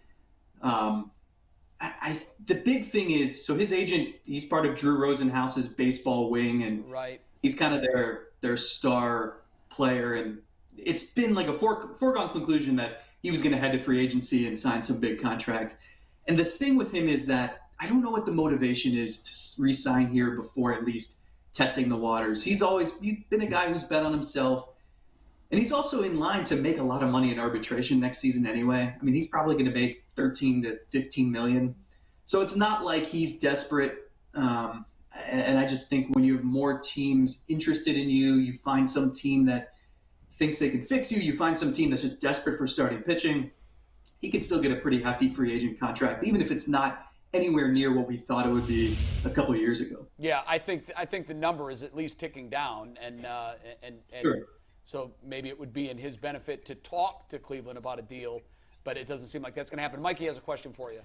The big thing is, so his agent, he's part of Drew Rosenhaus's baseball wing, and he's kind of their star player. And it's been like a foregone conclusion that he was going to head to free agency and sign some big contract. And the thing with him is that I don't know what the motivation is to re-sign here before at least testing the waters. He's been a guy who's bet on himself. And he's also in line to make a lot of money in arbitration next season anyway. I mean, he's probably going to make 13 to 15 million. So it's not like he's desperate. And I just think when you have more teams interested in you, you find some team that thinks they can fix you, you find some team that's just desperate for starting pitching, he can still get a pretty hefty free agent contract, even if it's not anywhere near what we thought it would be a couple of years ago. Yeah, I think the number is at least ticking down, and sure. So maybe it would be in his benefit to talk to Cleveland about a deal, but it doesn't seem like that's going to happen. Mikey has a question for you.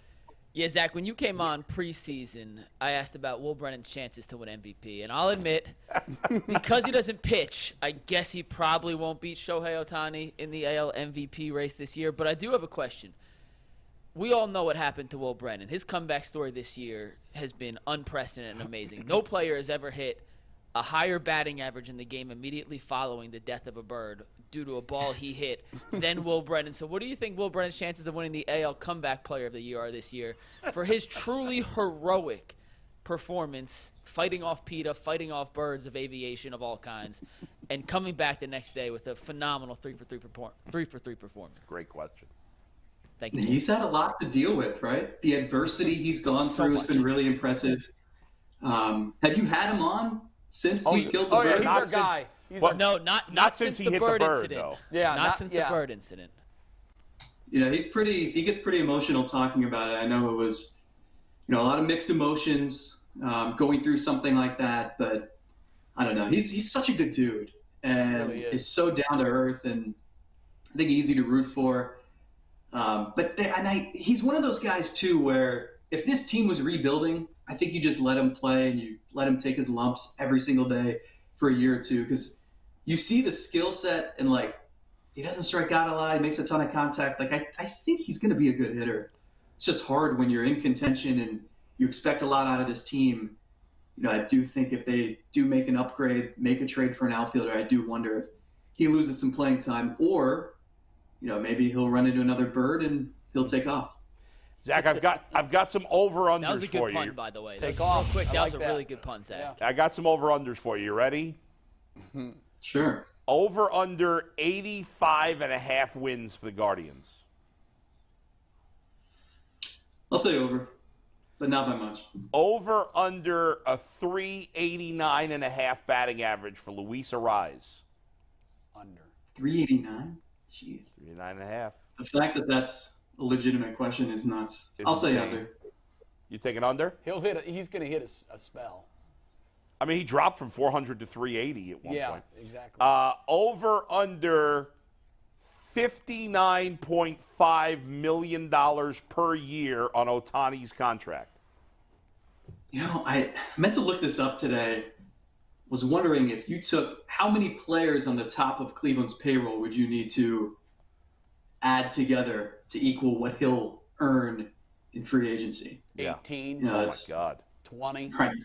Yeah, Zach, when you came on preseason, I asked about Will Brennan's chances to win MVP. And I'll admit, because he doesn't pitch, I guess he probably won't beat Shohei Ohtani in the AL MVP race this year. But I do have a question. We all know what happened to Will Brennan. His comeback story this year has been unprecedented and amazing. No player has ever hit a higher batting average in the game immediately following the death of a bird due to a ball he hit than Will Brennan. So what do you think Will Brennan's chances of winning the AL Comeback Player of the Year are this year for his truly heroic performance, fighting off PETA, fighting off birds of aviation of all kinds, and coming back the next day with a phenomenal 3-for-3 performance? Great question. Thank you. He's had a lot to deal with, right? The adversity he's gone through has been really impressive. Have you had him on since he's killed the bird? Yeah, he's our guy. No, not since the bird incident. Though. Yeah, not since the bird incident. You know, he gets pretty emotional talking about it. I know it was, a lot of mixed emotions going through something like that, but I don't know. He's such a good dude and really is so down to earth, and I think easy to root for. He's one of those guys too, where if this team was rebuilding, I think you just let him play and you let him take his lumps every single day for a year or two, because you see the skill set and he doesn't strike out a lot. He makes a ton of contact. I think he's going to be a good hitter. It's just hard when you're in contention and you expect a lot out of this team. I do think if they do make an upgrade, make a trade for an outfielder, I do wonder if he loses some playing time, or maybe he'll run into another bird and he'll take off. Zach, I've got some over-unders for you. That was a good pun, by the way. Take off. Real quick, that was a that. really good pun, Zach. I got some over-unders for you. You ready? Sure. Over-under 85.5 wins for the Guardians. I'll say over, but not by much. Over-under a 389.5 batting average for Luis Arraez. Under. 389? Jeez. 389.5. The fact that that's a legitimate question is nuts. I'll say under. You taking under? He's going to hit a spell. I mean, he dropped from 400 to 380 at one point. Yeah, exactly. Over under $59.5 million per year on Ohtani's contract. I meant to look this up today. Was wondering if you took how many players on the top of Cleveland's payroll would you need to add together to equal what he'll earn in free agency? 18. Oh, my God. 20. Right.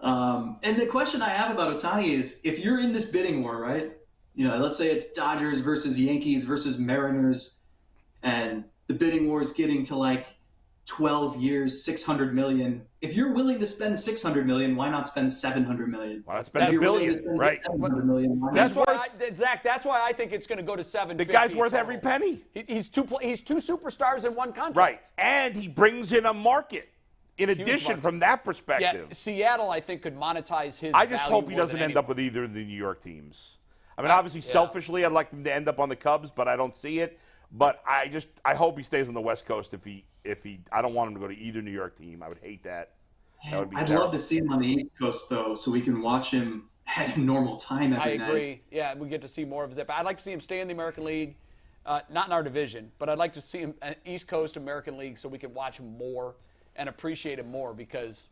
And the question I have about Ohtani is, if you're in this bidding war, right? Let's say it's Dodgers versus Yankees versus Mariners, and the bidding war is getting to 12 years, $600 million. If you're willing to spend $600 million, why not spend $700 million? Why not spend $1 billion? Right. $700 million, That's why, Zach. That's why I think it's going to go to $750. The guy's worth total. every penny. He's two superstars in one contract. Right, and he brings in a market. In addition, from that perspective, Seattle, I think, could monetize his. I just value hope he more doesn't than end anyone. up with either of the New York teams. I mean, obviously, selfishly, I'd like him to end up on the Cubs, but I don't see it. But I hope he stays on the West Coast. I don't want him to go to either New York team. I would hate that. That would be I'd terrible. love to see him on the East Coast though, so we can watch him at a normal time every night. I agree. Yeah, we get to see more of it. But I'd like to see him stay in the American League, not in our division, but I'd like to see him East Coast American League so we can watch him more and appreciate him more because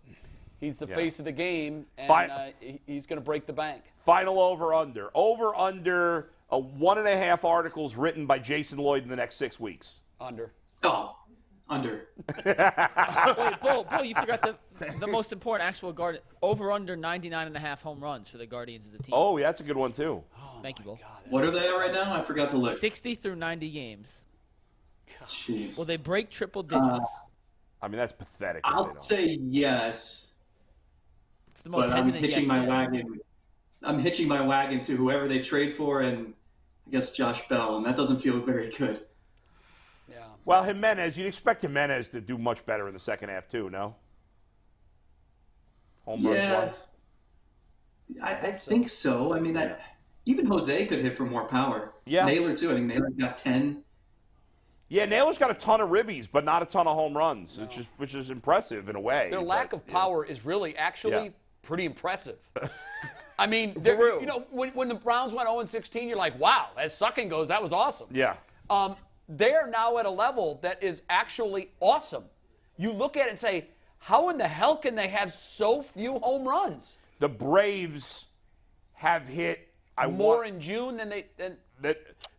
he's the face of the game and he's going to break the bank. Final over-under. Over-under 1.5 articles written by Jason Lloyd in the next 6 weeks. Under. Oh, under. Wait, Bo, you forgot the most important actual guard. Over under 99.5 home runs for the Guardians as a team. Oh, yeah, that's a good one, too. Thank you, Bo. What are they at right now? I forgot to look. 60 through 90 games. Jeez. Will they break triple digits? I mean, that's pathetic. I'll say yes. It's the most but I'm hesitant hitching yes my yet. wagon. I'm hitching my wagon to whoever they trade for, and I guess Josh Bell, and that doesn't feel very good. Yeah. Well, Jimenez, you'd expect Jimenez to do much better in the second half, too, no? Home runs wise? I think so. I mean, even Jose could hit for more power. Yeah. Naylor, too. I think Naylor's got 10. Yeah, Naylor's got a ton of ribbies, but not a ton of home runs, which is impressive in a way. Their lack of power is really actually pretty impressive. I mean, real. you know, when the Browns went 0-16, you're like, wow, as sucking goes, that was awesome. Yeah. They're now at a level that is actually awesome. You look at it and say, how in the hell can they have so few home runs? The Braves have hit More in June than they.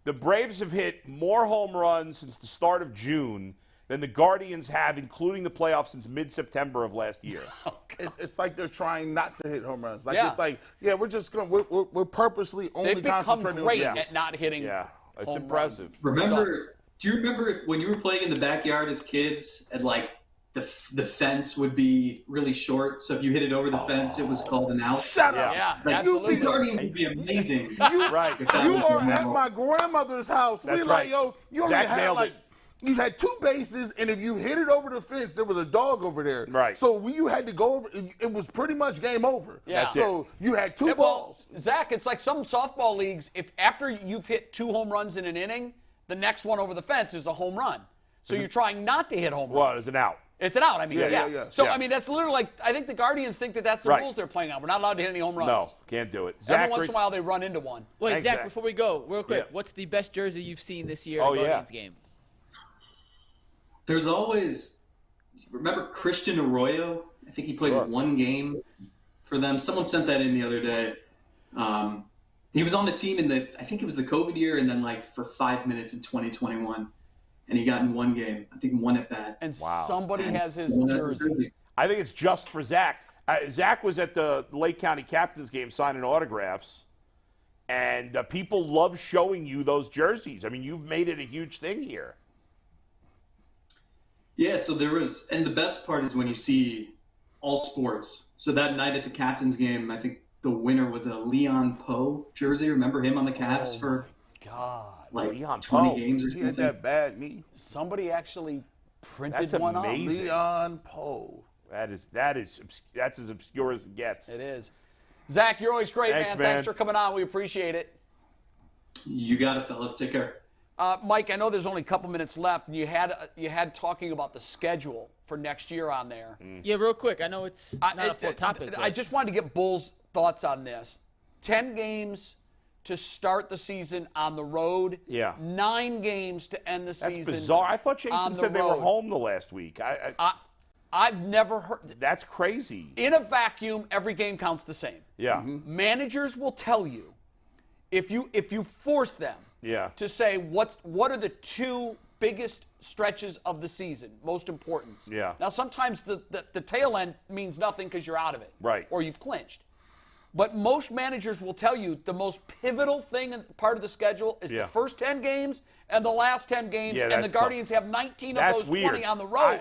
The Braves have hit more home runs since the start of June than the Guardians have, including the playoffs, since mid-September of last year. It's like they're trying not to hit home runs. Like Yeah. it's like, yeah, we're just going. We're purposely only They've become concentrating great on at not hitting. Yeah, it's home impressive. runs. Do you remember when you were playing in the backyard as kids, and like the fence would be really short, so if you hit it over the fence, it was called an out? Shut up. Yeah, Like, absolutely. the Guardians would be amazing. Right. if that You was are your at model. my grandmother's house. That's We like, right. yo, you only Zach had nailed like. it. You had 2 bases, and if you hit it over the fence, there was a dog over there. Right. So when you had to go over, it was pretty much game over. Yeah. That's So you had 2 Yeah, balls. well, Zach, it's like some softball leagues. If after you've hit 2 home runs in an inning, the next one over the fence is a home run. So you're trying not to hit home runs. Well, it's an out. It's an out. I mean, Yeah. So Yeah. I mean, that's literally like I think the Guardians think that that's the Right. rules they're playing on. We're not allowed to hit any home runs. No, can't do it. Every once in a while they run into one. Wait, Thanks, Zach, Zach. before we go, real quick, Yeah. what's the best jersey you've seen this year Oh, at a yeah. Guardians game? There's always, remember Christian Arroyo? I think he played Sure. 1 game for them. Someone sent that in the other day. He was on the team I think it was the COVID year, and then like for 5 minutes in 2021, and he got in 1 game. I think 1 at bat. And Wow. somebody has his Someone has jersey. I think it's just for Zach. Zach was at the Lake County Captains game signing autographs, and people love showing you those jerseys. I mean, you've made it a huge thing here. Yeah, so there was, and the best part is when you see all sports. So that night at the captain's game, I think the winner was a Leon Poe jersey. Remember him on the Caps for God, like Leon 20 Poe. games or He had something? that bad knee. somebody actually printed That's one amazing. Leon Poe. That's as obscure as it gets. up. It is. Zach, you're always great, Thanks, man. man. Thanks for coming on. We appreciate it. You got it, fellas. Take care. Mike, I know there's only a couple minutes left, and you had talking about the schedule for next year on there. Yeah, real quick. I know it's not a full topic. I but- just wanted to get Bull's thoughts on this. 10 games to start the season on the road. Yeah. 9 games to end the That's season. bizarre. I thought on Jason the said they were road. home the last week. I've never heard. That's crazy. In a vacuum, every game counts the same. Yeah. Managers will tell you if you force them Yeah. to say what are the 2 biggest stretches of the season, most important. Yeah. Now sometimes the tail end means nothing because you're out of it. Right. Or you've clinched. But most managers will tell you the most pivotal thing and part of the schedule is Yeah. the first 10 games and the last 10 games, Yeah, and the that's tough. Guardians have 19 That's of those weird. 20 on the road.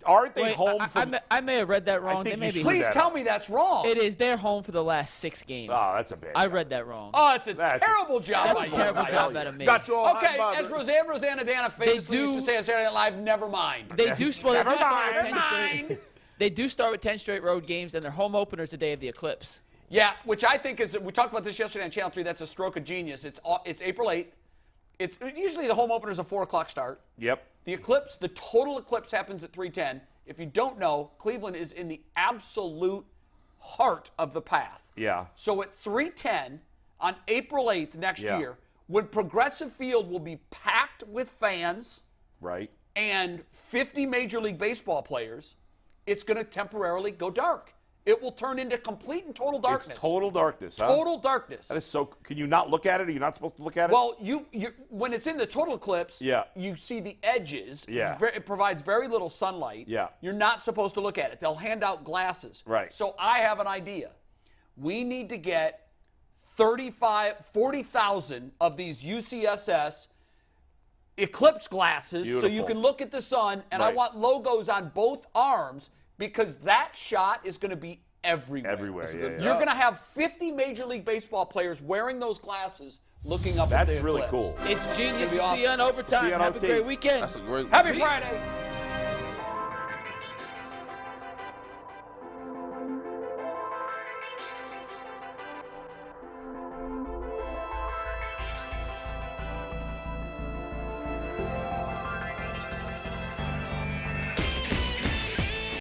Aren't they Wait, home I, for? I may have read that wrong. think They may you be. screwed Please that tell up. me that's wrong. It is. They're home for the last 6 games. Oh, that's a bad. I job. read that wrong. Oh, it's a That's- terrible job. That's by a you. terrible Mike. job out of me. Got you all hot Okay, and as bothered. Rosanna Dana famously used do- to say on Saturday Night Live, never mind. They do. Well, Never mind. They do start with 10 straight road games, and their home opener is the day of the eclipse. Yeah, which I think is, we talked about this yesterday on Channel 3, that's a stroke of genius. It's April 8th. It's usually the home opener is a 4 o'clock start. Yep. The total eclipse happens at 3:10. If you don't know, Cleveland is in the absolute heart of the path. Yeah. So at 3:10 on April 8th next year, when Progressive Field will be packed with fans, right, and 50 Major League Baseball players, it's going to temporarily go dark. It will turn into complete and total darkness. It's total darkness, huh? Total darkness. That is so. Can you not look at it? Are you not supposed to look at it? Well, you when it's in the total eclipse, you see the edges. Yeah. It provides very little sunlight. Yeah. You're not supposed to look at it. They'll hand out glasses. Right. So I have an idea. We need to get 40,000 of these UCSS eclipse glasses so you can look at the sun, and I want logos on both arms, because that shot is going to be everywhere. You're going to have 50 Major League Baseball players wearing those glasses looking up at the eclipse. That's really cool. It's genius. It's gonna be See you on overtime. See you on Have OT. a great weekend. That's a great Happy Friday.